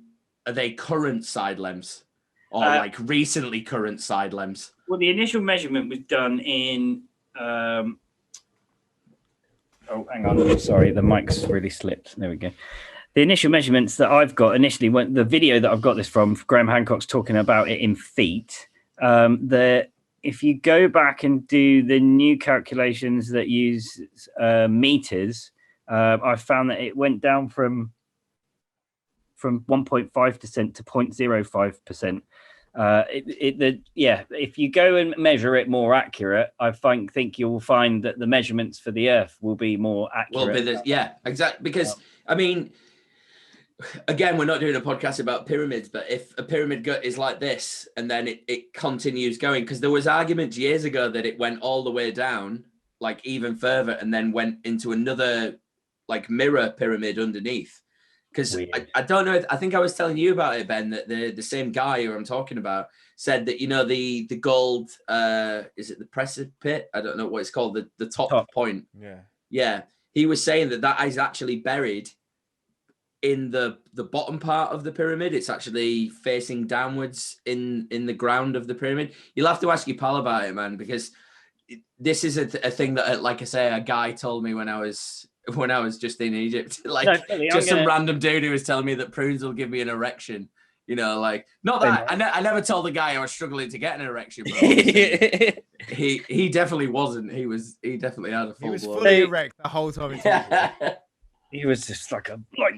current side lengths? Or recently current side lengths? Well, the initial measurement was done in. Hang on. Sorry, the mic's really slipped. There we go. The initial measurements that I've got initially, the video that I've got this from, Graham Hancock's talking about it in feet. If you go back and do the new calculations that use meters, I found that it went down from 1.5% to 0.05%. If you go and measure it more accurate, I think you will find that the measurements for the Earth will be more accurate. Exactly. Because I mean, again, we're not doing a podcast about pyramids, but if a pyramid is like this and then it continues going, because there was arguments years ago that it went all the way down, even further, and then went into another mirror pyramid underneath. Because I don't know, I think I was telling you about it, Ben, that the same guy who I'm talking about said that, the gold, is it the precipice? I don't know what it's called, the top point. Yeah. Yeah. he was saying that is actually buried in the bottom part of the pyramid. It's actually facing downwards in the ground of the pyramid. You'll have to ask your pal about it, man, because this is a thing that, like I say, a guy told me when I was just in Egypt. Like, some random dude who was telling me that prunes will give me an erection. You know, like, not that I never told the guy I was struggling to get an erection, but he definitely wasn't. He definitely had a full. He was fully erect the whole time. He was just like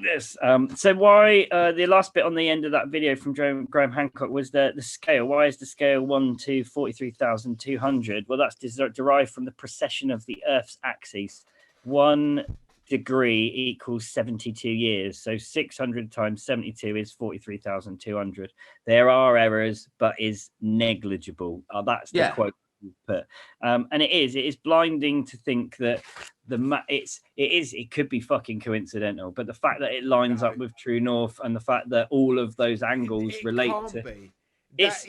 this. So why the last bit on the end of that video from Graham Hancock was the scale. Why is the scale 1 to 43,200? Well, that's derived from the precession of the Earth's axis. 1 degree equals 72 years. So 600 times 72 is 43,200. There are errors, but is negligible. That's the quote you put. And it is blinding to think that it could be fucking coincidental, but the fact that it lines up with true north and the fact that all of those angles relate to that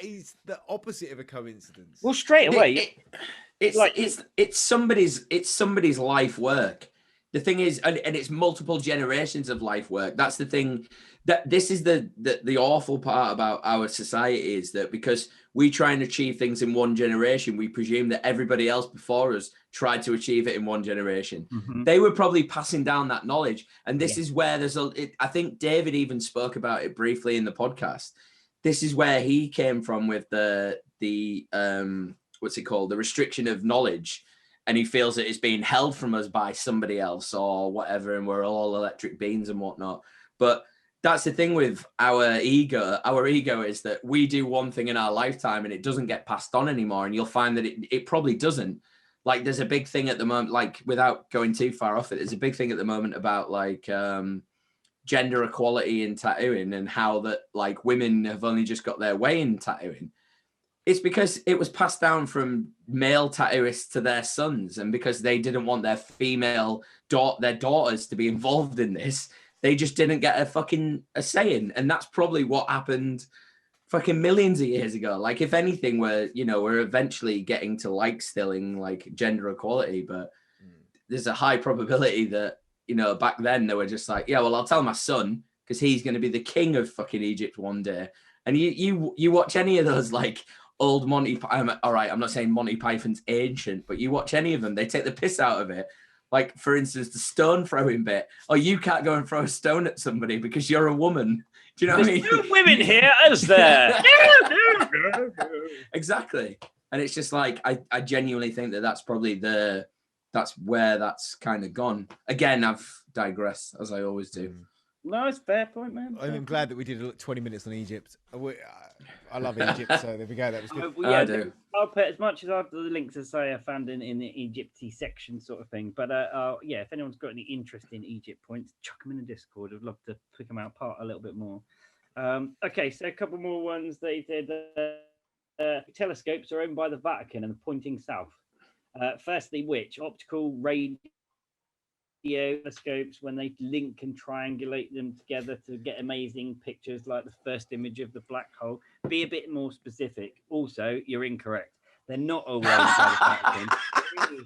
is the opposite of a coincidence. Well, straight away it's somebody's life work. The thing is, and it's multiple generations of life work. That's the thing. That this is the awful part about our society, is that because we try and achieve things in one generation, we presume that everybody else before us tried to achieve it in one generation. Mm-hmm. They were probably passing down that knowledge, and this is where I think David even spoke about it briefly in the podcast. This is where he came from with the what's it called, the restriction of knowledge, and he feels that it's being held from us by somebody else or whatever, and we're all electric beings and whatnot. But that's the thing with our ego. Our ego is that we do one thing in our lifetime and it doesn't get passed on anymore. And you'll find that it probably doesn't. Like, there's a big thing at the moment, like, without going too far off it, there's a big thing at the moment about like gender equality in tattooing, and how that like women have only just got their way in tattooing. It's because it was passed down from male tattooists to their sons, and because they didn't want their their daughters to be involved in this, they just didn't get a say in. And that's probably what happened fucking millions of years ago. Like, if anything, we're eventually getting to like stilling like gender equality, but there's a high probability that, back then they were just like, yeah, well, I'll tell my son because he's going to be the king of fucking Egypt one day. And you watch any of those like old Monty, all right, I'm not saying Monty Python's ancient, but you watch any of them, they take the piss out of it. Like, for instance, the stone throwing bit. Oh, you can't go and throw a stone at somebody because you're a woman. Do you know what I mean? There's no women here, is there? Exactly. And it's just like, I genuinely think that's probably that's where that's kind of gone. Again, I've digressed, as I always do. No, it's a fair point, man. I'm glad that we did 20 minutes on Egypt. I love Egypt, so there we go. That was good. I do. I'll put as much as I've the links to say I found in the Egypty section sort of thing. But if anyone's got any interest in Egypt points, chuck them in the Discord. I'd love to pick them out apart a little bit more. Okay, so a couple more ones. They did. Telescopes are owned by the Vatican and pointing south. Firstly, which optical radio telescopes, when they link and triangulate them together to get amazing pictures like the first image of the black hole. Be a bit more specific. Also, you're incorrect. They're not all owned by the Vatican.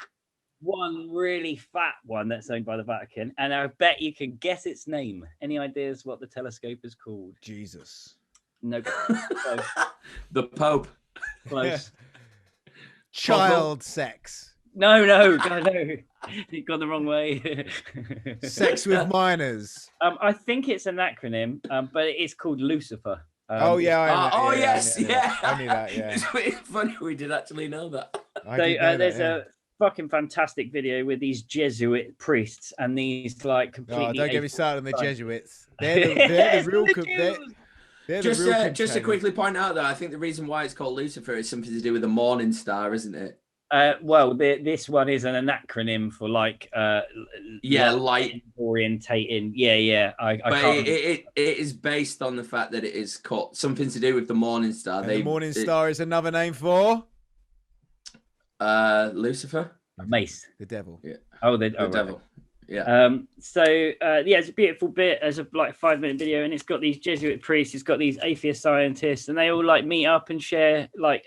One really fat one that's owned by the Vatican, and I bet you can guess its name. Any ideas what the telescope is called? Jesus. No. The Pope. Close. Child sex. No. You've gone the wrong way. Sex with minors. I think it's an acronym, but it is called Lucifer. Yes. I knew that, yeah. It's funny, we did actually know that. There's a fucking fantastic video with these Jesuit priests and these like completely... don't get me started on the Jesuits. They're the real... Just to quickly point out that I think the reason why it's called Lucifer is something to do with the morning star, isn't it? This one is an acronym for like light orientating. Yeah. I can't. It is based on the fact that it is called something to do with the morning star. The morning star is another name for Lucifer, Mace, the devil. Yeah. The devil. Yeah. It's a beautiful bit as a 5-minute video, and it's got these Jesuit priests, it's got these atheist scientists, and they all meet up and share like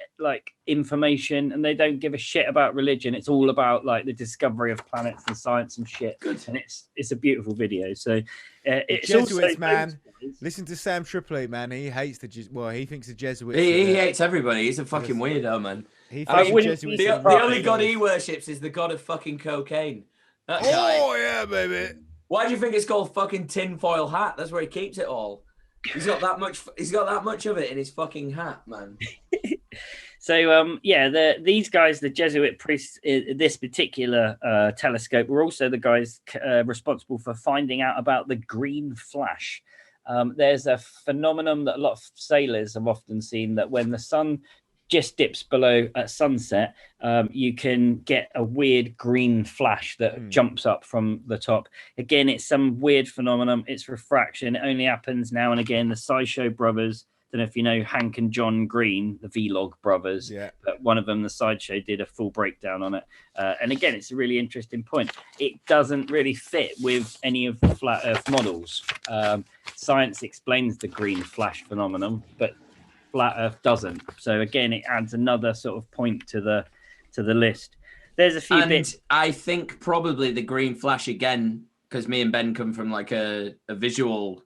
information, and they don't give a shit about religion. It's all about the discovery of planets and science and shit. Good. And it's a beautiful video. So it's Jesuits, also man. Listen to Sam Tripoli, man. He hates he thinks the Jesuits. He hates everybody. He's a fucking weirdo, man. He thinks the only god he worships is the god of fucking cocaine. That guy. Oh yeah, baby. Why do you think it's called fucking tinfoil hat? That's where he keeps it all. He's got that much. He's got that much of it in his fucking hat, man. So these guys, the Jesuit priests, this particular telescope, were also the guys responsible for finding out about the green flash. There's a phenomenon that a lot of sailors have often seen, that when the sun just dips below at sunset, you can get a weird green flash that jumps up from the top. Again, it's some weird phenomenon. It's refraction. It only happens now and again. The SciShow brothers, don't know if you know Hank and John Green, the Vlog brothers. Yeah. But one of them, the SciShow, did a full breakdown on it. And again, it's a really interesting point. It doesn't really fit with any of the flat Earth models. Science explains the green flash phenomenon, but flat Earth doesn't. So again, it adds another sort of point to the list. There's a few bits. I think probably the green flash again, because me and Ben come from a visual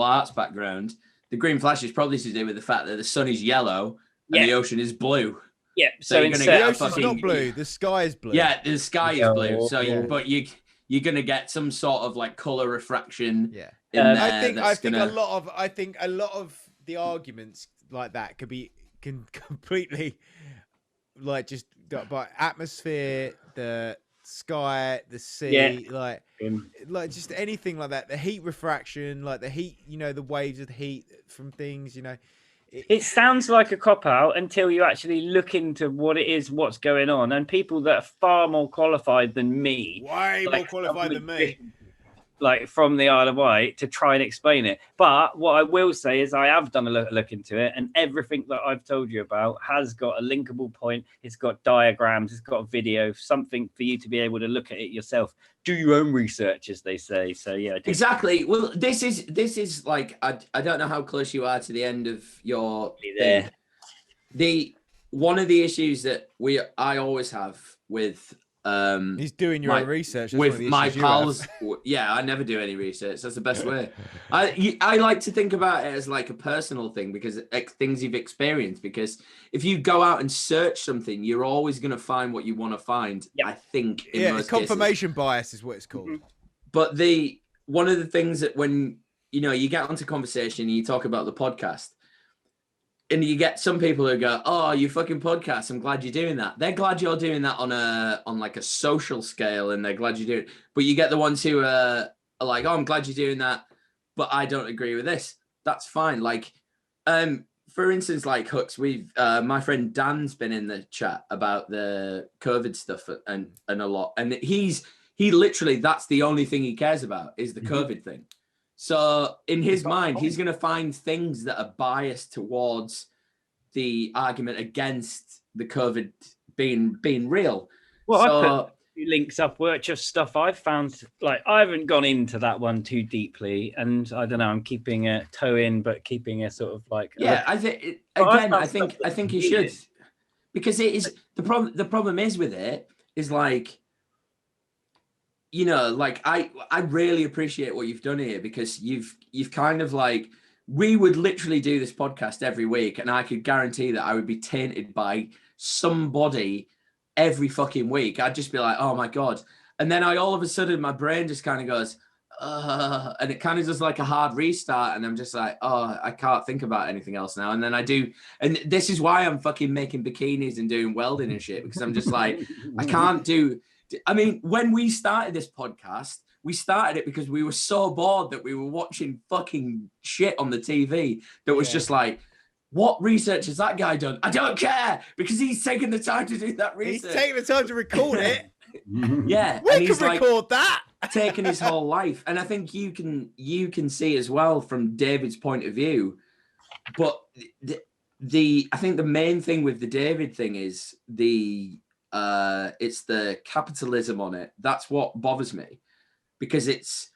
arts background. The green flash is probably to do with the fact that the sun is yellow and the ocean is blue. Yeah. So you're gonna get the ocean's not blue. The sky is blue. Yeah, the sky is blue. So you're gonna get some sort of color refraction. Yeah. In there I think a lot of the arguments like that can completely just by atmosphere, the sky, the sea, just anything like that. The heat refraction, the heat, the waves of the heat from things, It sounds like a cop-out until you actually look into what it is, what's going on, and people that are far more qualified than me, way more qualified than me, from the Isle of Wight, to try and explain it. But what I will say is I have done a look into it, and everything that I've told you about has got a linkable point. It's got diagrams, it's got a video, something for you to be able to look at it yourself. Do your own research, as they say. So yeah, exactly. Well, this is I don't know how close you are to the end of your there. One of the issues that I always have with he's doing your own research. That's with my pals. Yeah, I never do any research. That's the best way. I like to think about it as a personal thing, because things you've experienced. Because if you go out and search something, you're always going to find what you want to find. I think. In most confirmation cases. bias is what it's called. Mm-hmm. But one of the things that when you get onto conversation and you talk about the podcast, and you get some people who go, "Oh, you fucking podcast. I'm glad you're doing that." They're glad you're doing that on a social scale, and they're glad you're doing it. But you get the ones who are like, "Oh, I'm glad you're doing that, but I don't agree with this." That's fine. For instance, Hux, we've my friend Dan's been in the chat about the COVID stuff and a lot, and he literally, that's the only thing he cares about is the COVID thing. So in his mind, he's going to find things that are biased towards the argument against the COVID being real. Well, I put links up, which of stuff I've found. I haven't gone into that one too deeply, and I don't know. I'm keeping a toe in, but keeping a sort of I think I think you should, because it is the problem. The problem is with it is I really appreciate what you've done here, because you've kind of we would literally do this podcast every week, and I could guarantee that I would be tainted by somebody every fucking week. I'd just be like, oh my God. And then all of a sudden my brain just kind of goes, and it kind of does a hard restart. And I'm just like, oh, I can't think about anything else now. And then I do. And this is why I'm fucking making bikinis and doing welding and shit, because I'm just I can't do. I mean, when we started this podcast, we started it because we were so bored that we were watching fucking shit on the TV that was just what research has that guy done? I don't care, because he's taking the time to do that research. He's taking the time to record it. Yeah. We can record that. Taking his whole life. And I think you can see as well from David's point of view. But I think the main thing with the David thing is it's the capitalism on it. That's what bothers me. because it's,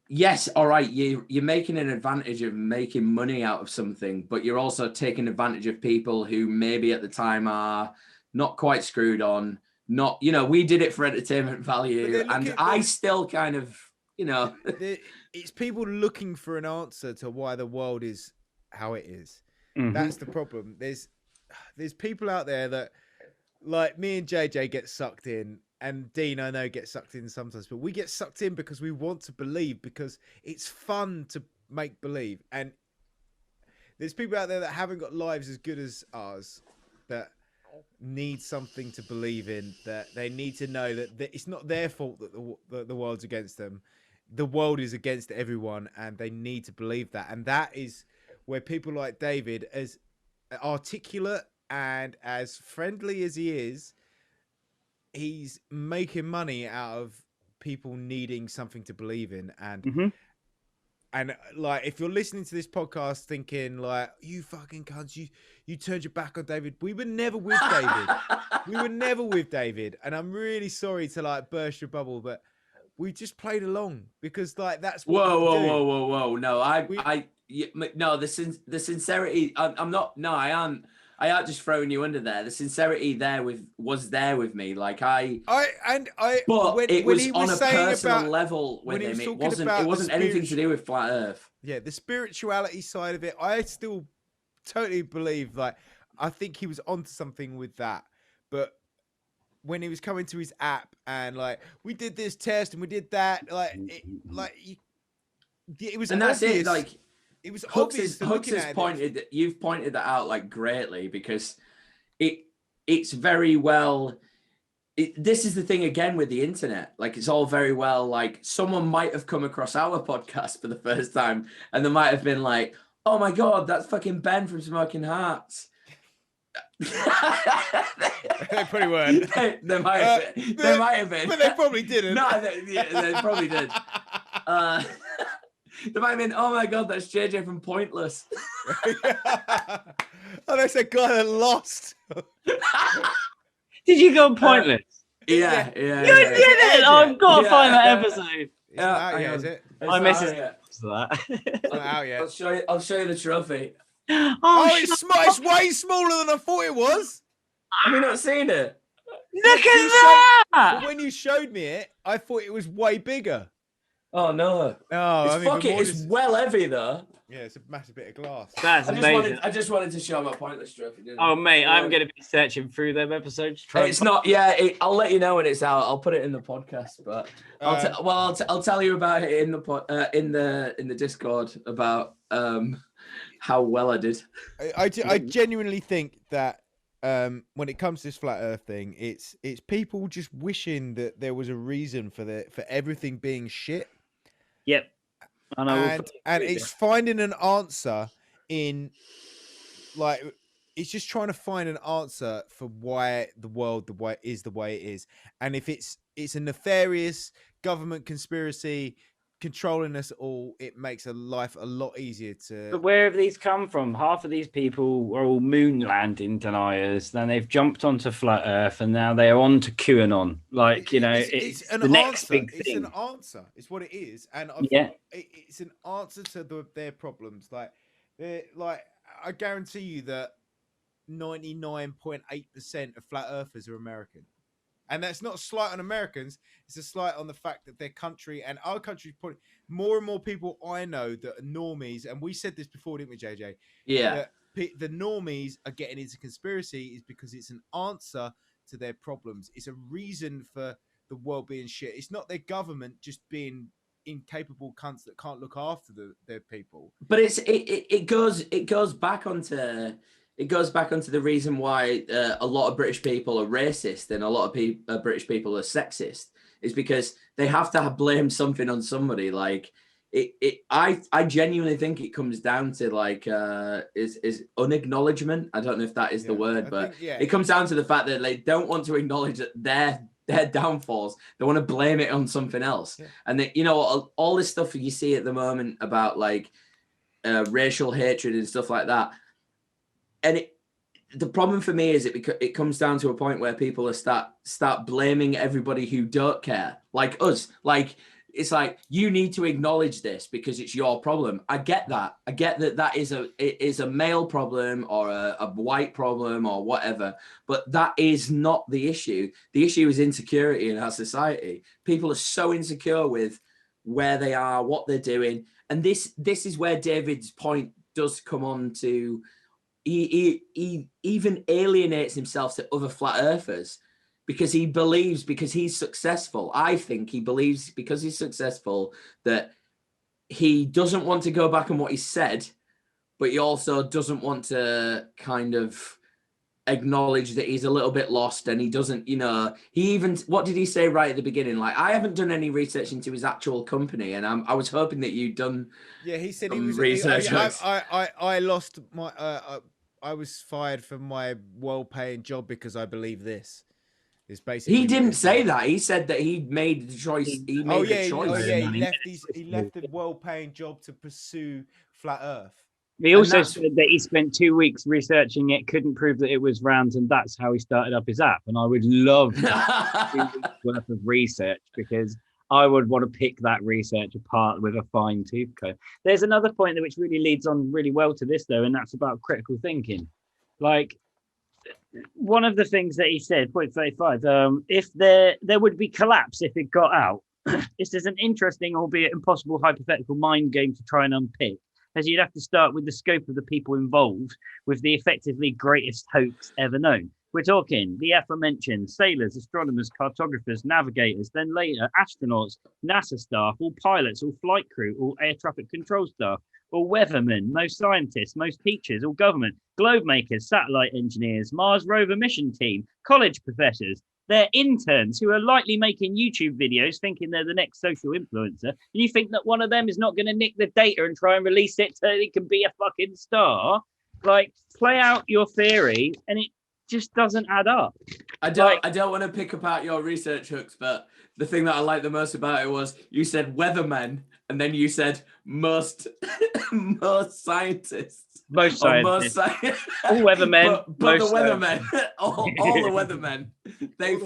yes, all right, you're making an advantage of making money out of something, but you're also taking advantage of people who maybe at the time are not quite screwed on, not, you know, we did it for entertainment value, and I still kind of, you know. It's people looking for an answer to why the world is how it is. That's the problem. There's people out there that, like me and JJ, get sucked in, and Dean, I know, gets sucked in sometimes, but we get sucked in because we want to believe, because it's fun to make believe. And there's people out there that haven't got lives as good as ours, that need something to believe in, that they need to know that it's not their fault that the world's against them. The world is against everyone, and they need to believe that. And that is where people like David, as articulate and as friendly as he is, he's making money out of people needing something to believe in. And and like, if you're listening to this podcast thinking like, you fucking cunts, you turned your back on David, we were never with David. We were never with David, and I'm really sorry to like burst your bubble, but we just played along because like that's what whoa. No, the sincerity. I'm not. No, I aren't. I aren't just throwing you under there. The sincerity was there with me. Like but when it was on a personal level with him. It wasn't anything to do with flat Earth. Yeah, the spirituality side of it, I still totally believe. Like, I think he was onto something with that, but when he was coming to his app and like, we did this test and we did that, it was, and that's obvious. It. Like, it was obvious. Hux has pointed. You've pointed that out like greatly, because it's very well. This is the thing again with the internet. Like, it's all very well. Like, someone might have come across our podcast for the first time, and they might have been like, "Oh my god, that's fucking Ben from Smoking Hearts." They probably weren't. They might have been. They might have been. But they probably didn't. No, they probably did. They might have been, oh my god, that's JJ from Pointless. Oh, that's a guy that lost. Did you go Pointless? Yeah. You did it! I've got to find that episode. Is it? I missed that. Not out yet. I'll show you the trophy. It's way smaller than I thought it was. Have you not seen it? Look at that! But when you showed me it, I thought it was way bigger. Oh no! It's well heavy though. Yeah, it's a massive bit of glass. That's amazing. I just wanted to show my Pointless trophy. Oh mate, I'm going to be searching through them episodes. It's not. Yeah, I'll let you know when it's out. I'll put it in the podcast, but I'll tell you about it in the Discord about how well I did. I genuinely think that when it comes to this flat Earth thing, it's people just wishing that there was a reason for everything being shit. Yep. And it's finding an answer in, like, it's just trying to find an answer for why the world the way it is. And if it's a nefarious government conspiracy controlling us all, it makes life a lot easier to. But where have these come from? Half of these people are all moon landing deniers. Then they've jumped onto flat Earth, and now they are on to QAnon. Like, you know, it's the next big thing. It's an answer. It's what it is, and it's an answer to their problems. Like, I guarantee you that 99.8% of flat earthers are American. And that's not a slight on Americans. It's a slight on the fact that their country and our country, more and more people I know that are normies, and we said this before, didn't we, JJ? Yeah. The normies are getting into conspiracy is because it's an answer to their problems. It's a reason for the world being shit. It's not their government just being incapable cunts that can't look after their people. But it goes back onto the reason why a lot of British people are racist and a lot of British people are sexist, is because they have to blame something on somebody. Like I genuinely think it comes down to like is unacknowledgement. I don't know if that is the word, but it comes down to the fact that they don't want to acknowledge that their downfalls. They want to blame it on something else. Yeah. And they, you know, all this stuff you see at the moment about like racial hatred and stuff like that. And the problem for me is it comes down to a point where people are start blaming everybody who don't care, like us. Like it's like, you need to acknowledge this because it's your problem. I get that. I get that it is a male problem or a white problem or whatever, but that is not the issue. The issue is insecurity in our society. People are so insecure with where they are, what they're doing. And this is where David's point does come on to, he even alienates himself to other flat earthers. Because he believes, because he's successful, I think he believes because he's successful that he doesn't want to go back on what he said, but he also doesn't want to kind of acknowledge that he's a little bit lost and he doesn't, he even, what did he say right at the beginning? Like, I haven't done any research into his actual company, and I was hoping that you'd done. Yeah, he said he was research. I lost my, I was fired from my well-paying job because I believe this. He didn't say that. He said that he made the choice. He left a well-paying job to pursue flat Earth. He also said that he spent 2 weeks researching it, couldn't prove that it was round, and that's how he started up his app. And I would love 2 weeks worth of research, because I would want to pick that research apart with a fine tooth comb. There's another point that which really leads on really well to this, though, and that's about critical thinking. Like, one of the things that he said, point 35, if there would be collapse if it got out. This is an interesting, albeit impossible, hypothetical mind game to try and unpick, as you'd have to start with the scope of the people involved with the effectively greatest hoax ever known. We're talking the aforementioned sailors, astronomers, cartographers, navigators, then later astronauts, NASA staff, all pilots, all flight crew, all air traffic control staff, all weathermen, most scientists, most teachers, all government, globe makers, satellite engineers, Mars rover mission team, college professors, their interns who are likely making YouTube videos thinking they're the next social influencer. And you think that one of them is not going to nick the data and try and release it so it can be a fucking star? Like, play out your theory, and it just doesn't add up. I don't want to pick apart your research hooks, but the thing that I liked the most about it was you said weathermen, and then you said most scientists. Most scientists. All weathermen. But the weathermen, all the weathermen.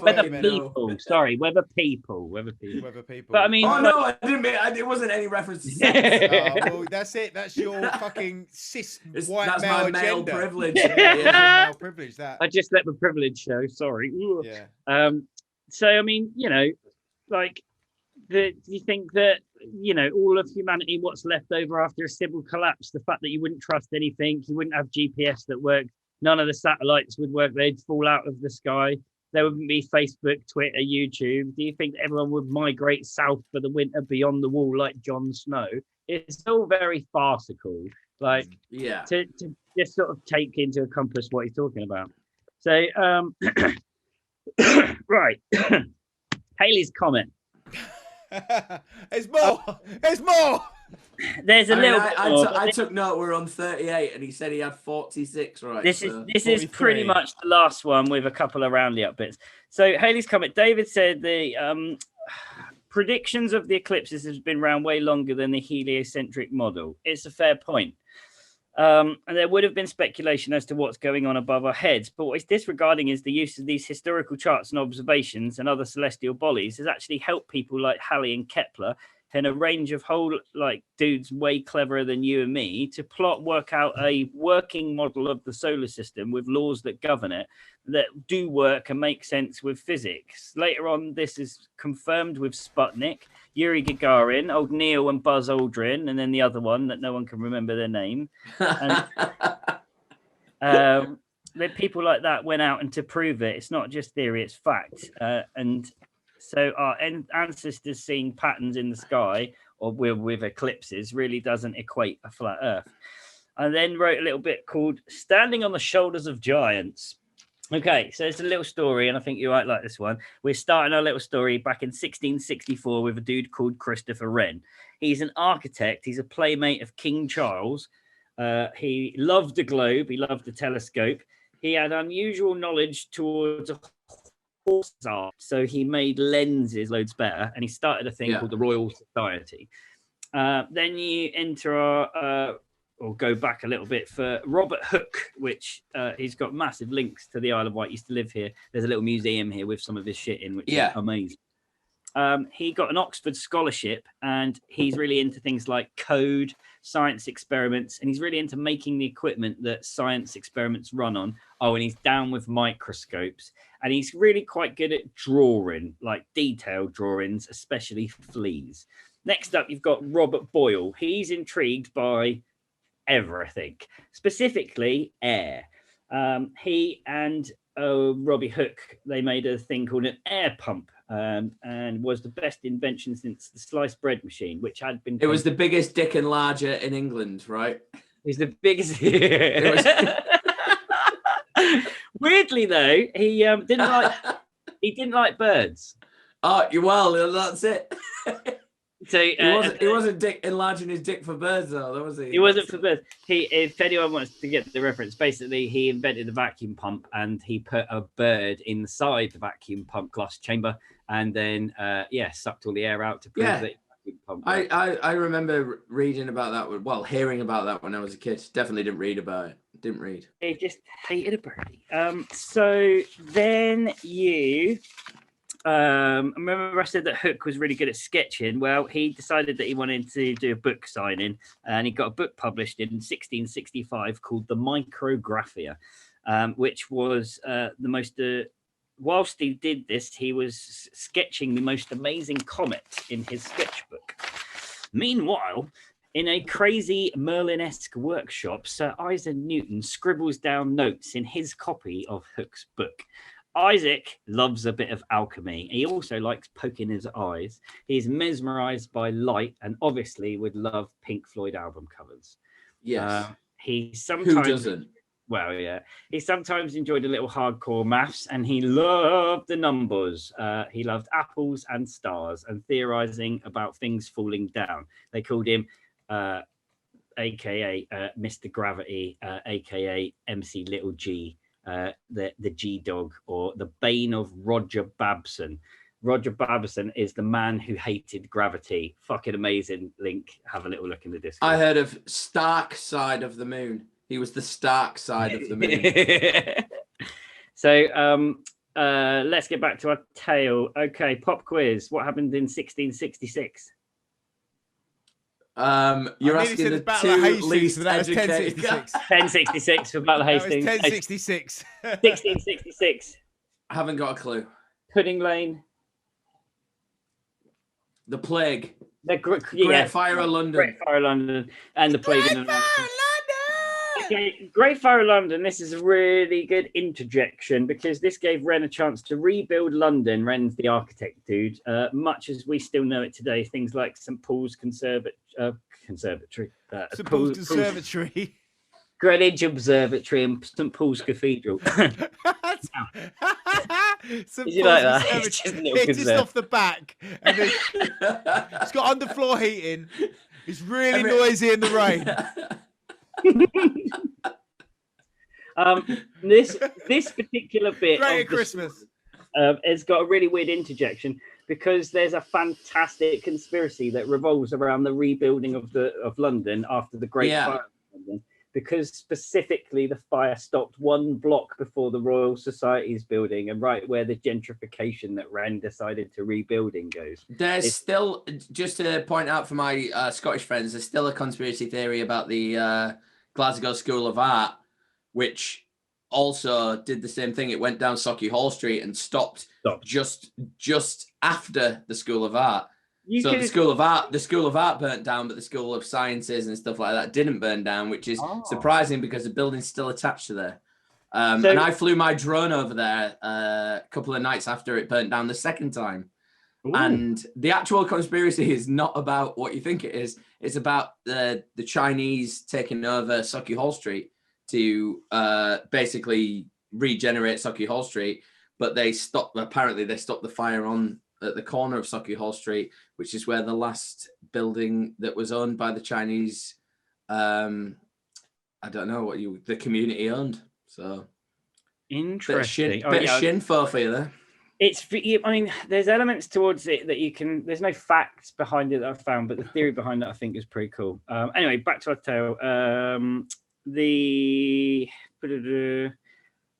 Weather people. Sorry, weather people. But I mean, oh no, I didn't mean. It wasn't any reference to sex. Well, that's it. That's your fucking cis white that's male my male agenda. privilege. Yeah, male privilege. That. I just let the privilege show. Sorry. Yeah. So I mean, like, do you think that all of humanity, what's left over after a civil collapse, the fact that you wouldn't trust anything, you wouldn't have GPS that worked, none of the satellites would work, they'd fall out of the sky, there wouldn't be Facebook, Twitter, YouTube. Do you think that everyone would migrate south for the winter beyond the wall like Jon Snow? It's all very farcical, like, to just sort of take into compass what he's talking about. So right. Halley's Comet. There's more. There's more. There's a little. I took note. We're on 38, and he said he had 46. Right. This is pretty much the last one with a couple of roundy up bits. So Halley's Comet. David said the predictions of the eclipses has been around way longer than the heliocentric model. It's a fair point. And there would have been speculation as to what's going on above our heads, but what is disregarding is the use of these historical charts and observations and other celestial bodies has actually helped people like Halley and Kepler and a range of dudes way cleverer than you and me to work out a working model of the solar system with laws that govern it, that do work and make sense with physics. Later on, this is confirmed with Sputnik, Yuri Gagarin, old Neil and Buzz Aldrin, and then the other one that no one can remember their name. And that people like that went out and to prove it. It's not just theory, it's fact. And so our ancestors seeing patterns in the sky or with eclipses really doesn't equate a flat Earth. I then wrote a little bit called Standing on the Shoulders of Giants. Okay, so it's a little story, and I think you might like this one. We're starting our little story back in 1664 with a dude called Christopher Wren. He's an architect. He's a playmate of King Charles. He loved the globe. He loved the telescope. He had unusual knowledge towards horse art, so he made lenses loads better, and he started a thing called the Royal Society. Then you enter our... or go back a little bit for Robert Hooke, which he's got massive links to the Isle of Wight. He used to live here. There's a little museum here with some of his shit in, which is amazing. he got an Oxford scholarship, and he's really into things like code, science experiments, and he's really into making the equipment that science experiments run on. Oh, and he's down with microscopes, and he's really quite good at drawing, like detailed drawings, especially fleas. Next up, you've got Robert Boyle. He's intrigued by everything, specifically air. He and Robbie Hooke, they made a thing called an air pump, and was the best invention since the sliced bread machine, which had been... It was the biggest dick enlarger in England, right? It was the biggest... Weirdly, though, he didn't like birds. Oh, well, that's it. So he wasn't enlarging his dick for birds, though, was he? He wasn't for birds. If anyone wants to get the reference, basically he invented the vacuum pump, and he put a bird inside the vacuum pump glass chamber, and then sucked all the air out to prove that vacuum pump. I remember reading about that. Well, hearing about that when I was a kid. Definitely didn't read about it. Didn't read. He just hated a birdie. So then you. Remember I said that Hooke was really good at sketching. Well, he decided that he wanted to do a book signing, and he got a book published in 1665 called The Micrographia, which was the most... whilst he did this, he was sketching the most amazing comet in his sketchbook. Meanwhile, in a crazy Merlin-esque workshop, Sir Isaac Newton scribbles down notes in his copy of Hooke's book. Isaac loves a bit of alchemy. He also likes poking his eyes. He's mesmerized by light, and obviously would love Pink Floyd album covers. Yes. He sometimes... Who doesn't? Well, yeah. He sometimes enjoyed a little hardcore maths, and he loved the numbers. He loved apples and stars and theorizing about things falling down. They called him... aka Mr. Gravity, aka MC Little G, the G Dog, or the bane of Roger Babson. Roger Babson is the man who hated gravity. Fucking amazing link. Have a little look in the Discord. I heard of Stark Side of the Moon. He was the Stark Side of the Moon. So let's get back to our tale. Okay, pop quiz. What happened in 1666? You're asking the two least educated. 1066 for Battle of Hastings. 1066. 1666. I haven't got a clue. Pudding Lane. The Plague. The Great Fire of London. Great Fire of London. And the Plague in London. Okay, Great Fire of London. This is a really good interjection, because this gave Wren a chance to rebuild London. Wren's the architect dude. Much as we still know it today, things like St Paul's Conservatory, St Paul's Conservatory, Greenwich Observatory, and St Paul's Cathedral. St Did you like that? It's just off the back, and it's got underfloor heating. It's really noisy in the rain. This particular bit Great of Christmas has got a really weird interjection, because there's a fantastic conspiracy that revolves around the rebuilding of London after the Great Fire of London, because specifically the fire stopped one block before the Royal Society's building, and right where the gentrification that Wren decided to rebuilding goes. There's still, just to point out for my Scottish friends, there's still a conspiracy theory about the Glasgow School of Art, which also did the same thing. It went down Sauchiehall Street and stopped. just after the School of Art. The School of Art burnt down, but the School of Sciences and stuff like that didn't burn down, which is surprising because the building's still attached to there. And I flew my drone over there a couple of nights after it burnt down the second time. Ooh. And the actual conspiracy is not about what you think it is. It's about the Chinese taking over Sauchiehall Street to basically regenerate Sauchiehall Street. But apparently they stopped the fire at the corner of Sauchiehall Street, which is where the last building that was owned by the Chinese, I don't know what the community owned. So interesting. Bit of shinfo for you there. There's elements towards it that you can. There's no facts behind it that I've found, but the theory behind it I think is pretty cool. Anyway, back to our tale.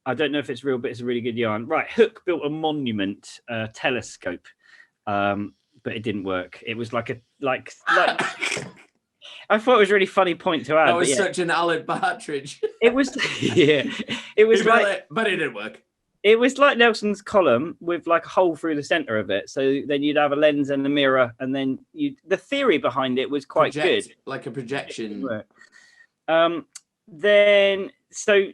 I don't know if it's real, but it's a really good yarn. Right, Hooke built a monument telescope, but it didn't work. It was like I thought it was a really funny point to add. That was such an Alan Partridge. It was, yeah. It was but it didn't work. It was like Nelson's column with like a hole through the center of it. So then you'd have a lens and a mirror, and then the theory behind it was quite good, like a projection. Then, so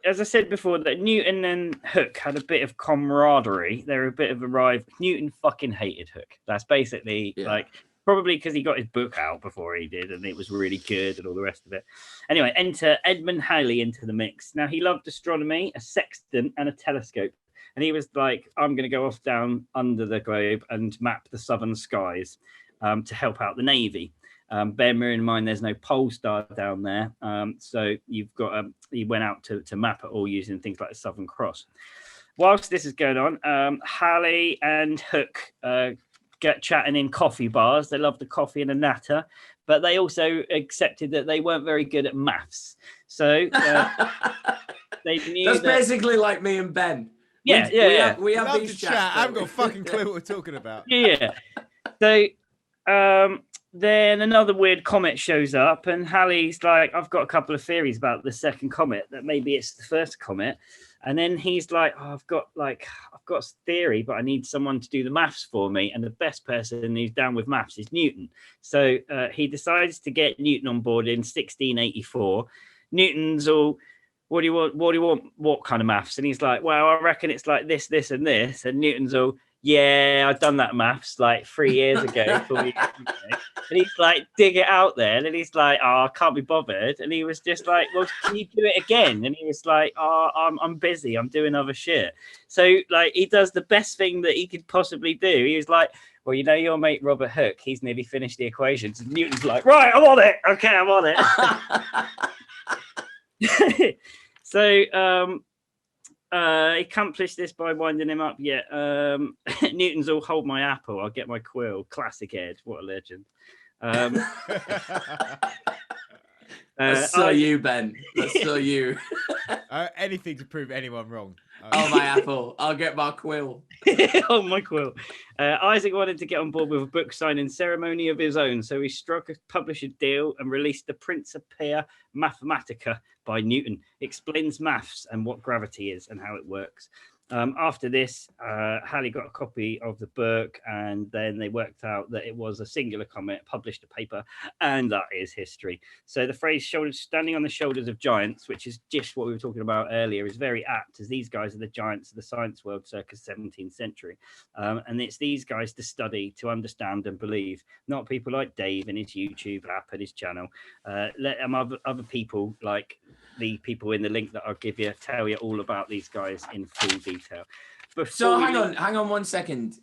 as I said before, that Newton and Hooke had a bit of camaraderie. They were a bit of a rival. Newton fucking hated Hooke. That's basically like. Probably because he got his book out before he did, and it was really good and all the rest of it. Anyway, enter Edmund Halley into the mix. Now, he loved astronomy, a sextant, and a telescope. And he was like, I'm going to go off down under the globe and map the southern skies to help out the Navy. Bear in mind, there's no pole star down there. So you've got, he went out to map it all using things like the Southern Cross. Whilst this is going on, Halley and Hooke get chatting in coffee bars. They loved the coffee and a natter, but they also accepted that they weren't very good at maths. So they knew that's basically like me and Ben. Yeah, we have these chats. I haven't got a fucking clue what we're talking about. Yeah. So then another weird comet shows up, and Halley's like, I've got a couple of theories about the second comet, that maybe it's the first comet. And then he's like, I've got a theory, but I need someone to do the maths for me. And the best person who's down with maths is Newton. So he decides to get Newton on board in 1684. Newton's all, what do you want? What kind of maths? And he's like, well, I reckon it's like this, this, and this. And Newton's all, yeah, I've done that maths like 3 years ago. 4 years ago. And he's like, dig it out there. And then he's like, oh, I can't be bothered. And he was just like, well, can you do it again? And he was like, oh, I'm busy. I'm doing other shit. So like, he does the best thing that he could possibly do. He was like, well, you know, your mate Robert Hooke, he's nearly finished the equations. And Newton's like, right, I'm on it. Okay, I'm on it. So he accomplished this by winding him up. Yeah, Newton's all, hold my apple, I'll get my quill. Classic Ed, what a legend. That's so you, Ben. That's so you. Anything to prove anyone wrong. Oh, my apple. I'll get my quill. Oh, my quill. Isaac wanted to get on board with a book signing ceremony of his own, so he struck a publisher deal and released the Principia Mathematica by Newton. Explains maths and what gravity is and how it works. After this, Halley got a copy of the book, and then they worked out that it was a singular comet, published a paper, and that is history. So the phrase standing on the shoulders of giants, which is just what we were talking about earlier, is very apt, as these guys are the giants of the science world circa 17th century. And it's these guys to study, to understand and believe, not people like Dave and his YouTube app and his channel. Let other people, like the people in the link that I'll give you, tell you all about these guys in full detail. So hang on 1 second.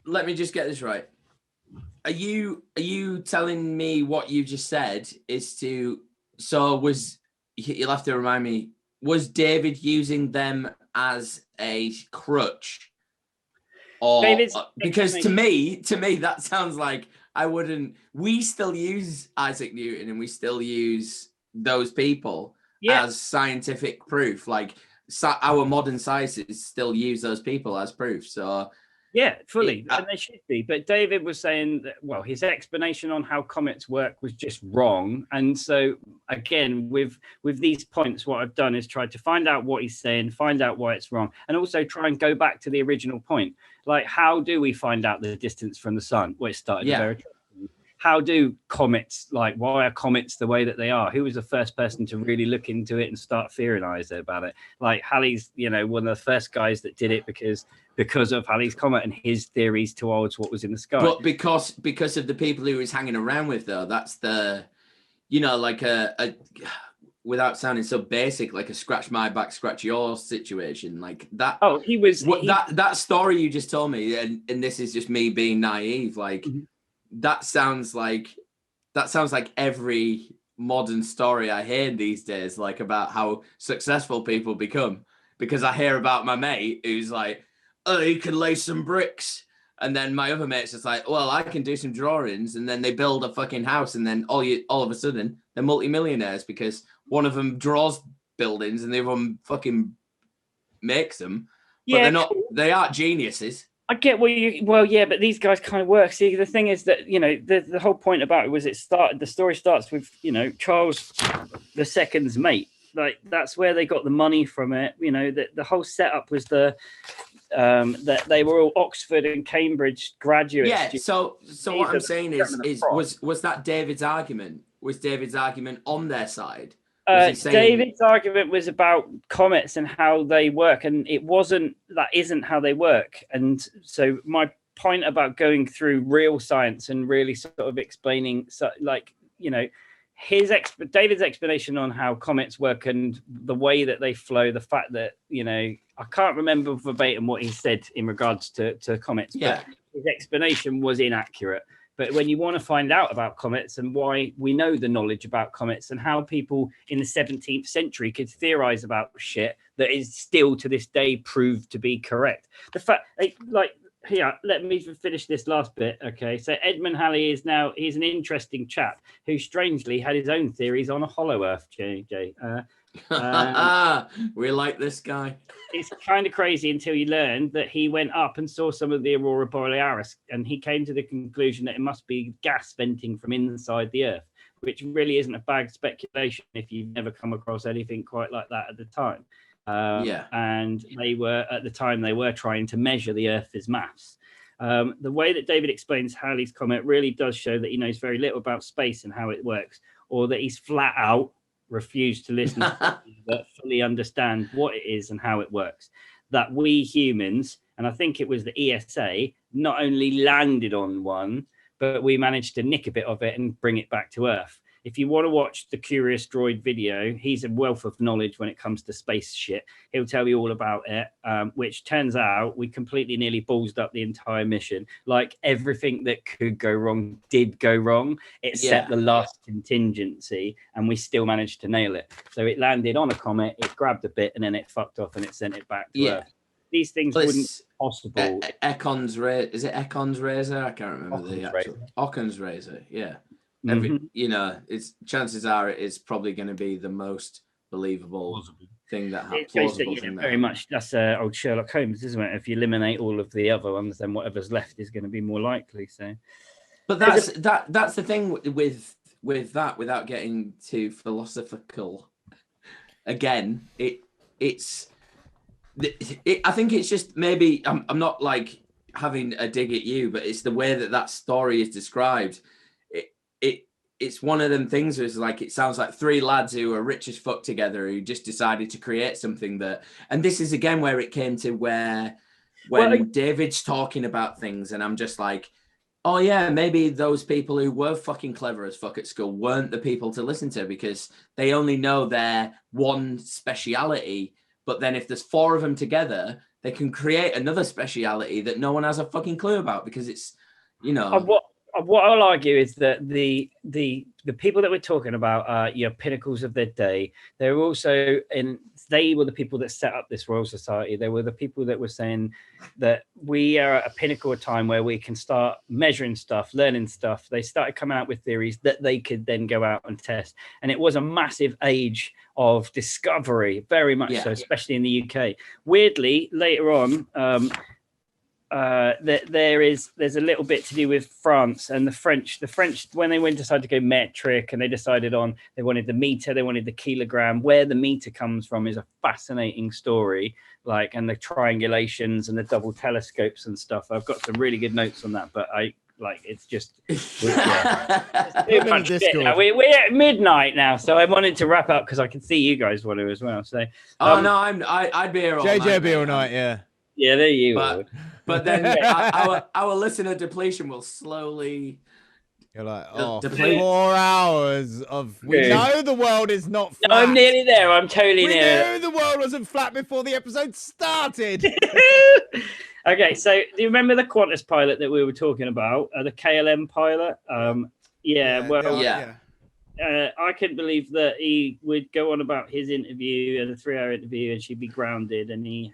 Let me just get this right. Are you telling me what you just said is to, you'll have to remind me, was David using them as a crutch? Or because to me that sounds like we still use Isaac Newton and we still use those people as scientific proof. Like our modern scientists still use those people as proof. So yeah, fully, and they should be. But David was saying that, well, his explanation on how comets work was just wrong. And so again, with these points, what I've done is tried to find out what he's saying, find out why it's wrong, and also try and go back to the original point. Like, how do we find out the distance from the sun? Well, it started very. How do comets, why are comets the way that they are? Who was the first person to really look into it and start theorizing about it? Like Halley's, one of the first guys that did it because of Halley's comet and his theories towards what was in the sky. But because of the people who he was hanging around with, though, that's the, like a without sounding so basic, like a scratch my back, scratch yours situation, like that. Oh, that story you just told me, and this is just me being naive, like. Mm-hmm. That sounds like every modern story I hear these days, like about how successful people become. Because I hear about my mate who's like, oh, he can lay some bricks. And then my other mate's just like, well, I can do some drawings. And then they build a fucking house. And then all of a sudden, they're multimillionaires because one of them draws buildings and the other one fucking makes them. But they aren't geniuses. I get what you. Well, yeah, but these guys kind of work. See, the thing is that the whole point about it was the story starts with Charles II's mate. Like that's where they got the money from it. The whole setup was that they were all Oxford and Cambridge graduates. Yeah. So what I'm saying is was that David's argument? Was David's argument on their side? David's argument was about comets and how they work, and that isn't how they work. And so my point about going through real science and really sort of explaining, David's explanation on how comets work and the way that they flow, the fact that I can't remember verbatim what he said in regards to comets, but his explanation was inaccurate. But when you want to find out about comets and why we know the knowledge about comets and how people in the 17th century could theorize about shit that is still to this day proved to be correct. The fact, let me finish this last bit. Okay. So Edmund Halley he's an interesting chap who strangely had his own theories on a hollow earth, JJ. We like this guy. It's kind of crazy until you learn that he went up and saw some of the aurora borealis, and he came to the conclusion that it must be gas venting from inside the earth, which really isn't a bad speculation if you've never come across anything quite like that at the time. And they were trying to measure the Earth's mass. The way that David explains Halley's comet really does show that he knows very little about space and how it works, or that he's flat out refused to listen to people that fully understand what it is and how it works. That we humans, and I think it was the ESA, not only landed on one, but we managed to nick a bit of it and bring it back to Earth. If you want to watch the Curious Droid video, he's a wealth of knowledge when it comes to space shit. He'll tell you all about it, which turns out we completely nearly ballsed up the entire mission. Like everything that could go wrong did go wrong, except the last contingency, and we still managed to nail it. So it landed on a comet, it grabbed a bit, and then it fucked off and it sent it back to Earth. These things wouldn't be possible. Econ's razor. Is it Econ's razor? I can't remember the actual. Occam's razor. Yeah. It's chances are it is probably going to be the most believable thing that happens. Very much. That's old Sherlock Holmes, isn't it? If you eliminate all of the other ones, then whatever's left is going to be more likely. So, but that's the thing with that. Without getting too philosophical, again, I think it's just maybe I'm not like having a dig at you, but it's the way that story is described. It's one of them things where it's like, it sounds like three lads who are rich as fuck together who just decided to create something and this is again where it came to when David's talking about things and I'm just like, oh yeah, maybe those people who were fucking clever as fuck at school weren't the people to listen to because they only know their one speciality. But then if there's four of them together, they can create another speciality that no one has a fucking clue about because it's, What I'll argue is that the people that we're talking about are pinnacles of their day. They were the people that set up this Royal Society. They were the people that were saying that we are at a pinnacle of time where we can start measuring stuff, learning stuff. They started coming out with theories that they could then go out and test. And it was a massive age of discovery, very much so, especially in the UK. Weirdly, later on, there's a little bit to do with France and the French when they decided to go metric and they wanted the meter, they wanted the kilogram. Where the meter comes from is a fascinating story, and the triangulations and the double telescopes and stuff. I've got some really good notes on that, but it's just we're at midnight now, so I wanted to wrap up because I can see you guys want to as well. So I'd be here all night. JJ be all night, yeah. Yeah, there you go. But then our listener depletion will slowly. You're like, 4 hours of. We know the world is not flat. No, I'm nearly there. I'm totally near. We knew the world wasn't flat before the episode started. Okay, so do you remember the Qantas pilot that we were talking about? The KLM pilot? I couldn't believe that he would go on about his interview and a 3-hour interview, and she'd be grounded, and he.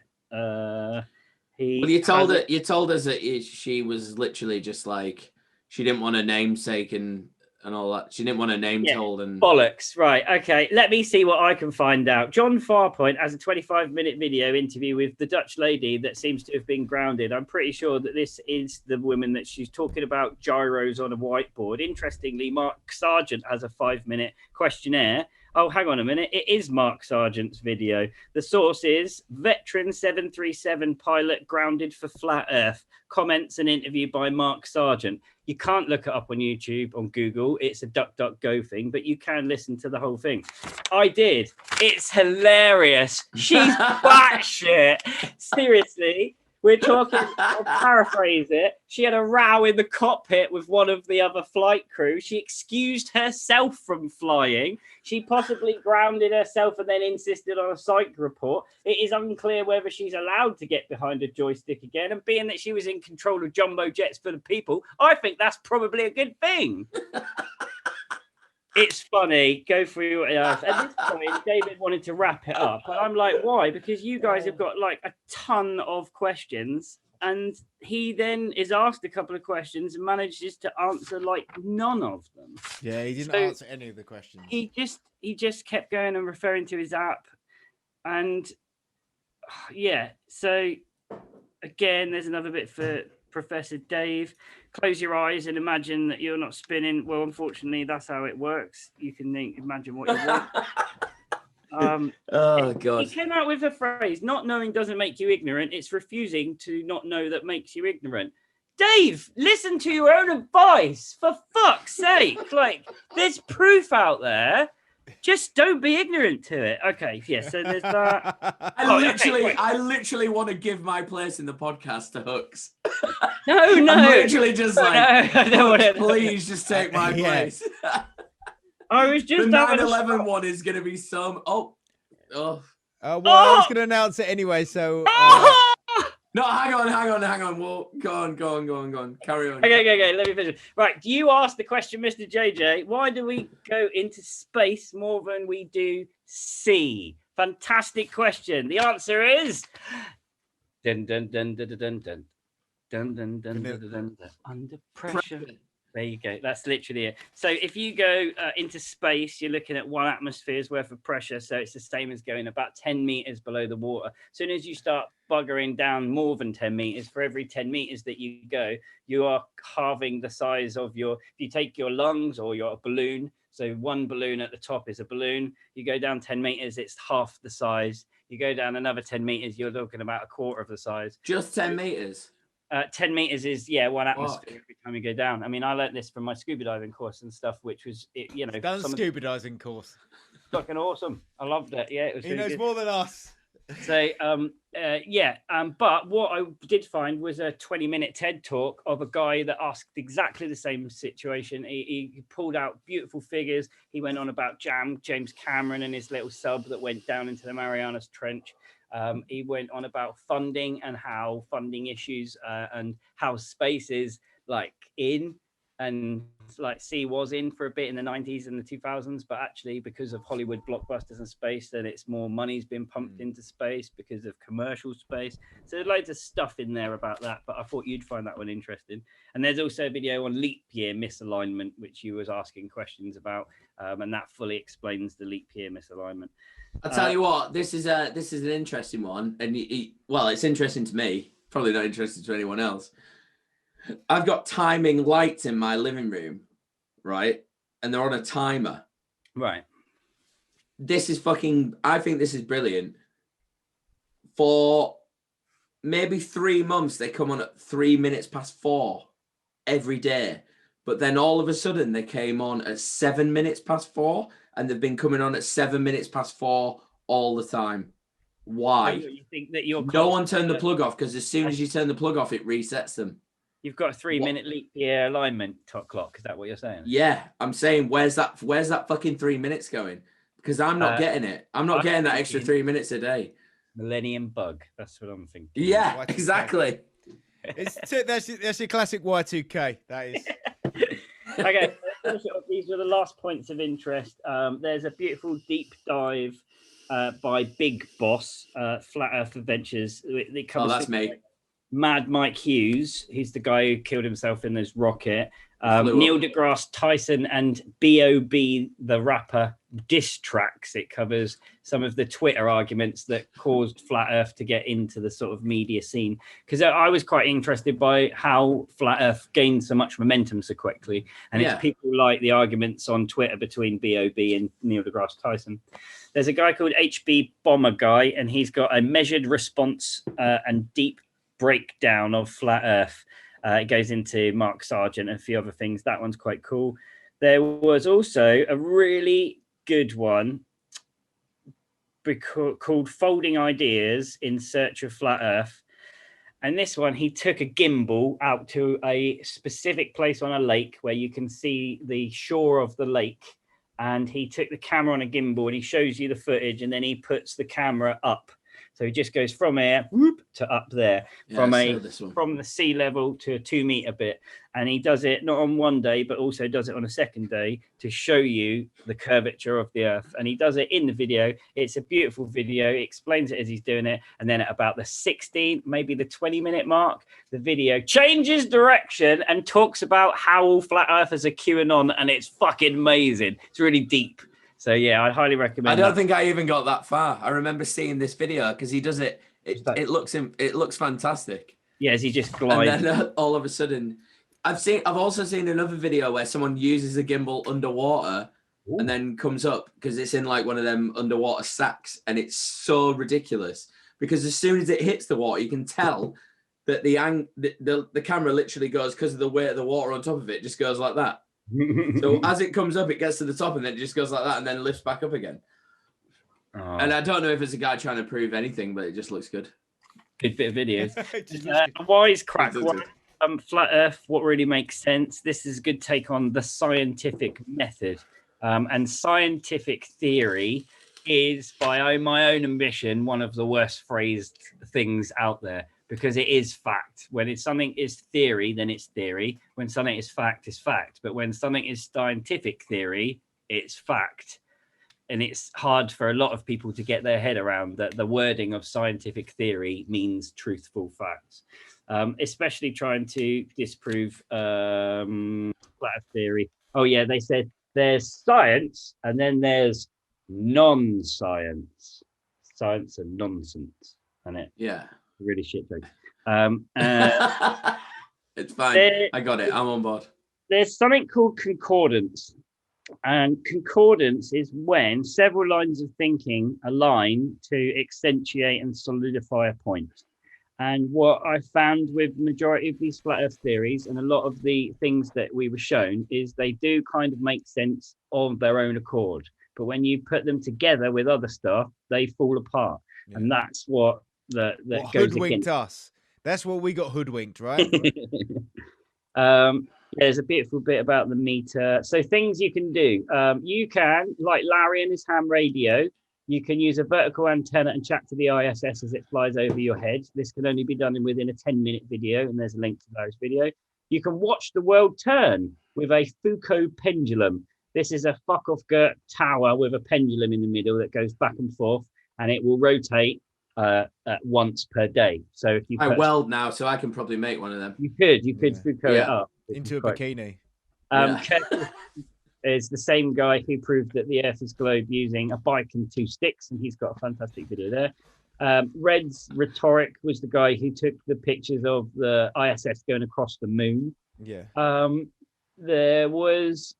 You told us that she was literally just like she didn't want a namesake and and all that. She didn't want her name told. And bollocks. Right. Okay. Let me see what I can find out. John Farpoint has a 25-minute video interview with the Dutch lady that seems to have been grounded. I'm pretty sure that this is the woman that she's talking about, gyros on a whiteboard. Interestingly, Mark Sargent has a 5-minute questionnaire. Oh, hang on a minute. It is Mark Sargent's video. The source is veteran 737 pilot grounded for flat Earth. Comments an interview by Mark Sargent. You can't look it up on YouTube, on Google. It's a DuckDuckGo thing, but you can listen to the whole thing. I did. It's hilarious. She's batshit. Seriously. We're talking, I'll paraphrase it. She had a row in the cockpit with one of the other flight crew. She excused herself from flying. She possibly grounded herself and then insisted on a psych report. It is unclear whether she's allowed to get behind a joystick again. And being that she was in control of jumbo jets for the people, I think that's probably a good thing. It's funny. Go through it. At this point, David wanted to wrap it up. And I'm like, why? Because you guys have got like a ton of questions. And he then is asked a couple of questions and manages to answer like none of them. Yeah, he didn't answer any of the questions. He just kept going and referring to his app. And yeah, so again, there's another bit for Professor Dave. Close your eyes and imagine that you're not spinning. Well, unfortunately, that's how it works. You can imagine what you want. Oh, God. He came out with a phrase, not knowing doesn't make you ignorant. It's refusing to not know that makes you ignorant. Dave, listen to your own advice. For fuck's sake. Like, there's proof out there. Just don't be ignorant to it. Okay, yeah, so there's that. I literally want to give my place in the podcast to Hux. No. I'm literally just like, I don't want to. Please just take my place. I was just the 9/11 one is going to be some. Oh. Well, I was going to announce it anyway, so. No, hang on. Well, go on. Carry on. Okay. Let me finish. Right. You asked the question, Mr. JJ. Why do we go into space more than we do sea? Fantastic question. The answer is dun dun dun dun dun dun dun dun dun dun dun. Under pressure. There you go. That's literally it. So if you go into space, you're looking at 1 atmosphere's worth of pressure. So it's the same as going about 10 meters below the water. As soon as you start buggering down more than 10 meters, for every 10 meters that you go, you are halving the size of your, if you take your lungs or your balloon, so one balloon at the top is a balloon, you go down 10 meters, it's half the size. You go down another 10 meters, you're looking about a quarter of the size. Just 10 meters? 10 meters is 1 atmosphere every time you go down. I mean, I learned this from my scuba diving course and stuff, which was done scuba diving course. Fucking awesome. I loved it. Yeah, it was. He really knows good. more than us. So but what I did find was a 20-minute TED talk of a guy that asked exactly the same situation. He pulled out beautiful figures. He went on about James Cameron and his little sub that went down into the Marianas Trench. He went on about funding and how funding issues and how space is like in and like sea was in for a bit in the 90s and the 2000s, but actually because of Hollywood blockbusters and space, then it's more money's been pumped into space because of commercial space. So there's loads of stuff in there about that, but I thought you'd find that one interesting. And there's also a video on leap year misalignment, which you was asking questions about, and that fully explains the leap year misalignment. I'll tell you what, this is an interesting one, and well, it's interesting to me, probably not interesting to anyone else. I've got timing lights in my living room, right? And they're on a timer. Right. This is I think this is brilliant. For maybe 3 months, they come on at 3 minutes past 4 every day. But then all of a sudden, they came on at 7 minutes past 4, and they've been coming on at 7 minutes past 4 all the time. Why? You think that no one turned the plug off, because as soon as you turn the plug off, it resets them. You've got a 3-minute leap year alignment clock. Is that what you're saying? Yeah, I'm saying where's that fucking 3 minutes going? Because I'm not getting it. I'm not getting that extra 3 minutes a day. Millennium bug. That's what I'm thinking. Yeah, exactly. That's your classic Y2K. That is. Okay, these are the last points of interest. There's a beautiful deep dive by Big Boss, Flat Earth Adventures. Oh, that's me. Mad Mike Hughes. He's the guy who killed himself in his rocket. Neil deGrasse Tyson and B.O.B. the rapper diss tracks. It covers some of the Twitter arguments that caused Flat Earth to get into the sort of media scene. Because I was quite interested by how Flat Earth gained so much momentum so quickly. And it's people like the arguments on Twitter between B.O.B. and Neil deGrasse Tyson. There's a guy called HB Bomber Guy, and he's got a measured response and deep breakdown of Flat Earth. It goes into Mark Sargent and a few other things. That one's quite cool. There was also a really good one called Folding Ideas in Search of Flat Earth. And this one, he took a gimbal out to a specific place on a lake where you can see the shore of the lake. And he took the camera on a gimbal and he shows you the footage, and then he puts the camera up. So he just goes from here to up there, from the sea level to a 2 meter bit. And he does it not on one day, but also does it on a second day to show you the curvature of the Earth. And he does it in the video. It's a beautiful video. He explains it as he's doing it. And then at about the 16, maybe the 20-minute mark, the video changes direction and talks about how all flat earthers are queuing on. And it's fucking amazing. It's really deep. So yeah, I'd highly recommend. I don't think I even got that far. I remember seeing this video because he does it. It looks fantastic. Yeah, as he just glides. And then all of a sudden, I've also seen another video where someone uses a gimbal underwater and then comes up because it's in like one of them underwater sacks, and it's so ridiculous because as soon as it hits the water, you can tell that the camera literally goes, because of the weight of the water on top of it, just goes like that. So as it comes up, it gets to the top and then it just goes like that and then lifts back up again. And I don't know if it's a guy trying to prove anything, but it just looks good. Good bit of videos. Wisecrack. Flat Earth, what really makes sense? This is a good take on the scientific method. And scientific theory is, by my own ambition, one of the worst phrased things out there. Because it is fact. When something is theory, then it's theory. When something is fact, it's fact. But when something is scientific theory, it's fact. And it's hard for a lot of people to get their head around that the wording of scientific theory means truthful facts. Especially trying to disprove flat Earth theory. Oh yeah, they said there's science and then there's non-science. Science and nonsense. And it. Yeah. Really shit joke. It's fine. I got it. I'm on board. There's something called concordance. And concordance is when several lines of thinking align to accentuate and solidify a point. And what I found with the majority of these flat Earth theories and a lot of the things that we were shown is they do kind of make sense of their own accord. But when you put them together with other stuff, they fall apart. Yeah. And that's what that goes hoodwinked us. That's what we got hoodwinked, right? There's a beautiful bit about the meter. So things you can do. You can, like Larry and his ham radio, you can use a vertical antenna and chat to the ISS as it flies over your head. This can only be done within a 10-minute video, and there's a link to Larry's video. You can watch the world turn with a Foucault pendulum. This is a fuck-off girt tower with a pendulum in the middle that goes back and forth, and it will rotate once per day. So if you weld now, so I can probably make one of them. You could Foucault it up into a bikini. Is the same guy who proved that the Earth is globe using a bike and 2 sticks, and he's got a fantastic video there. Red's Rhetoric was the guy who took the pictures of the ISS going across the moon. There was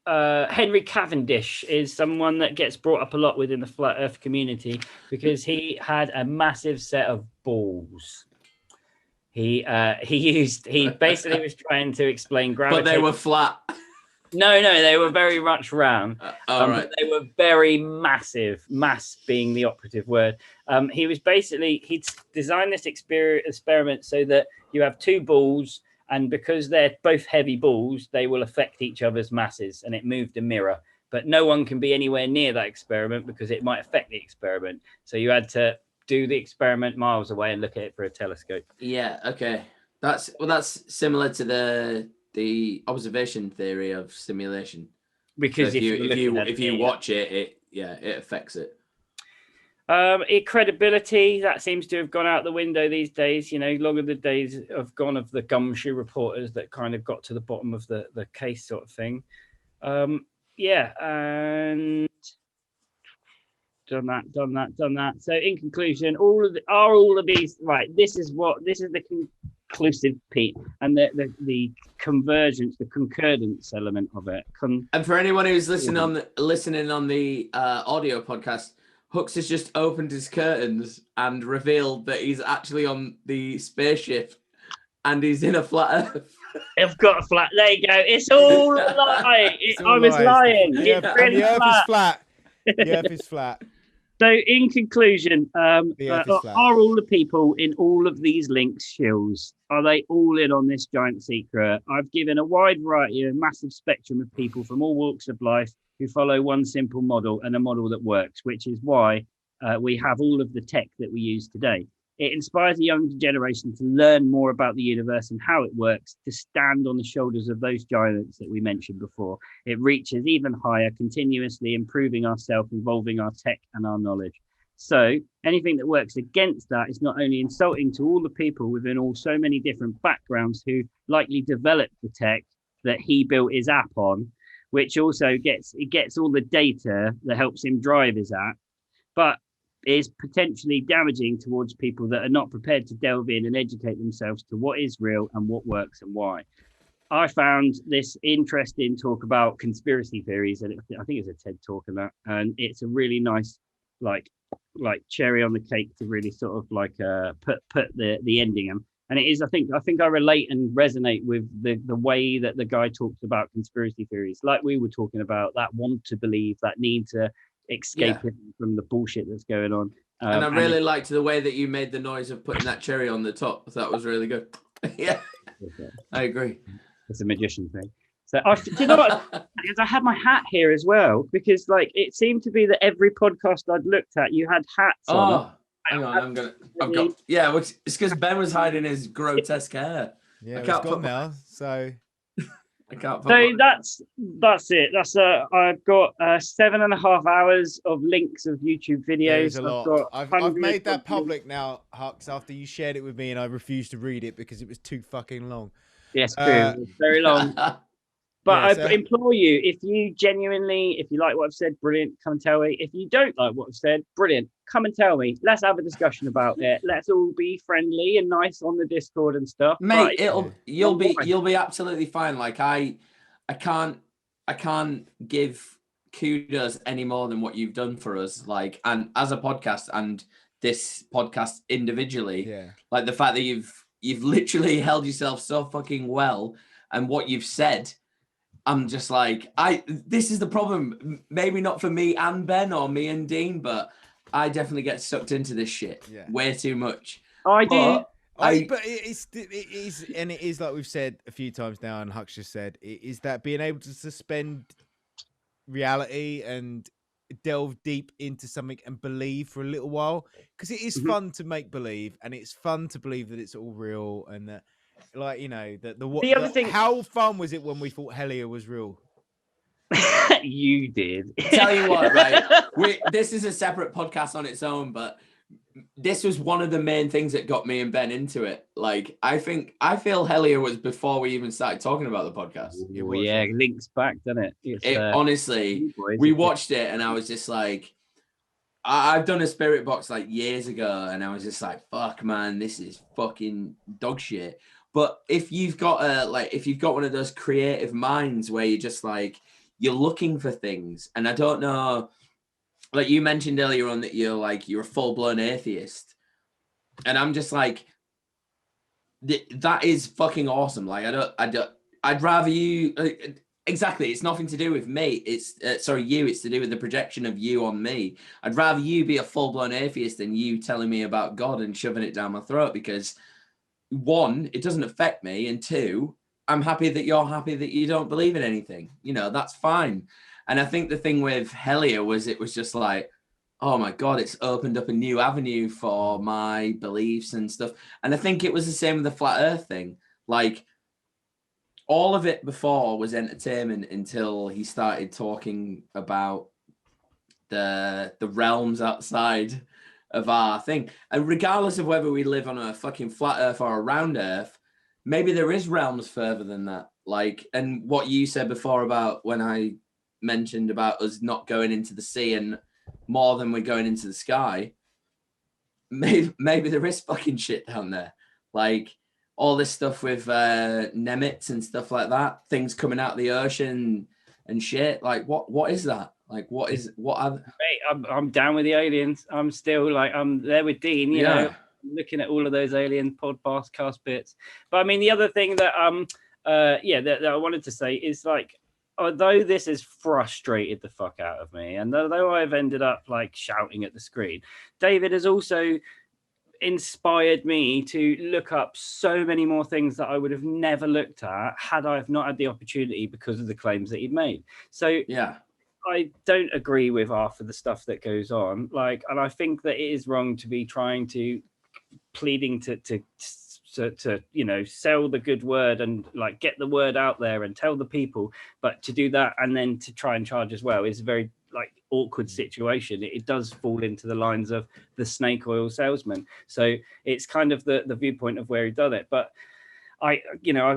Henry Cavendish is someone that gets brought up a lot within the flat Earth community because he had a massive set of balls. He basically was trying to explain gravity, but they were flat. No, they were very much round. Right. They were very massive, mass being the operative word. He'd designed this experiment so that you have 2 balls, and because they're both heavy balls, they will affect each other's masses, and it moved a mirror. But no one can be anywhere near that experiment because it might affect the experiment. So you had to do the experiment miles away and look at it through a telescope. Yeah, okay. That's similar to the observation theory of simulation. Because so if you watch it affects it. Credibility, that seems to have gone out the window these days. You know, long of the days have gone of the gumshoe reporters that kind of got to the bottom of the case sort of thing. Yeah, and done that. So in conclusion, all of these right? This is the conclusive piece and the convergence, the concordance element of it. And for anyone who's listening on the audio podcast, Hux has just opened his curtains and revealed that he's actually on the spaceship and he's in a flat Earth. I've got a flat. There you go. It's all a lie. I was lying. The Earth is flat. The Earth is flat. So, in conclusion, are all the people in all of these links shills? Are they all in on this giant secret? I've given a wide variety, a massive spectrum of people from all walks of life who follow one simple model and a model that works, which is why we have all of the tech that we use today. It inspires the younger generation to learn more about the universe and how it works, to stand on the shoulders of those giants that we mentioned before. It reaches even higher, continuously improving ourselves, evolving our tech and our knowledge. So anything that works against that is not only insulting to all the people within all so many different backgrounds who likely developed the tech that he built his app on, which also gets all the data that helps him drive his app, but is potentially damaging towards people that are not prepared to delve in and educate themselves to what is real and what works and why. I found this interesting talk about conspiracy theories, and I think it's a TED talk on that, and it's a really nice like cherry on the cake to really sort of like put the ending in. And it is, I think I relate and resonate with the way that the guy talks about conspiracy theories, like we were talking about, that want to believe, that need to escape from the bullshit that's going on. And I really liked the way that you made the noise of putting that cherry on the top. That was really good. Yeah, I agree. It's a magician thing. So do you know what? Because I had my hat here as well, because like it seemed to be that every podcast I'd looked at, you had hats on. Hang on, it's because Ben was hiding his grotesque hair. Yeah, it's gone now. So I can't. So that's it. I've got 7.5 hours of links of YouTube videos. I've made that public now, Hux, after you shared it with me, and I refused to read it because it was too fucking long. Yes, it's very long. But I implore you, if you like what I've said, brilliant, come and tell me. If you don't like what I've said, brilliant, come and tell me. Let's have a discussion about it. Let's all be friendly and nice on the Discord and stuff. Mate, you'll be absolutely fine. Like I can't give kudos any more than what you've done for us. Like, and as a podcast and this podcast individually, like the fact that you've literally held yourself so fucking well, and what you've said. I'm just like, this is the problem. Maybe not for me and Ben or me and Dean, but I definitely get sucked into this shit way too much. I do. But it is like we've said a few times now, and Hux just said, it is that being able to suspend reality and delve deep into something and believe for a little while, because it is fun to make believe, and it's fun to believe that it's all real, and that, like, you know, the other thing. How fun was it when we thought Helia was real? You did. Tell you what, right? This is a separate podcast on its own, but this was one of the main things that got me and Ben into it. Like, I feel Helia was before we even started talking about the podcast. Yeah, links back, doesn't it? Honestly, we watched it, and I was just like, I've done a spirit box like years ago, and I was just like, fuck, man, this is fucking dog shit. But if you've got one of those creative minds where you're just like, you're looking for things, and I don't know, like you mentioned earlier on that you're a full-blown atheist, and I'm just like, that is fucking awesome. Like, I'd rather you, exactly, it's nothing to do with me, it's it's to do with the projection of you on me. I'd rather you be a full-blown atheist than you telling me about God and shoving it down my throat, because one, it doesn't affect me, and two, I'm happy that you're happy that you don't believe in anything. You know, that's fine. And I think the thing with Helia was, it was just like, oh my God, it's opened up a new avenue for my beliefs and stuff. And I think it was the same with the flat earth thing. Like, all of it before was entertainment until he started talking about the realms outside of our thing. And regardless of whether we live on a fucking flat earth or a round earth, maybe there is realms further than that. Like, and what you said before about when I mentioned about us not going into the sea and more than we're going into the sky, maybe there is fucking shit down there. Like all this stuff with Nemitz and stuff like that, things coming out of the ocean and shit. Like what is that? Like what are Mate, I'm down with the aliens. I'm still like I'm there with Dean, you know, looking at all of those alien podcast bits. But I mean the other thing that that I wanted to say is like, although this has frustrated the fuck out of me, and although I've ended up like shouting at the screen, David has also inspired me to look up so many more things that I would have never looked at had I have not had the opportunity because of the claims that he'd made. So yeah, I don't agree with half of the stuff that goes on. Like, and I think that it is wrong to be trying to pleading to you know, sell the good word and like get the word out there and tell the people, but to do that and then to try and charge as well is a very like awkward situation. It does fall into the lines of the snake oil salesman. So it's kind of the viewpoint of where he done it. But I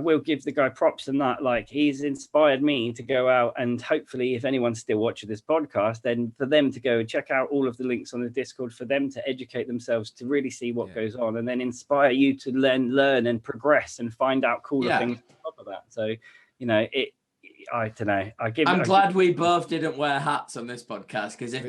will give the guy props and that, like, he's inspired me to go out and hopefully if anyone's still watching this podcast, then for them to go and check out all of the links on the Discord, for them to educate themselves, to really see what goes on, and then inspire you to learn and progress and find out cooler things on top of that. So, you know, I don't know. I'm glad we both didn't wear hats on this podcast, because if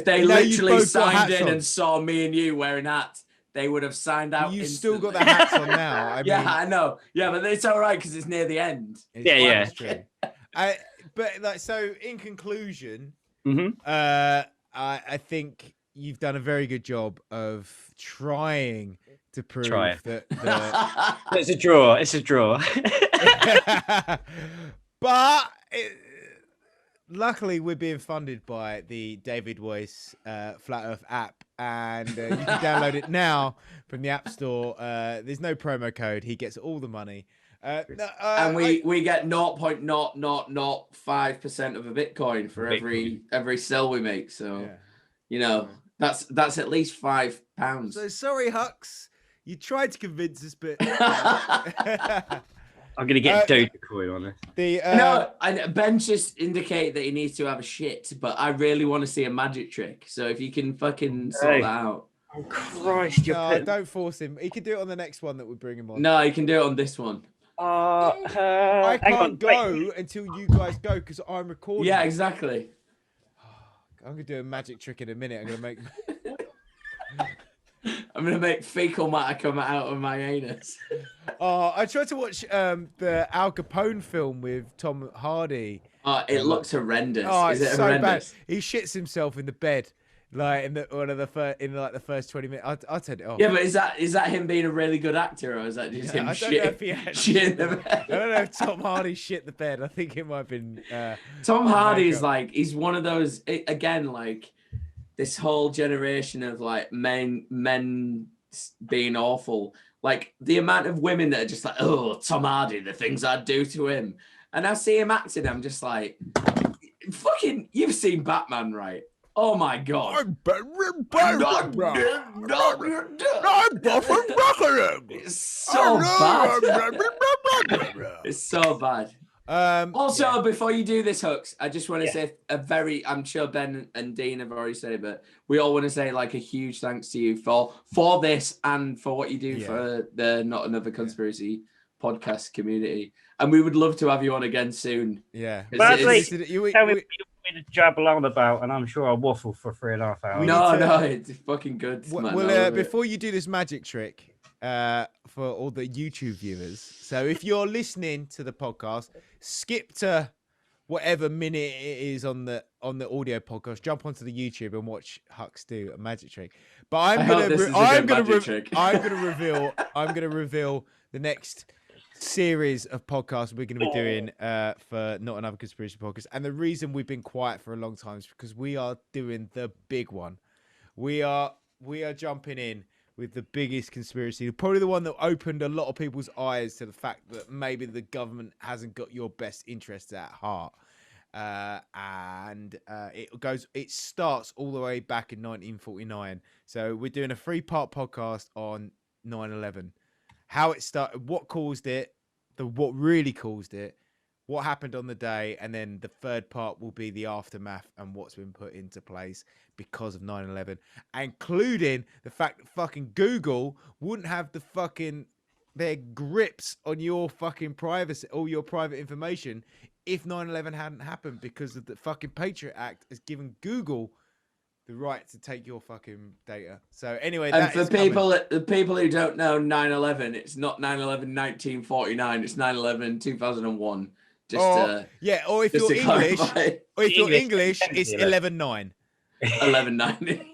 they literally signed in and saw me and you wearing hats, they would have signed out. You instantly. still got the hats on now. I know. Yeah, but it's all right because it's near the end. It's true. But like, so in conclusion, I think you've done a very good job of trying to prove that it's a draw. It's a draw. But luckily, we're being funded by the David Weiss Flat Earth app, and you can download it now from the App Store. There's no promo code. He gets all the money. And we get 0.0005% of a Bitcoin for every sell we make. So, you know, that's at least £5. So sorry, Hux. You tried to convince us, but I'm gonna get Dogecoin on it. No, and Ben just indicated that he needs to have a shit, but I really want to see a magic trick. So if you can fucking sort that out. Oh Christ! Don't force him. He can do it on the next one that we bring him on. No, he can do it on this one. I can't go until you guys go because I'm recording. Yeah, exactly. I'm gonna do a magic trick in a minute. I'm gonna make fecal matter come out of my anus. I tried to watch the Al Capone film with Tom Hardy. It looks horrendous. Is it so horrendous? Bad. He shits himself in the bed, like in the first 20 minutes. I'll turn it off. Yeah, but is that him being a really good actor, or is that just him shit in the bed? I don't know if Tom Hardy shit the bed. I think it might have been. Tom Hardy's like, he's one of those again, like this whole generation of like men being awful. Like the amount of women that are just like, oh, Tom Hardy, the things I'd do to him. And I see him acting, I'm just like, fucking, you've seen Batman, right? Oh my God. It's so bad. It's so bad. Also, before you do this, Hux, I just want to say I'm sure Ben and Dean have already said it, but we all want to say like a huge thanks to you for this and for what you do for the Not Another Conspiracy podcast community. And we would love to have you on again soon. Yeah. But tell me what you want me to jabble on about, and I'm sure I'll waffle for 3.5 hours. No, it's fucking good. Well, before you do this magic trick, for all the YouTube viewers. So if you're listening to the podcast, skip to whatever minute it is on the audio podcast, jump onto the YouTube and watch Hux do a magic trick. But I'm gonna reveal the next series of podcasts we're going to be doing for Not Another Conspiracy Podcast. And the reason we've been quiet for a long time is because we are doing the big one. We are jumping in with the biggest conspiracy, probably the one that opened a lot of people's eyes to the fact that maybe the government hasn't got your best interests at heart. and it starts all the way back in 1949. So we're doing a 3-part podcast on 9/11, how it started, what caused it, what really caused it, what happened on the day, and then the third part will be the aftermath and what's been put into place because of 9/11, including the fact that fucking Google wouldn't have their grips on your fucking privacy, all your private information, if 9/11 hadn't happened, because of the fucking Patriot Act has given Google the right to take your fucking data. So anyway, and for the people who don't know 9/11, it's not 9/11 1949, it's 9/11 2001. Or if you're English, it's 11/9. 11/9.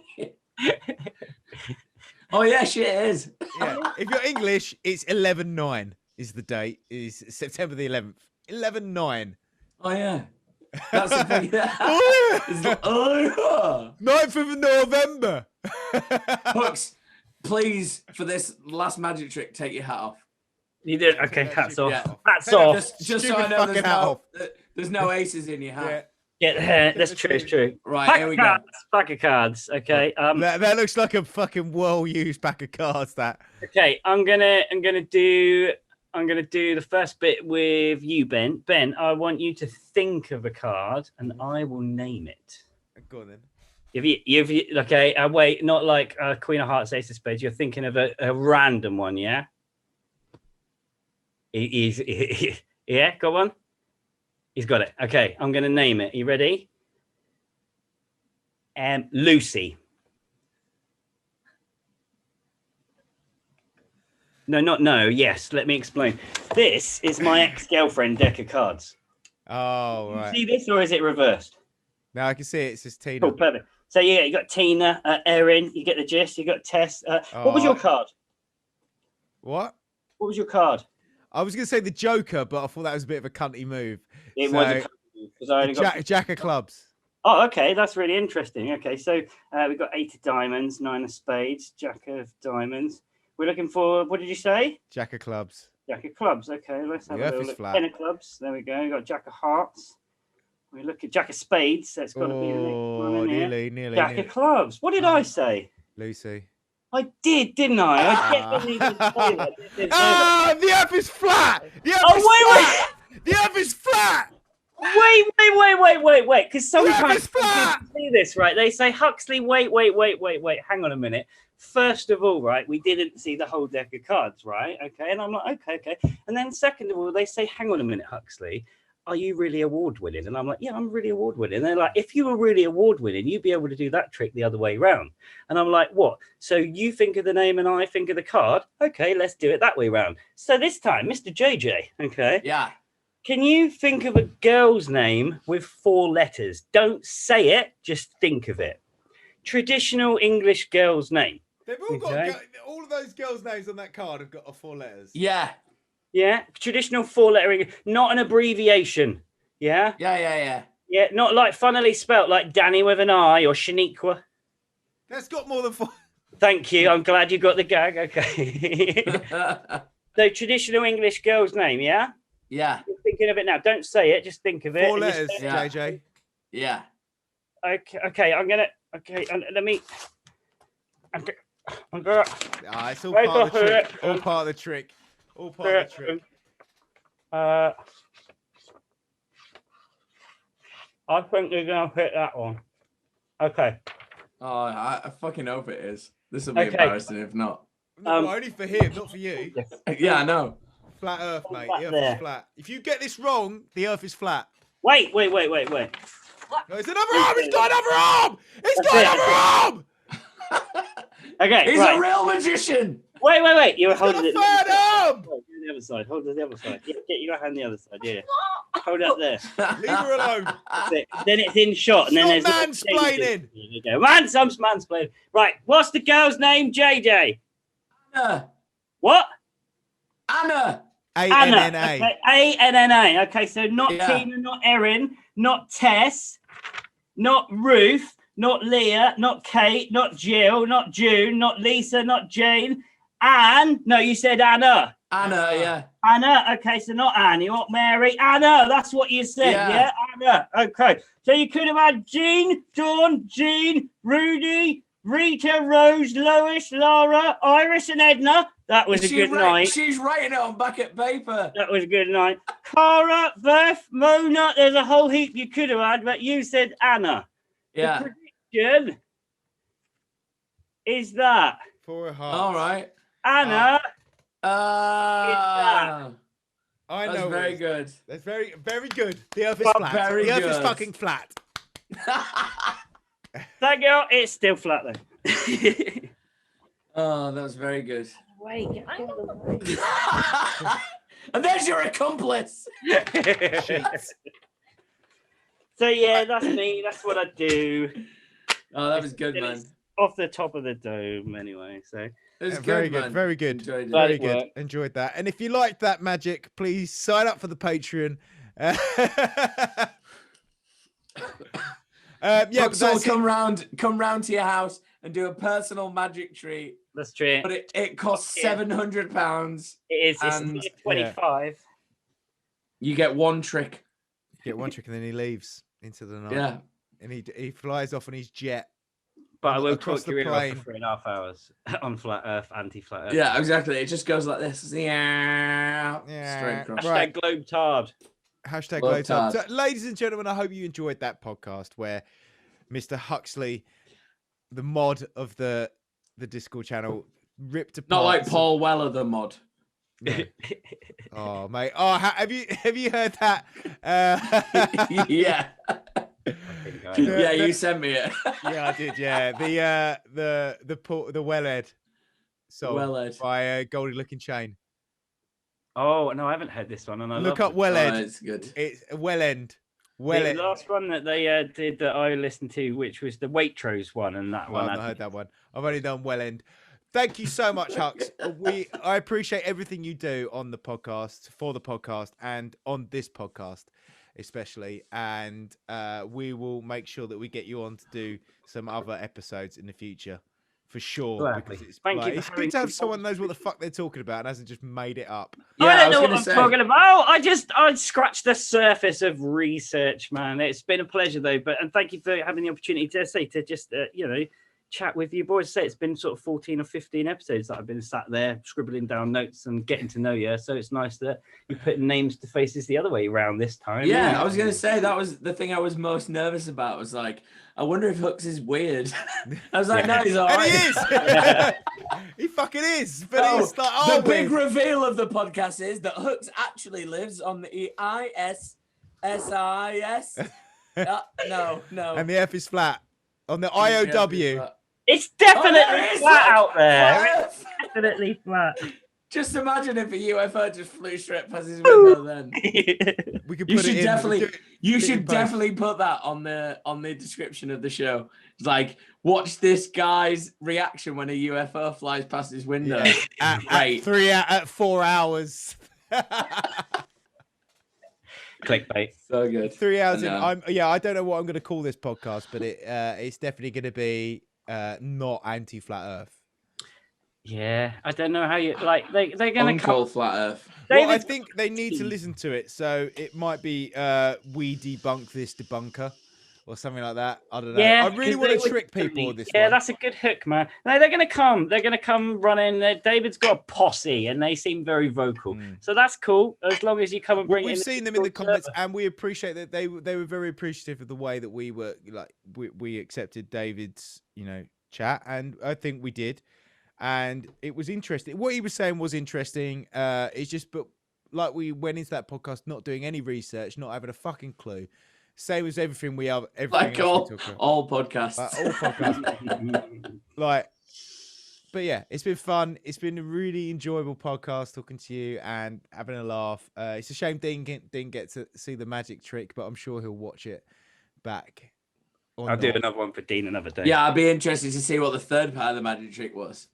Oh yeah, shit it is. Yeah, if you're English, it's 11/9 is the date. Is September the 11th. 11/9. Oh yeah. That's the thing. 9th of November. Hux, please, for this last magic trick, take your hat off. You did? Okay, hats off. Yeah. Hats off. Just so I know there's no aces in your hat. Yeah, that's true. It's true. Right, here we go. Pack of cards. Okay. That looks like a fucking well-used pack of cards. That. Okay, I'm gonna do the first bit with you, Ben. Ben, I want you to think of a card, and I will name it. Go on then. Okay, wait, not like Queen of Hearts, Ace of Spades. You're thinking of a random one, yeah? Yeah, go on. He's got it. Okay, I'm going to name it. Are you ready? Lucy. No. Yes, let me explain. This is my ex-girlfriend deck of cards. Oh, right. See this, or is it reversed? No, I can see it. It says Tina. Oh, perfect. So, yeah, you got Tina, Erin. You get the gist. You got Tess. What was your card? What? What was your card? I was going to say the Joker, but I thought that was a bit of a cunty move. It was a cunty move because I only got Jack of clubs. Oh, okay, that's really interesting. Okay, so we've got 8 of diamonds, 9 of spades, Jack of diamonds. We're looking for, what did you say? Jack of clubs. Jack of clubs. Okay, let's have a little look. 10 of clubs. There we go. We've got Jack of hearts. We look at Jack of spades. That's got to be the next one in here. Nearly. Jack of clubs. What did I say? Lucy. I did, didn't I? I definitely didn't say that. The earth is flat. The earth The earth is flat. Wait. Because sometimes people see this, right? They say, Huxley, wait. Hang on a minute. First of all, right, we didn't see the whole deck of cards, right? Okay. And I'm like, okay. And then second of all, they say, hang on a minute, Huxley. Are you really award winning? And I'm like, yeah, I'm really award winning. And they're like, if you were really award winning, you'd be able to do that trick the other way around. And I'm like, what? So you think of the name and I think of the card? Okay, let's do it that way around. So this time, Mr. JJ, okay? Yeah. Can you think of a girl's name with 4 letters? Don't say it, just think of it. Traditional English girl's name. They've all got, all of those girls' names on that card have got 4 letters. Yeah. Yeah, traditional 4-lettering, not an abbreviation. Yeah? Yeah. Yeah, not like funnily spelt like Danny with an I or Shaniqua. That's got more than 4. Thank you. I'm glad you got the gag. Okay. So traditional English girl's name, yeah? Yeah. You're thinking of it now. Don't say it, just think of it. 4 letters, JJ. Yeah. Okay, let me... It's all part of the trick. All part of the trick. All part of the trick. I think you're going to hit that one. Okay. Oh, I fucking hope it is. This will be embarrassing if not. Only for him, not for you. Yeah, I know. Flat Earth, mate. The Earth is flat. If you get this wrong, the Earth is flat. Wait. No, it's another arm! He's got another arm! Okay, he's a real magician. Wait. You're holding it. Third arm! The other side. Hold it the other side. Yeah, get your hand the other side. Yeah. Hold up there. Leave her alone. Then it's in shot, and then there's mansplaining. There you go. I'm mansplaining. Right. What's the girl's name, JJ? Anna. What? Anna. A-N-N-A. Okay. A-N-N-A. Okay, so not Tina, not Erin, not Tess, not Ruth, not Leah, not Kate, not Jill, not June, not Lisa, not Jane. Anne. No, you said Anna. Anna, yeah. Anna. Okay, so not Anne. You want Mary? Anna. That's what you said. Yeah. Anna. Okay. So you could have had Jean, Dawn, Jean, Rudy, Rita, Rose, Lois, Laura, Iris, and Edna. That was a good night. She's writing it on bucket paper. That was a good night. Cara, Beth, Mona. There's a whole heap you could have had, but you said Anna. Yeah. The prediction is that 4 of hearts. All right. Anna. I know. That's very good. That's very, very good. The Earth is flat. The Earth is fucking flat. That girl, it's still flat though. Oh, that was very good. Wait, and there's your accomplice. So yeah, that's me. That's what I do. Oh, that was good, man. Off the top of the dome, anyway. So it was very good, good, man. very good, Enjoyed it. very good. Enjoyed that. And if you liked that magic, please sign up for the Patreon. Yeah, so come round to your house and do a personal magic treat. That's true. But it costs £700. It is. It's 25. You get one trick. Get one trick, and then he leaves into the night. Yeah. And he flies off on his jet. But I will across talk you the in plane. for 3.5 hours on flat Earth, anti-flat Earth. Yeah, exactly. It just goes like this. Yeah. Straight across. Hashtag Globe-Tard. Hashtag Globe-Tard. So, ladies and gentlemen, I hope you enjoyed that podcast where Mr. Huxley, the mod of the Discord channel, ripped apart. Not like Paul Weller, the mod. No. Oh, mate. Oh, have you heard that? Yeah. Yeah, you sent me it. Yeah, I did. Yeah, the Wellhead song by Goldie Looking Chain. Oh no, I haven't heard this one, and I look up Wellhead. Oh, it's good. It's Wellend. The last one that they did that I listened to, which was the Waitrose one, and that one. I've not heard that one. I've only done Wellend. Thank you so much, Hux. I appreciate everything you do on the podcast, for the podcast, and on this podcast, especially. And we will make sure that we get you on to do some other episodes in the future, for sure. Gladly. Because it's good to have someone who knows what the fuck they're talking about and hasn't just made it up. Yeah, I don't know what I'm talking about. I scratched the surface of research, man. It's been a pleasure though, and thank you for having the opportunity to just chat with you boys. Say it's been sort of 14 or 15 episodes that I've been sat there scribbling down notes and getting to know you. So it's nice that you're putting names to faces the other way around this time. Yeah, I was gonna say that was the thing I was most nervous about. Was like, I wonder if Hux is weird. I was like, no, he's all right. And he is. He fucking is. But he's like, the big reveal of the podcast is that Hux actually lives on the ISSIS. No. And the F is flat on the IOW. It's definitely flat out there. It's definitely flat. Just imagine if a UFO just flew straight past his window. Then we could. You should definitely put that on the description of the show. It's like, watch this guy's reaction when a UFO flies past his window. Yeah. At 4 hours. Clickbait. So good. 3 hours in. I don't know what I'm going to call this podcast, but it's definitely going to be not anti-flat Earth. Yeah, I don't know how you like. They're going to call flat Earth. Well, I think they need to listen to it, so it might be we debunk this debunker or something like that. I don't know. Yeah, I really want to trick people with this. Yeah, one. that's a good hook, man. No, they're going to come. They're going to come running. David's got a posse, and they seem very vocal. So that's cool. As long as you come and bring. We've seen them in the comments, and we appreciate that they were very appreciative of the way that we were like we accepted David's chat, and I think we did. And it was interesting. What he was saying was interesting. It's just, but like we went into that podcast not doing any research, not having a fucking clue. Same as everything we have. Like all podcasts. All podcasts. But yeah, it's been fun. It's been a really enjoyable podcast talking to you and having a laugh. It's a shame Dean didn't get to see the magic trick, but I'm sure he'll watch it back. I'll do another one for Dean another day. Yeah, I'd be interested to see what the third part of the magic trick was.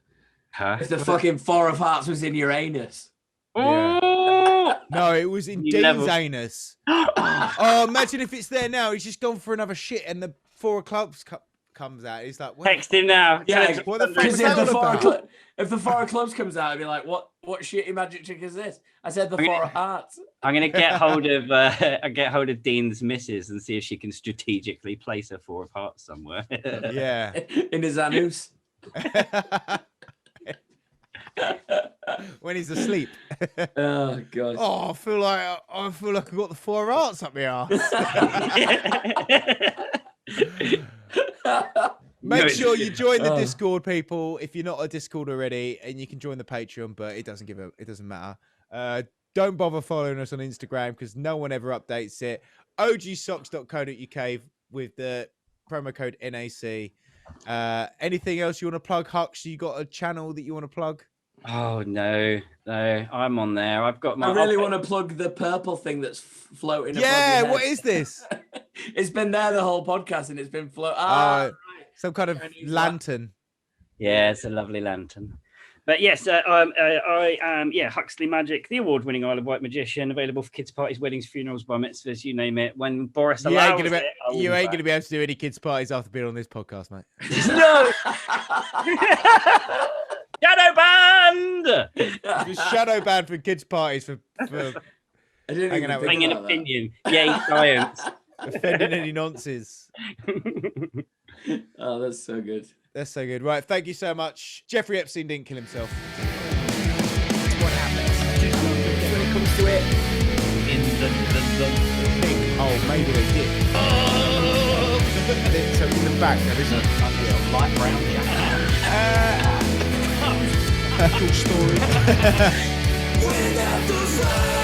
Huh? If the fucking 4 of Hearts was in your anus. Yeah. No, it was in Dean's anus. Oh, imagine if it's there now. He's just gone for another shit and the 4 of clubs comes out. He's like, text him now. Yeah, what the fuck because was that all about? if the Four of Clubs comes out, I'd be like, what shitty magic trick is this? I said the Four of Hearts. I'm gonna get hold of Dean's missus and see if she can strategically place a Four of Hearts somewhere. Yeah. In his anus. When he's asleep. Oh god. Oh, I feel like I've got the Four of Hearts up my arse. Make sure you join the Discord, people, if you're not a Discord already, and you can join the Patreon, but it doesn't matter. Don't bother following us on Instagram because no one ever updates it. ogsocks.co.uk with the promo code NAC. Anything else you want to plug, Hux? You got a channel that you want to plug? Oh no, I'm on there. I've got my. I really want to plug the purple thing that's floating. Yeah, above your what head. is this? It's been there the whole podcast, and it's been floating. Some kind of lantern. Yeah, it's a lovely lantern. But yes, I am Huxley Magic, the award-winning Isle of Wight magician, available for kids' parties, weddings, funerals, bar mitzvahs, you name it. When Boris allows it, you ain't gonna be able to do any kids' parties after being on this podcast, mate. No. Shadow banned. Shadow banned from kids' parties for hanging out with an opinion. Yay, science. Offending any nonsense. Oh, that's so good. That's so good. Right, thank you so much. Jeffrey Epstein didn't kill himself. That's what happens when it comes to it. In the thing. Oh, maybe they did. So in the back, there is a light brown jacket. cool story. Without the